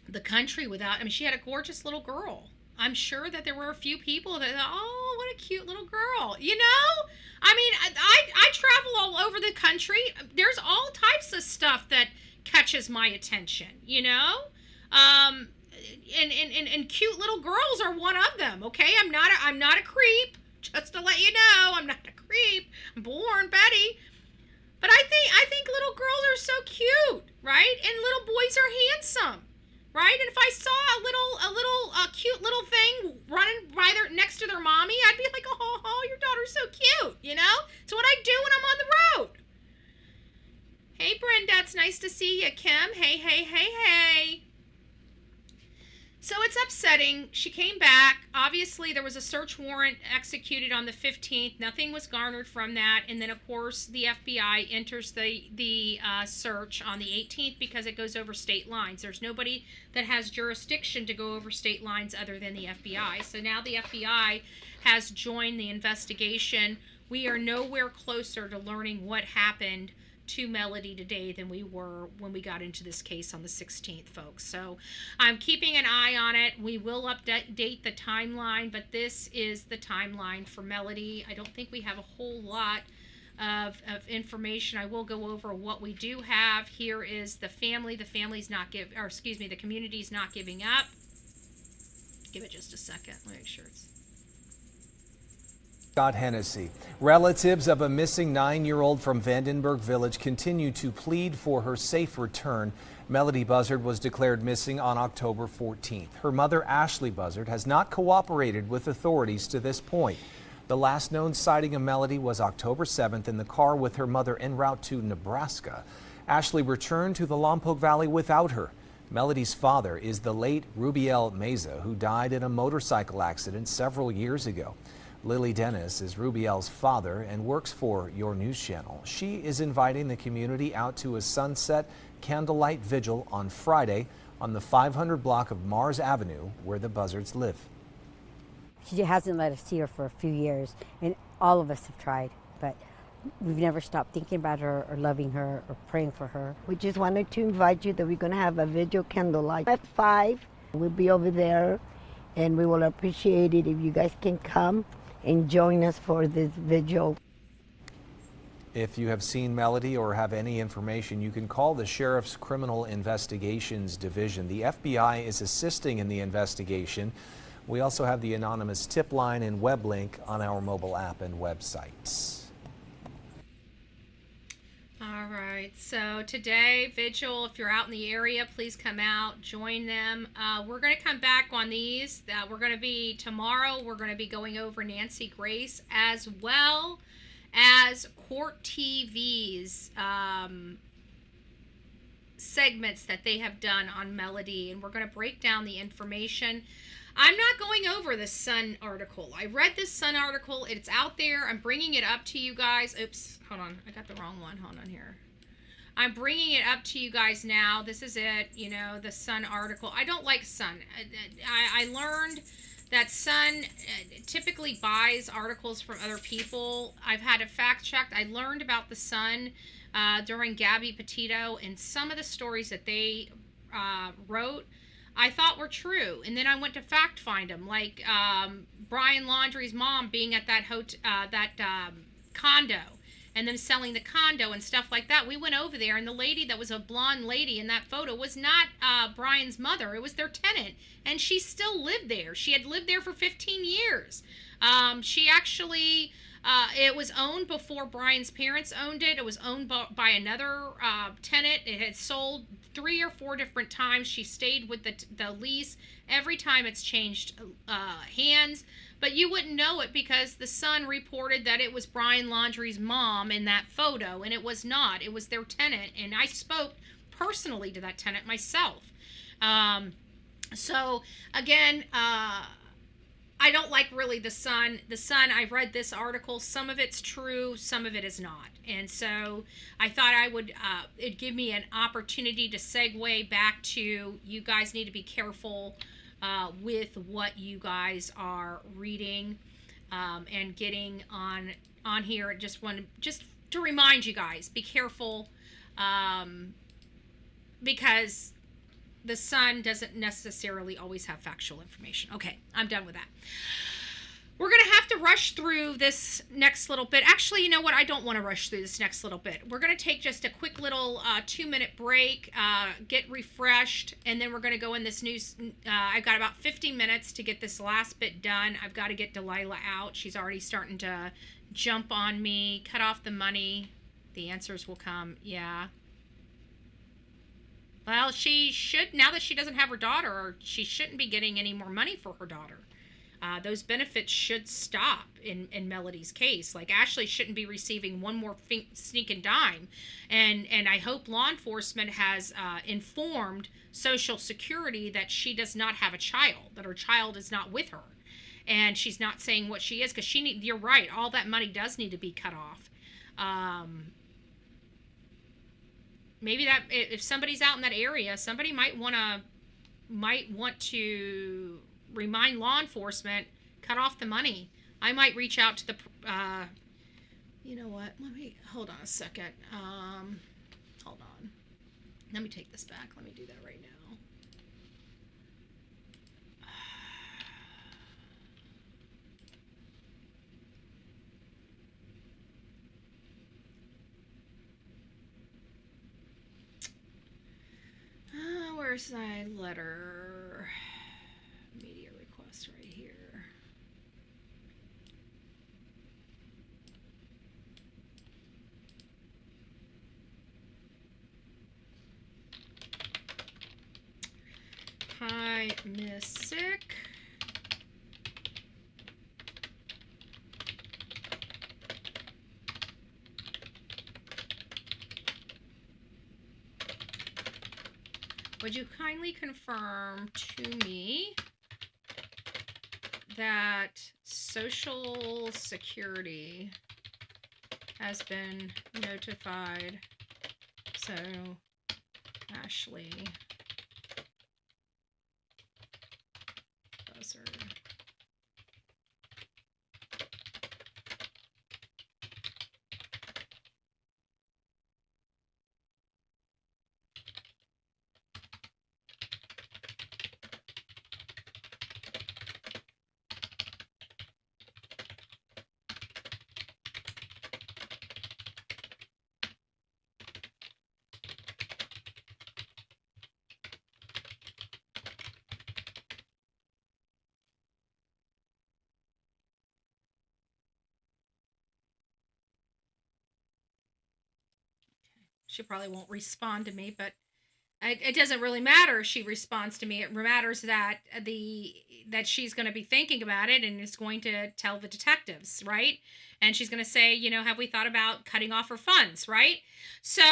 Speaker 3: the country without, I mean, she had a gorgeous little girl. I'm sure that there were a few people that thought, oh, what a cute little girl, you know? I mean, I travel all over the country. There's all types of stuff that catches my attention, you know? And cute little girls are one of them, okay? I'm not a creep, just to let you know. I'm not a creep. I'm born Betty. But I think little girls are so cute, right? And little boys are handsome, right? And if I saw a cute little thing running by next to their mommy, I'd be like, oh, your daughter's so cute, you know? It's what I do when I'm on the road. Hey, Brenda, it's nice to see you. Kim, hey. So it's upsetting. She came back. Obviously, there was a search warrant executed on the 15th. Nothing was garnered from that. And then, of course, the FBI enters the search on the 18th because it goes over state lines. There's nobody that has jurisdiction to go over state lines other than the FBI. So now the FBI has joined the investigation. We are nowhere closer to learning what happened to Melodee today than we were when we got into this case on the 16th, folks. So I'm keeping an eye on it. We will update the timeline, but this is the timeline for Melodee. I don't think we have a whole lot of information. I will go over what we do have. Here is the family. The family's not the community's not giving up. Give it just a second. Let me make sure it's
Speaker 8: Scott Hennessy. Relatives of a missing 9-year-old from Vandenberg Village continue to plead for her safe return. Melodee Buzzard was declared missing on October 14th. Her mother, Ashlee Buzzard, has not cooperated with authorities to this point. The last known sighting of Melodee was October 7th in the car with her mother en route to Nebraska. Ashlee returned to the Lompoc Valley without her. Melodee's father is the late Rubiel Meza, who died in a motorcycle accident several years ago. Lily Dennis is Rubiel's father and works for Your News Channel. She is inviting the community out to a sunset candlelight vigil on Friday on the 500 block of Mars Avenue where the Buzzards live.
Speaker 9: She hasn't let us see her for a few years, and all of us have tried, but we've never stopped thinking about her or loving her or praying for her.
Speaker 10: We just wanted to invite you that we're going to have a vigil candlelight at 5. We'll be over there, and we will appreciate it if you guys can come and join us for this vigil.
Speaker 8: If you have seen Melodee or have any information, you can call the Sheriff's Criminal Investigations Division. The FBI is assisting in the investigation. We also have the anonymous tip line and web link on our mobile app and websites.
Speaker 3: All right, so today, Vigil, if you're out in the area, please come out, join them. We're going to come back on these. Tomorrow, we're going to be going over Nancy Grace as well as Court TV's segments that they have done on Melodee, and we're going to break down the information. I'm not going over the Sun article. I read this Sun article. It's out there. I'm bringing it up to you guys. Oops, hold on. I got the wrong one. Hold on here. I'm bringing it up to you guys now. This is it, the Sun article. I don't like Sun. I learned that Sun typically buys articles from other people. I've had it fact checked. I learned about the Sun during Gabby Petito, and some of the stories that they wrote I thought were true, and then I went to fact find them, like Brian Laundrie's mom being at that condo, and them selling the condo and stuff like that. We went over there, and the lady that was a blonde lady in that photo was not Brian's mother. It was their tenant, and she still lived there. She had lived there for 15 years. She actually, it was owned before Brian's parents owned it. It was owned by another tenant. It had sold 3 or 4 different times. She stayed with the lease. Every time it's changed hands. But you wouldn't know it because the Sun reported that it was Brian Laundrie's mom in that photo, and it was not. It was their tenant, and I spoke personally to that tenant myself. So, again, I don't like really the Sun. The Sun, I read this article. Some of it's true, some of it is not. And so I thought I would, it'd give me an opportunity to segue back to, you guys need to be careful with what you guys are reading and getting on here. Just to remind you guys, be careful because the Sun doesn't necessarily always have factual information. Okay, I'm done with that. We're going to have to rush through this next little bit. Actually, you know what? I don't want to rush through this next little bit. We're going to take just a quick little 2-minute break, get refreshed, and then we're going to go in this news. I've got about 50 minutes to get this last bit done. I've got to get Delilah out. She's already starting to jump on me. Cut off the money. The answers will come. Yeah. Well, she should, now that she doesn't have her daughter, she shouldn't be getting any more money for her daughter. Those benefits should stop in Melodee's case. Like, Ashlee shouldn't be receiving one more sneaking dime. And I hope law enforcement has informed Social Security that she does not have a child, that her child is not with her. And she's not saying what she is, because you're right, all that money does need to be cut off. Maybe that if somebody's out in that area, somebody might want to remind law enforcement, cut off the money. I might reach out to the, you know what? Hold on a second. Hold on. Let me take this back. Let me do that right now. Where's my letter? Media request right here. Hi, Miss Sick. Would you kindly confirm to me that Social Security has been notified? So, Ashlee Buzzard. she probably won't respond to me, but it doesn't really matter if she responds to me. It matters that that she's going to be thinking about it and is going to tell the detectives, right? And she's going to say, have we thought about cutting off her funds, right? So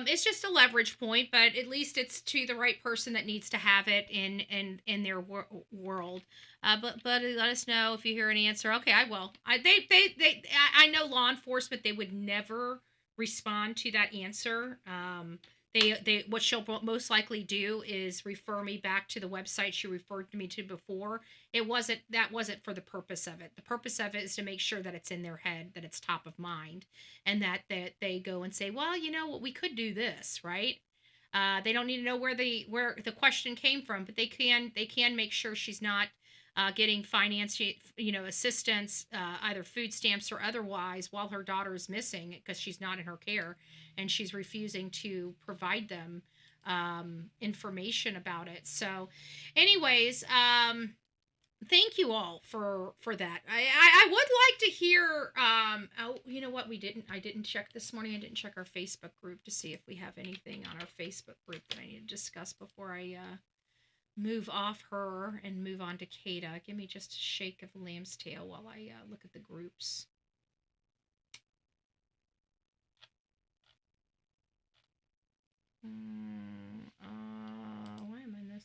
Speaker 3: it's just a leverage point, but at least it's to the right person that needs to have it in their world. But let us know if you hear an answer. Okay, I will. I know law enforcement, they would never respond to that answer. They what she'll most likely do is refer me back to the website she referred me to before. That wasn't for the purpose of it. The purpose of it is to make sure that it's in their head, that it's top of mind, and that they go and say, well, we could do this, right? They don't need to know where the question came from, but they can make sure she's not getting finance, assistance, either food stamps or otherwise, while her daughter is missing because she's not in her care and she's refusing to provide them information about it. So, anyways, thank you all for that. I would like to hear. You know what? I didn't check this morning. I didn't check our Facebook group to see if we have anything on our Facebook group that I need to discuss before I move off her and move on to Kada. Give me just a shake of a lamb's tail while I look at the groups. Why am I in this?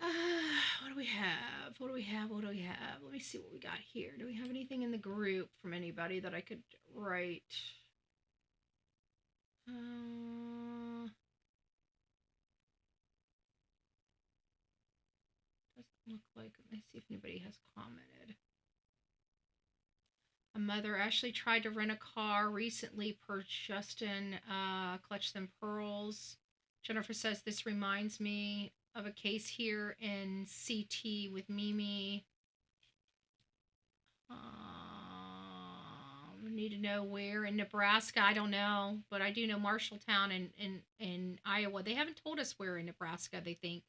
Speaker 3: What do we have? What do we have? Let me see what we got here. Do we have anything in the group from anybody that I could write? Doesn't look like. Let me see if anybody has commented. A mother actually tried to rent a car recently per Justin, Clutch Them Pearls. Jennifer says, this reminds me of a case here in CT with Mimi. Need to know where in Nebraska. I don't know, but I do know Marshalltown in Iowa. They haven't told us where in Nebraska they think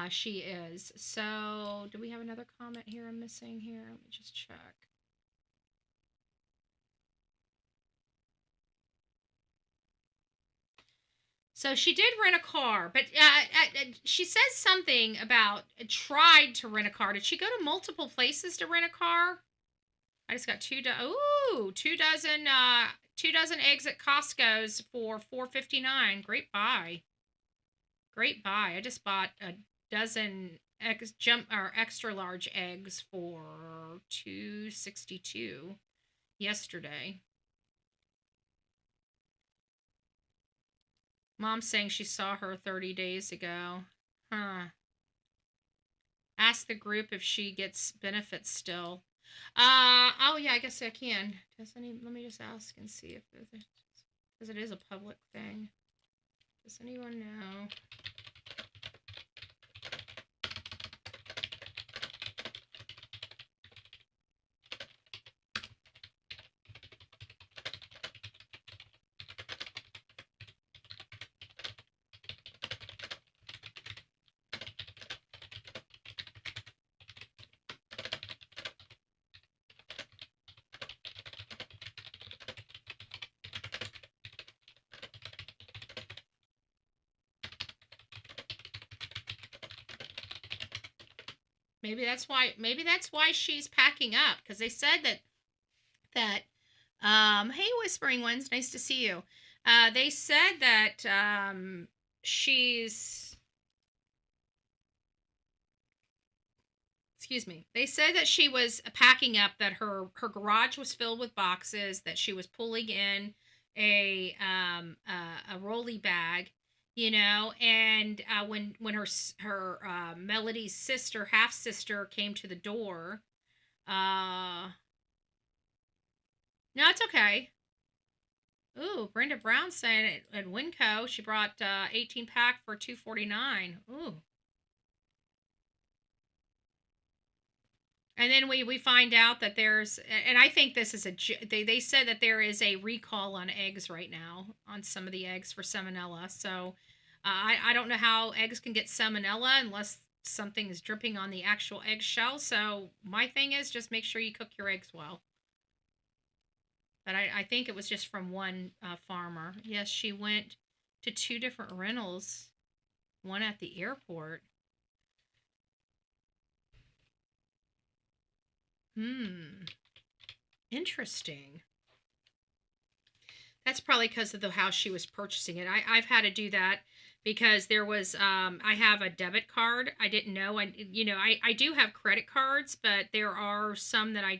Speaker 3: she is. So do we have another comment here I'm missing here? Let me just check. So she did rent a car, but she says something about tried to rent a car. Did she go to multiple places to rent a car? I just got 2 dozen eggs at Costco's for $4.59. Great buy. Great buy. I just bought a dozen extra large eggs for $2.62 yesterday. Mom's saying she saw her 30 days ago. Huh. Ask the group if she gets benefits still. Oh yeah, I guess I can. Let me just ask and see if because it is a public thing. Does anyone know? Maybe that's why she's packing up, because they said that hey Whispering Ones, nice to see you. They said that they said that she was packing up, that her garage was filled with boxes, that she was pulling in a rolly bag, and when her Melodee's sister, half sister, came to the door, no, it's okay. Ooh, Brenda Brown saying at Winco she brought 18 pack for $2.49. Ooh. And then we find out that there's, and I think this is they said that there is a recall on eggs right now, on some of the eggs for salmonella. So I don't know how eggs can get salmonella unless something is dripping on the actual eggshell. So my thing is just make sure you cook your eggs well. but I think it was just from one farmer. Yes, she went to 2 different rentals, one at the airport. Interesting. That's probably because of the house she was purchasing it. I've had to do that because there was I have a debit card. I didn't know. I do have credit cards, but there are some that I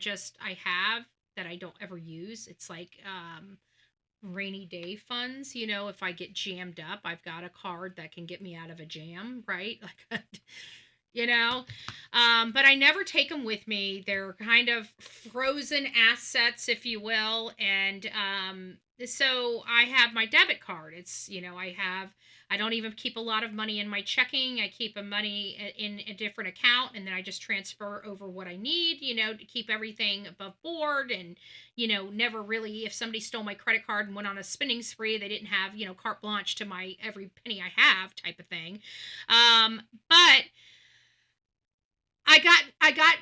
Speaker 3: have that I don't ever use. It's like rainy day funds. If I get jammed up, I've got a card that can get me out of a jam, right? Like but I never take them with me. They're kind of frozen assets, if you will. And so I have my debit card. It's, I don't even keep a lot of money in my checking. I keep money in a different account, and then I just transfer over what I need, to keep everything above board. And, never really, if somebody stole my credit card and went on a spending spree, they didn't have, carte blanche to my every penny I have type of thing. But I got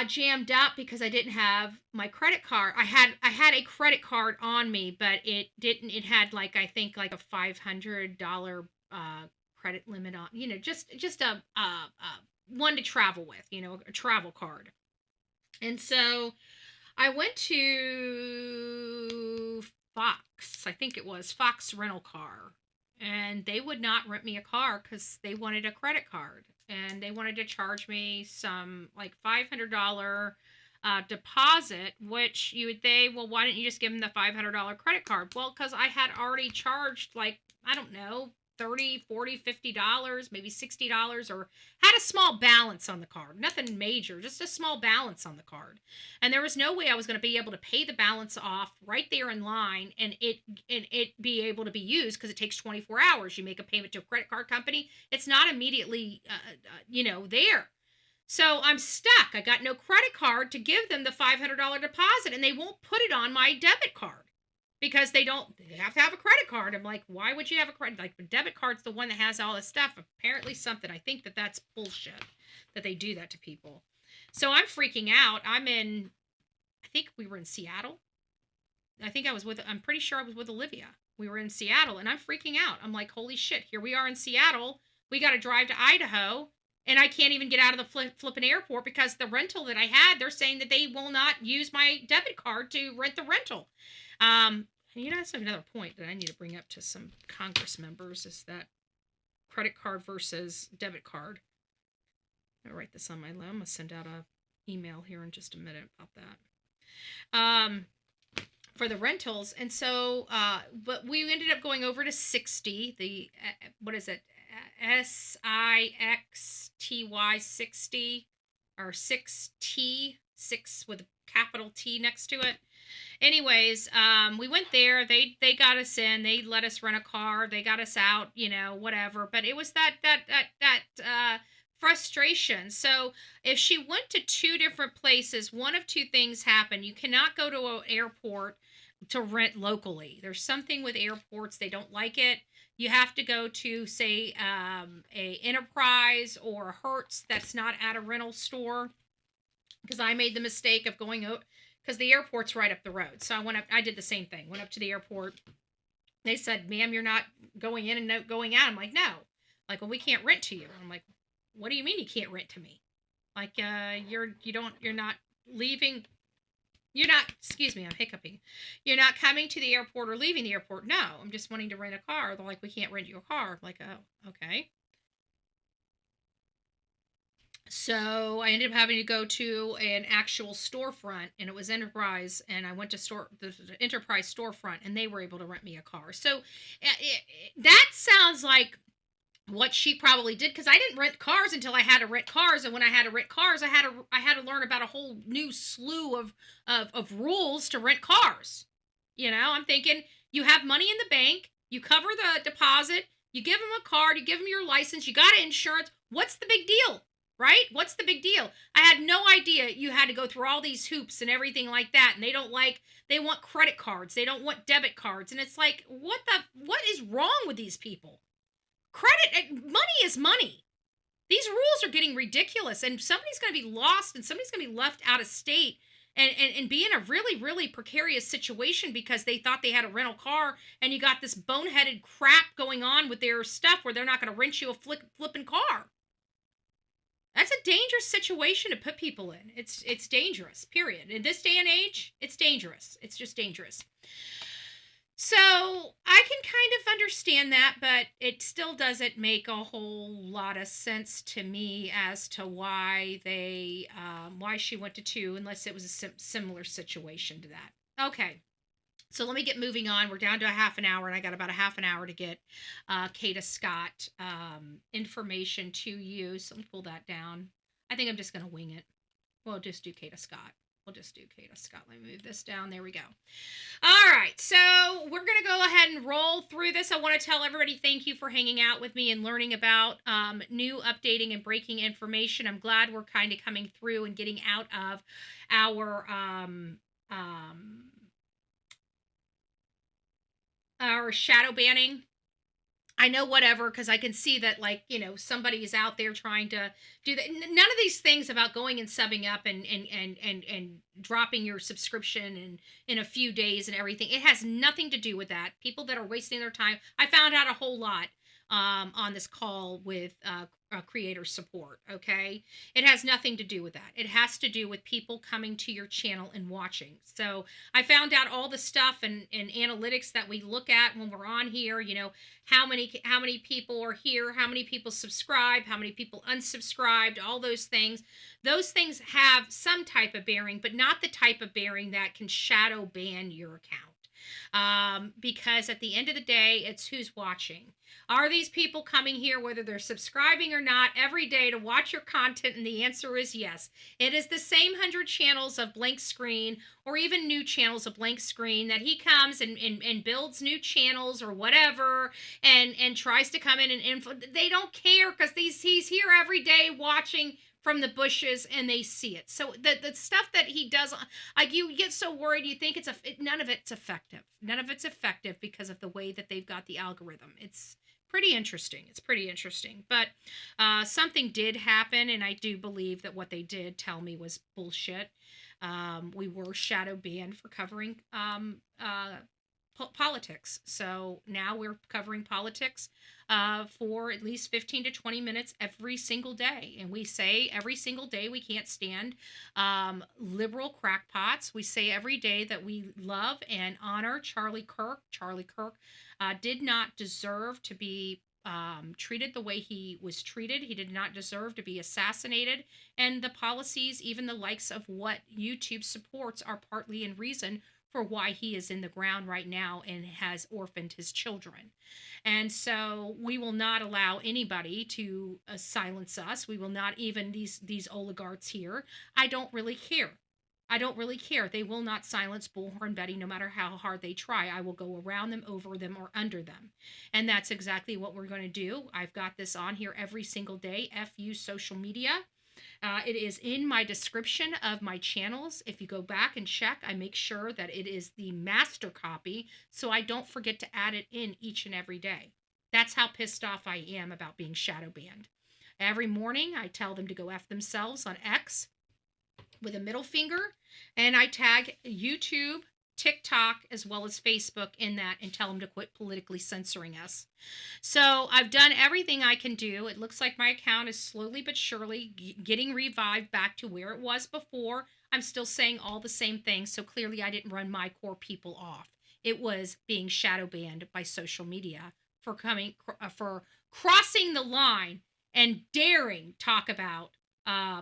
Speaker 3: jammed up because I didn't have my credit card. I had a credit card on me, but it had I think a $500 credit limit on, just a one to travel with, a travel card. And so I went to Fox, I think it was Fox Rental Car, and they would not rent me a car because they wanted a credit card. And they wanted to charge me some $500 deposit, which you would say, well, why didn't you just give them the $500 credit card? Well, because I had already charged I don't know, $30, $40, $50, maybe $60, or had a small balance on the card. Nothing major, just a small balance on the card. And there was no way I was going to be able to pay the balance off right there in line and it be able to be used, because it takes 24 hours. You make a payment to a credit card company, it's not immediately, there. So I'm stuck. I got no credit card to give them the $500 deposit, and they won't put it on my debit card. Because they have to have a credit card. I'm like, why would you have a credit? The debit card's the one that has all this stuff. Apparently something. I think that's bullshit that they do that to people. So I'm freaking out. I think we were in Seattle. I'm pretty sure I was with Olivia. We were in Seattle, and I'm freaking out. I'm like, holy shit, here we are in Seattle. We got to drive to Idaho, and I can't even get out of the flipping airport because the rental that I had, they're saying that they will not use my debit card to rent the rental. That's another point that I need to bring up to some Congress members, is that credit card versus debit card. I'll write this on my list. I'm going to send out an email here in just a minute about that. For the rentals. And so, but we ended up going over to 60, what is it? SIXTY 60, or 6T, 6 with a capital T next to it. Anyways, we went there. They got us in. They let us rent a car. They got us out. Whatever. But it was that frustration. So if she went to 2 different places, one of 2 things happened. You cannot go to an airport to rent locally. There's something with airports, they don't like it. You have to go to, say, a Enterprise or a Hertz that's not at a rental store. Because I made the mistake of going out, because the airport's right up the road. So I did the same thing. Went up to the airport. They said, ma'am, you're not going in and not going out. I'm like, no. Well, we can't rent to you. I'm like, what do you mean you can't rent to me? You're not leaving. You're not, excuse me, I'm hiccuping. You're not coming to the airport or leaving the airport. No, I'm just wanting to rent a car. They're like, we can't rent you a car. I'm like, oh, okay. So I ended up having to go to an actual storefront, and it was Enterprise, and I went to the Enterprise storefront, and they were able to rent me a car. So that sounds like what she probably did, because I didn't rent cars until I had to rent cars, and when I had to rent cars, I had to learn about a whole new slew of rules to rent cars. I'm thinking, you have money in the bank, you cover the deposit, you give them a card, you give them your license, you got insurance. What's the big deal? Right? What's the big deal? I had no idea you had to go through all these hoops and everything like that. And they want credit cards. They don't want debit cards. And it's like, what is wrong with these people? Money is money. These rules are getting ridiculous, and somebody's going to be lost, and somebody's going to be left out of state. and be in a really, really precarious situation because they thought they had a rental car, and you got this boneheaded crap going on with their stuff where they're not going to rent you a flipping car. That's a dangerous situation to put people in. It's dangerous, period. In this day and age, it's dangerous. It's just dangerous. So I can kind of understand that, but it still doesn't make a whole lot of sense to me as to why why she went to 2, unless it was a similar situation to that. Okay. So let me get moving on. We're down to a half an hour, and I got about a half an hour to get Kada Scott information to you. So let me pull that down. I think I'm just going to wing it. We'll just do Kada Scott. Let me move this down. There we go. All right. So we're going to go ahead and roll through this. I want to tell everybody thank you for hanging out with me and learning about new, updating, and breaking information. I'm glad we're kind of coming through and getting out of our shadow banning. I know whatever, because I can see that, like, you know, somebody is out there trying to do that. None of these things about going and subbing up and dropping your subscription in a few days and everything. It has nothing to do with that. People that are wasting their time. I found out a whole lot on this call with creator support. Okay, it has nothing to do with that. It has to do with people coming to your channel and watching. So I found out all the stuff and analytics that we look at when we're on here. You know, how many people are here, how many people subscribe, how many people unsubscribed, all those things. Those things have some type of bearing, but not the type of bearing that can shadow ban your account. Because at the end of the day, it's who's watching. Are these people coming here, whether they're subscribing or not, every day to watch your content? And the answer is yes. It is the same 100 channels of blank screen, or even new channels of blank screen, that he comes and builds new channels or whatever, and tries to come in and they don't care, because he's here every day watching from the bushes, and they see it. So the stuff that he does, like, you get so worried, you think none of it's effective. None of it's effective because of the way that they've got the algorithm. It's pretty interesting. But something did happen, and I do believe that what they did tell me was bullshit. We were shadow banned for covering politics. So now we're covering politics for at least 15 to 20 minutes every single day. And we say every single day we can't stand liberal crackpots. We say every day that we love and honor Charlie Kirk. Charlie Kirk did not deserve to be treated the way he was treated. He did not deserve to be assassinated. And the policies, even the likes of what YouTube supports, are partly in reason for why he is in the ground right now and has orphaned his children. And so we will not allow anybody to silence us. We will not, even these oligarchs here. I don't really care. They will not silence Bullhorn Betty, no matter how hard they try. I will go around them, over them, or under them. And that's exactly what we're going to do. I've got this on here every single day. FU social media. It is in my description of my channels. If you go back and check, I make sure that it is the master copy, so I don't forget to add it in each and every day. That's how pissed off I am about being shadow banned. Every morning, I tell them to go F themselves on X with a middle finger, and I tag YouTube, TikTok, as well as Facebook in that, and tell them to quit politically censoring us. So I've done everything I can do. It looks like my account is slowly but surely getting revived back to where it was before. I'm still saying all the same things, so clearly I didn't run my core people off. It was being shadow banned by social media for crossing the line and daring talk about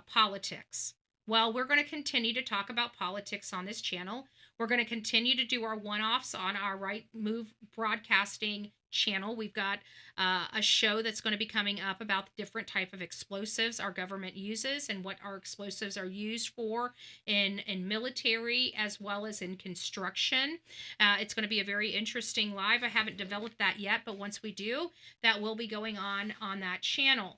Speaker 3: politics. Well, we're going to continue to talk about politics on this channel. We're going to continue to do our one-offs on our Right Move Broadcasting channel. We've got a show that's going to be coming up about the different type of explosives our government uses and what our explosives are used for in military as well as in construction. It's going to be a very interesting live. I haven't developed that yet, but once we do, that will be going on that channel.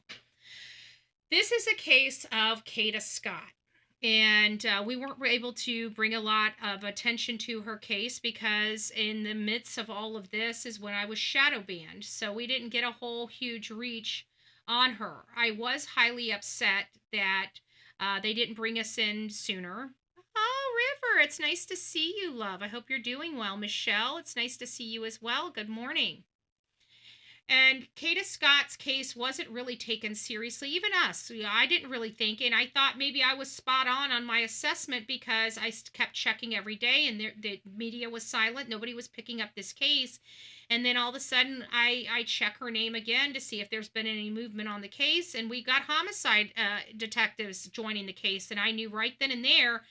Speaker 3: This is a case of Kada Scott. And we weren't able to bring a lot of attention to her case because in the midst of all of this is when I was shadow banned. So we didn't get a whole huge reach on her. I was highly upset that they didn't bring us in sooner. Oh, Parker, it's nice to see you, love. I hope you're doing well. Michelle, it's nice to see you as well. Good morning. And Kada Scott's case wasn't really taken seriously, even us. I didn't really think, and I thought maybe I was spot on my assessment because I kept checking every day, and the media was silent. Nobody was picking up this case. And then all of a sudden, I check her name again to see if there's been any movement on the case, and we got homicide detectives joining the case, and I knew right then and there,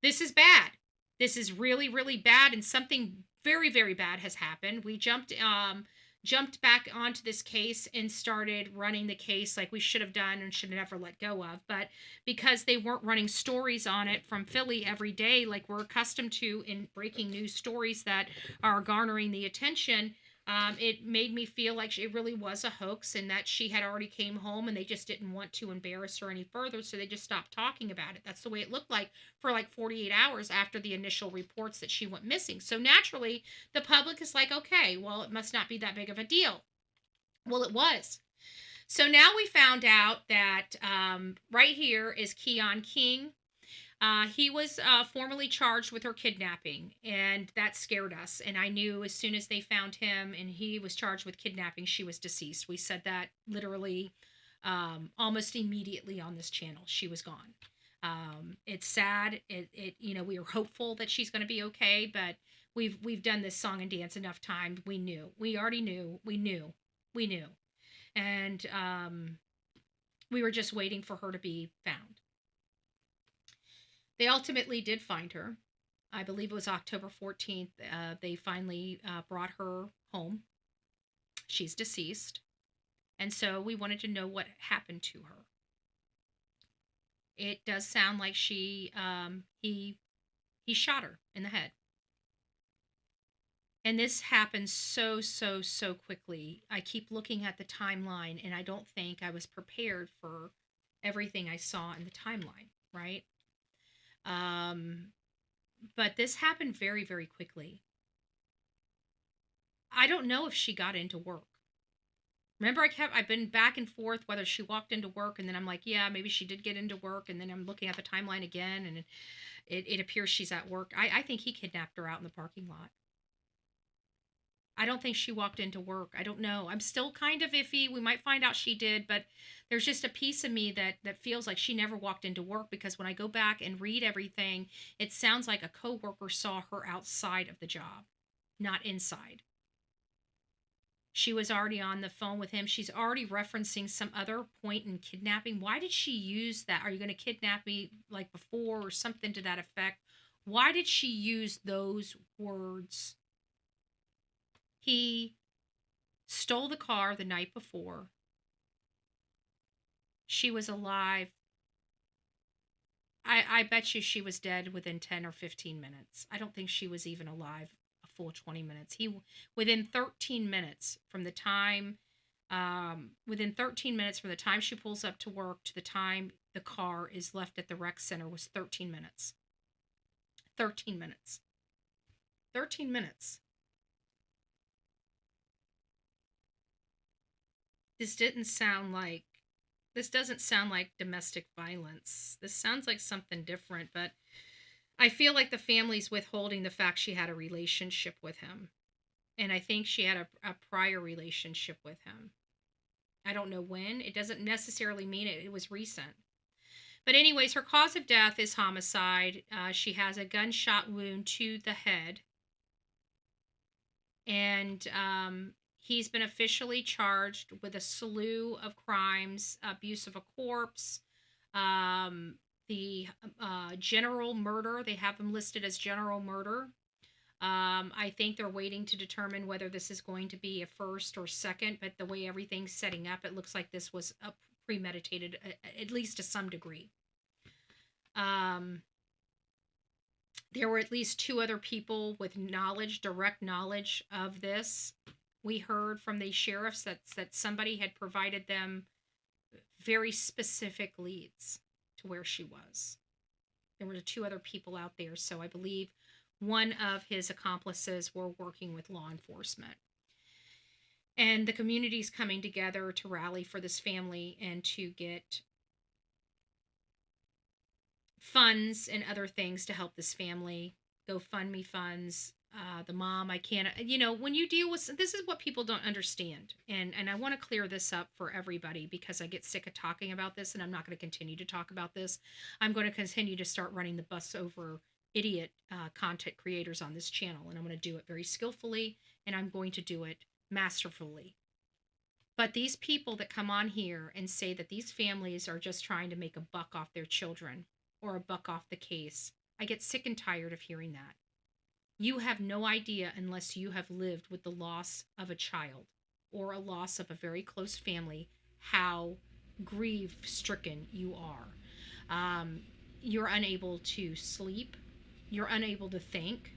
Speaker 3: this is bad. This is really, really bad, and something very, very bad has happened. We jumped back onto this case and started running the case like we should have done and should have never let go of. But because they weren't running stories on it from Philly every day like we're accustomed to in breaking news stories that are garnering the attention, it made me feel like it really was a hoax and that she had already came home and they just didn't want to embarrass her any further, so they just stopped talking about it. That's the way it looked like for like 48 hours after the initial reports that she went missing. So naturally, the public is like, okay, well, it must not be that big of a deal. Well, it was. So now we found out that right here is Keon King. He was formally charged with her kidnapping, and that scared us. And I knew as soon as they found him and he was charged with kidnapping, she was deceased. We said that literally almost immediately on this channel. She was gone. It's sad. We were hopeful that she's going to be okay, but we've done this song and dance enough times. We knew. We already knew. We knew. And we were just waiting for her to be found. They ultimately did find her. I believe it was October 14th. They finally brought her home. She's deceased. And so we wanted to know what happened to her. It does sound like he shot her in the head. And this happened so quickly. I keep looking at the timeline, and I don't think I was prepared for everything I saw in the timeline, right? But this happened very, very quickly. I don't know if she got into work. Remember, I've been back and forth whether she walked into work, and then I'm like, yeah, maybe she did get into work, and then I'm looking at the timeline again, and it appears she's at work. I think he kidnapped her out in the parking lot. I don't think she walked into work. I don't know. I'm still kind of iffy. We might find out she did, but there's just a piece of me that feels like she never walked into work, because when I go back and read everything, it sounds like a coworker saw her outside of the job, not inside. She was already on the phone with him. She's already referencing some other point in kidnapping. Why did she use that? Are you going to kidnap me like before, or something to that effect? Why did she use those words? He stole the car the night before. She was alive. I bet you she was dead within 10 or 15 minutes. I don't think she was even alive a full 20 minutes. Within 13 minutes from the time she pulls up to work to the time the car is left at the rec center was 13 minutes. 13 minutes. 13 minutes. This doesn't sound like domestic violence. This sounds like something different, but I feel like the family's withholding the fact she had a relationship with him. And I think she had a prior relationship with him. I don't know when. It doesn't necessarily mean it was recent. But anyways, her cause of death is homicide. She has a gunshot wound to the head. And he's been officially charged with a slew of crimes: abuse of a corpse, the general murder. They have him listed as general murder. I think they're waiting to determine whether this is going to be a first or second, but the way everything's setting up, it looks like this was premeditated, at least to some degree. There were at least two other people with direct knowledge of this. We heard from the sheriffs that somebody had provided them very specific leads to where she was. There were two other people out there, so I believe one of his accomplices were working with law enforcement. And the community's coming together to rally for this family and to get funds and other things to help this family. GoFundMe funds. The mom, I can't, when you deal with, this is what people don't understand. And I want to clear this up for everybody because I get sick of talking about this, and I'm not going to continue to talk about this. I'm going to continue to start running the bus over idiot content creators on this channel, and I'm going to do it very skillfully, and I'm going to do it masterfully. But these people that come on here and say that these families are just trying to make a buck off their children or a buck off the case, I get sick and tired of hearing that. You have no idea unless you have lived with the loss of a child or a loss of a very close family, how grief-stricken you are. You're unable to sleep. You're unable to think.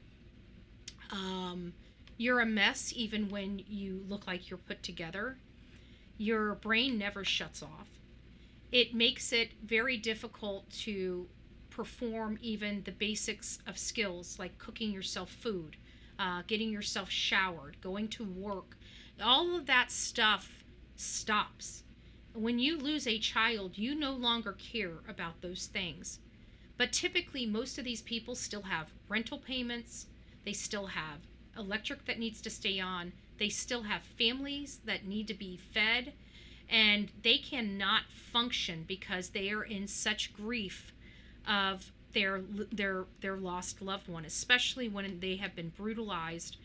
Speaker 3: You're a mess even when you look like you're put together. Your brain never shuts off. It makes it very difficult to perform even the basics of skills like cooking yourself food, getting yourself showered, going to work. All of that stuff stops. When you lose a child, you no longer care about those things. But typically, most of these people still have rental payments. They still have electric that needs to stay on. They still have families that need to be fed. And they cannot function because they are in such grief of their lost loved one, especially when they have been brutalized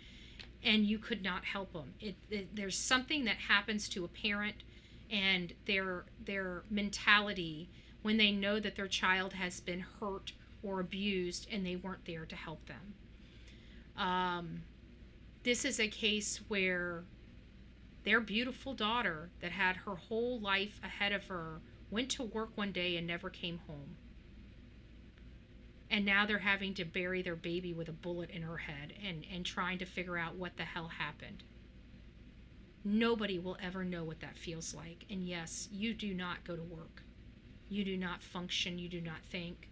Speaker 3: and you could not help them. There's something that happens to a parent and their mentality when they know that their child has been hurt or abused and they weren't there to help them. This is a case where their beautiful daughter that had her whole life ahead of her went to work one day and never came home. And now they're having to bury their baby with a bullet in her head and trying to figure out what the hell happened. Nobody will ever know what that feels like. And yes, you do not go to work. You do not function. You do not think.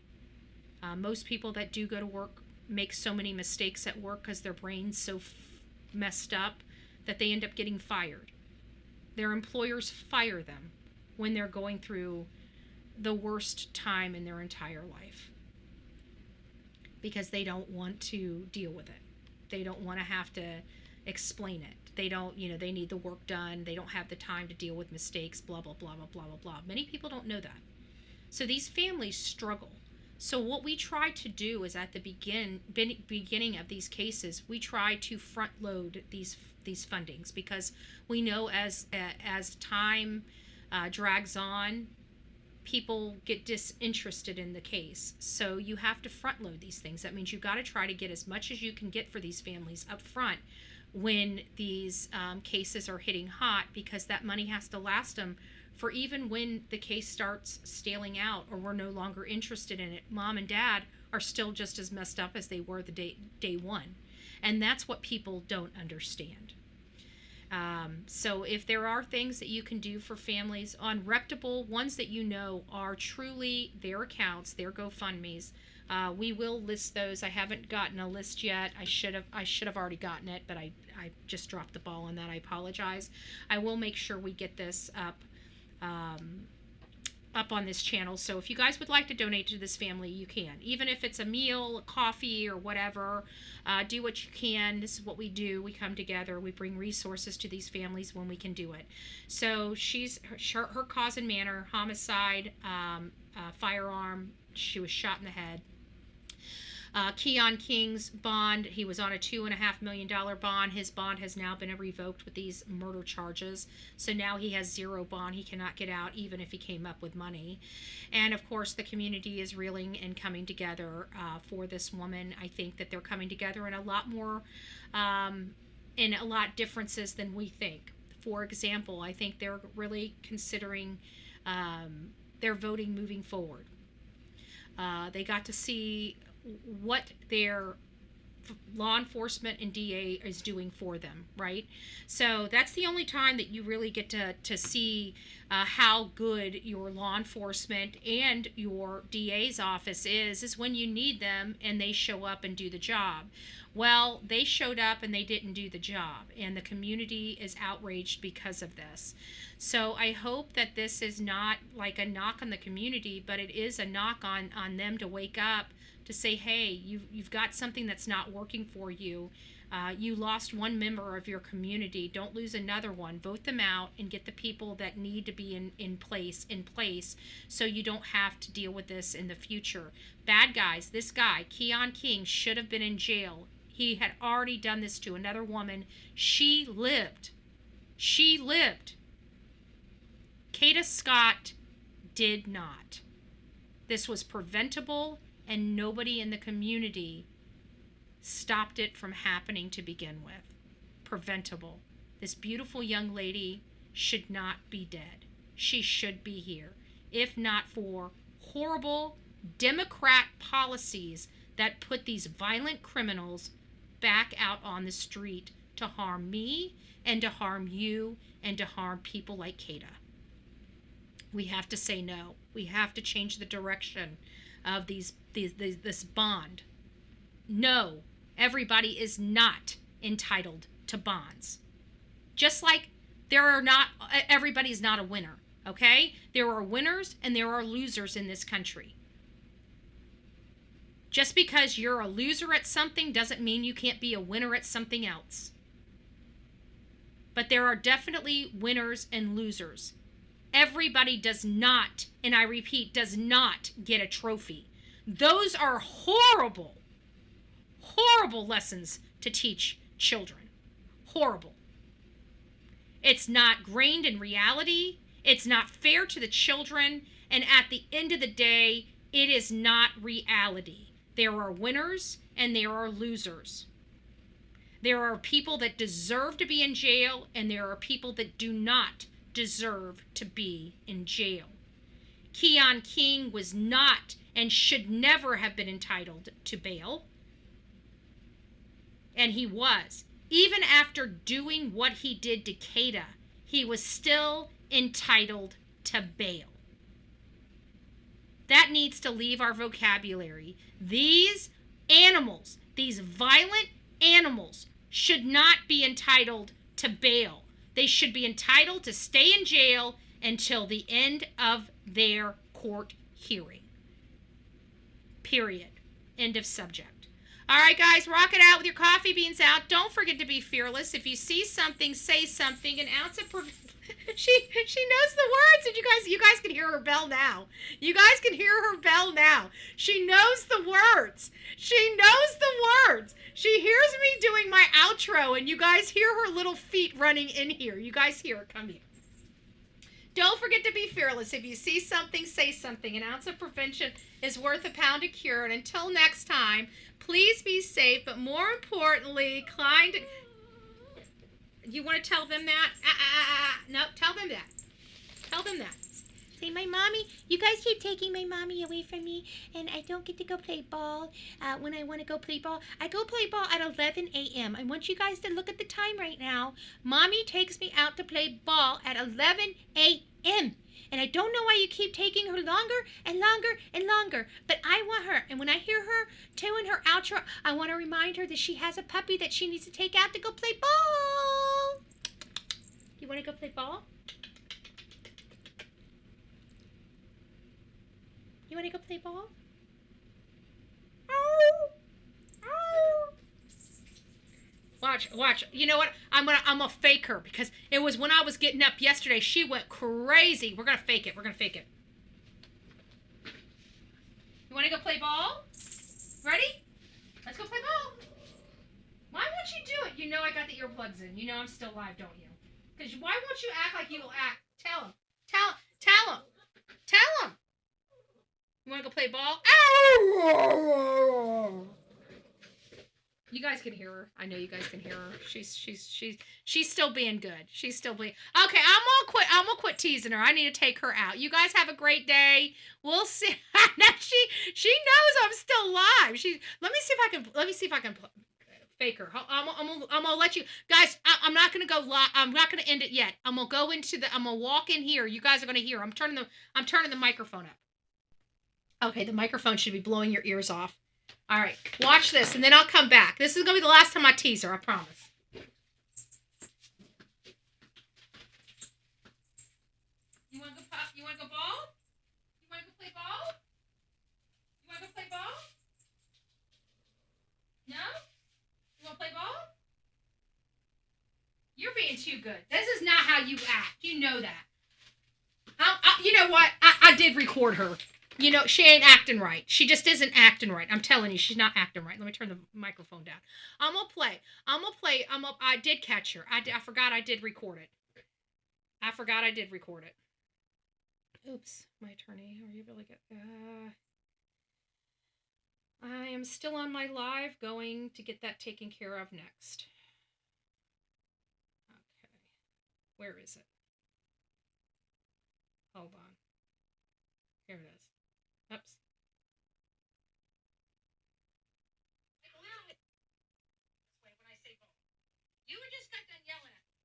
Speaker 3: Most people that do go to work make so many mistakes at work because their brain's so messed up that they end up getting fired. Their employers fire them when they're going through the worst time in their entire life, because they don't want to deal with it. They don't want to have to explain it. They don't, they need the work done. They don't have the time to deal with mistakes, blah, blah, blah, blah, blah, blah, blah. Many people don't know that. So these families struggle. So what we try to do is at the beginning of these cases, we try to front load these fundings, because we know as time drags on, people get disinterested in the case. So you have to front load these things. That means you've got to try to get as much as you can get for these families up front when these cases are hitting hot, because that money has to last them for even when the case starts staling out or we're no longer interested in it. Mom and dad are still just as messed up as they were the day one. And that's what people don't understand. So if there are things that you can do for families on reputable ones that are truly their accounts, their GoFundMes, we will list those. I haven't gotten a list yet. I should have already gotten it, but I just dropped the ball on that. I apologize. I will make sure we get this up on this channel. So if you guys would like to donate to this family, you can. Even if it's a meal, a coffee, or whatever, do what you can. This is what we do. We come together. We bring resources to these families when we can do it. So her cause and manner: homicide, firearm. She was shot in the head. Keon King's bond, he was on a $2.5 million bond. His bond has now been revoked with these murder charges. So now he has zero bond. He cannot get out even if he came up with money. And of course, the community is reeling and coming together for this woman. I think that they're coming together in a lot more, in a lot differences than we think. For example, I think they're really considering their voting moving forward. They got to see what their law enforcement and DA is doing for them, right? So that's the only time that you really get to see how good your law enforcement and your DA's office is when you need them and they show up and do the job. Well, they showed up and they didn't do the job, and the community is outraged because of this. So I hope that this is not like a knock on the community, but it is a knock on them to wake up, to say, hey, you've got something that's not working for you. You lost one member of your community. Don't lose another one. Vote them out and get the people that need to be in place so you don't have to deal with this in the future. Bad guys. This guy, Keon King, should have been in jail. He had already done this to another woman. She lived. Kada Scott did not. This was preventable, and nobody in the community stopped it from happening to begin with. Preventable. This beautiful young lady should not be dead. She should be here, if not for horrible Democrat policies that put these violent criminals back out on the street to harm me and to harm you and to harm people like Kada. We have to say no. We have to change the direction of this bond. No, everybody is not entitled to bonds. Just like everybody's not a winner, okay? There are winners and there are losers in this country. Just because you're a loser at something doesn't mean you can't be a winner at something else. But there are definitely winners and losers. Everybody does not, and I repeat, does not get a trophy. Those are horrible, horrible lessons to teach children. Horrible. It's not grained in reality. It's not fair to the children. And at the end of the day, it is not reality. There are winners and there are losers. There are people that deserve to be in jail, and there are people that do not deserve to be in jail. Keon King was not and should never have been entitled to bail. And he was. Even after doing what he did to Kada, he was still entitled to bail. That needs to leave our vocabulary. These animals, these violent animals, should not be entitled to bail. They should be entitled to stay in jail until the end of their court hearing. Period. End of subject. All right, guys, rock it out with your coffee beans out. Don't forget to be fearless. If you see something, say something. An ounce of she knows the words, and you guys can hear her bell now. You guys can hear her bell now. She knows the words. She knows the words. She hears me doing my outro, and you guys hear her little feet running in here. You guys hear her. Come here. Don't forget to be fearless. If you see something, say something. An ounce of prevention is worth a pound of cure. And until next time, please be safe, but more importantly, you want to tell them that? No, tell them that. Tell them that. Say, my mommy, you guys keep taking my mommy away from me, and I don't get to go play ball when I want to go play ball. I go play ball at 11 a.m. I want you guys to look at the time right now. Mommy takes me out to play ball at 11 a.m. And I don't know why you keep taking her longer and longer and longer. But I want her. And when I hear her doing her outro, I want to remind her that she has a puppy that she needs to take out to go play ball. You want to go play ball? You want to go play ball? Watch. You know what? I'm gonna fake her, because it was when I was getting up yesterday. She went crazy. We're gonna fake it. You want to go play ball? Ready? Let's go play ball. Why won't you do it? You know I got the earplugs in. You know I'm still live, don't you? Because why won't you act like you will act? Tell him. You want to go play ball? Ow! You guys can hear her. I know you guys can hear her. She's still being good. She's still being. Okay, I'm gonna quit teasing her. I need to take her out. You guys have a great day. We'll see. She knows I'm still live. Let me see if I can Baker. I'm gonna let you guys. I'm not gonna go live. I'm not gonna end it yet. I'm gonna go into the. I'm gonna walk in here. You guys are gonna hear. I'm turning the microphone up. Okay, the microphone should be blowing your ears off. All right, watch this, and then I'll come back. This is gonna be the last time I tease her. I promise. You wanna go pop? You wanna go ball? You wanna go play ball? You wanna go play ball? No? You want to play ball? You're being too good. This is not how you act. You know that. You know what? I did record her. You know, she ain't acting right. She just isn't acting right. I'm telling you, she's not acting right. Let me turn the microphone down. I'm going to play. I did catch her. I forgot I did record it. Oops. My attorney. Are you really good? I am still on my live, going to get that taken care of next. Okay. Where is it? Hold on. Here it is. Oops. Wait, when I say ball. You were just got done yelling at me.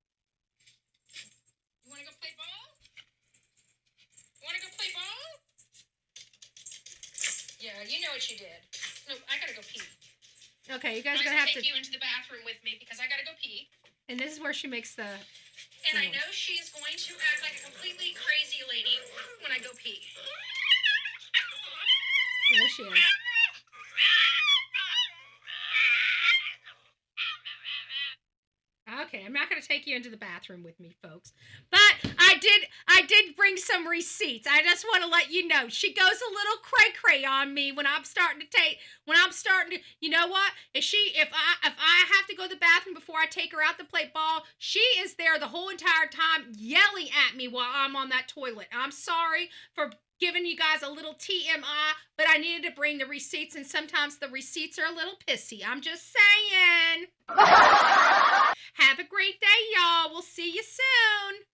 Speaker 3: You want to go play ball? You want to go play ball? Yeah, you know what you did. No, I gotta go pee. Okay, you guys are gonna have to take you into the bathroom with me because I gotta go pee. And this is where she makes the. And I know she's going to act like a completely crazy lady when I go pee. There she is. Okay, I'm not going to take you into the bathroom with me, folks. But I did bring some receipts. I just want to let you know. She goes a little cray-cray on me when I'm starting to, you know what? If I have to go to the bathroom before I take her out to play ball, she is there the whole entire time yelling at me while I'm on that toilet. I'm sorry for giving you guys a little TMI, but I needed to bring the receipts, and sometimes the receipts are a little pissy. I'm just saying. Have a great day, y'all. We'll see you soon.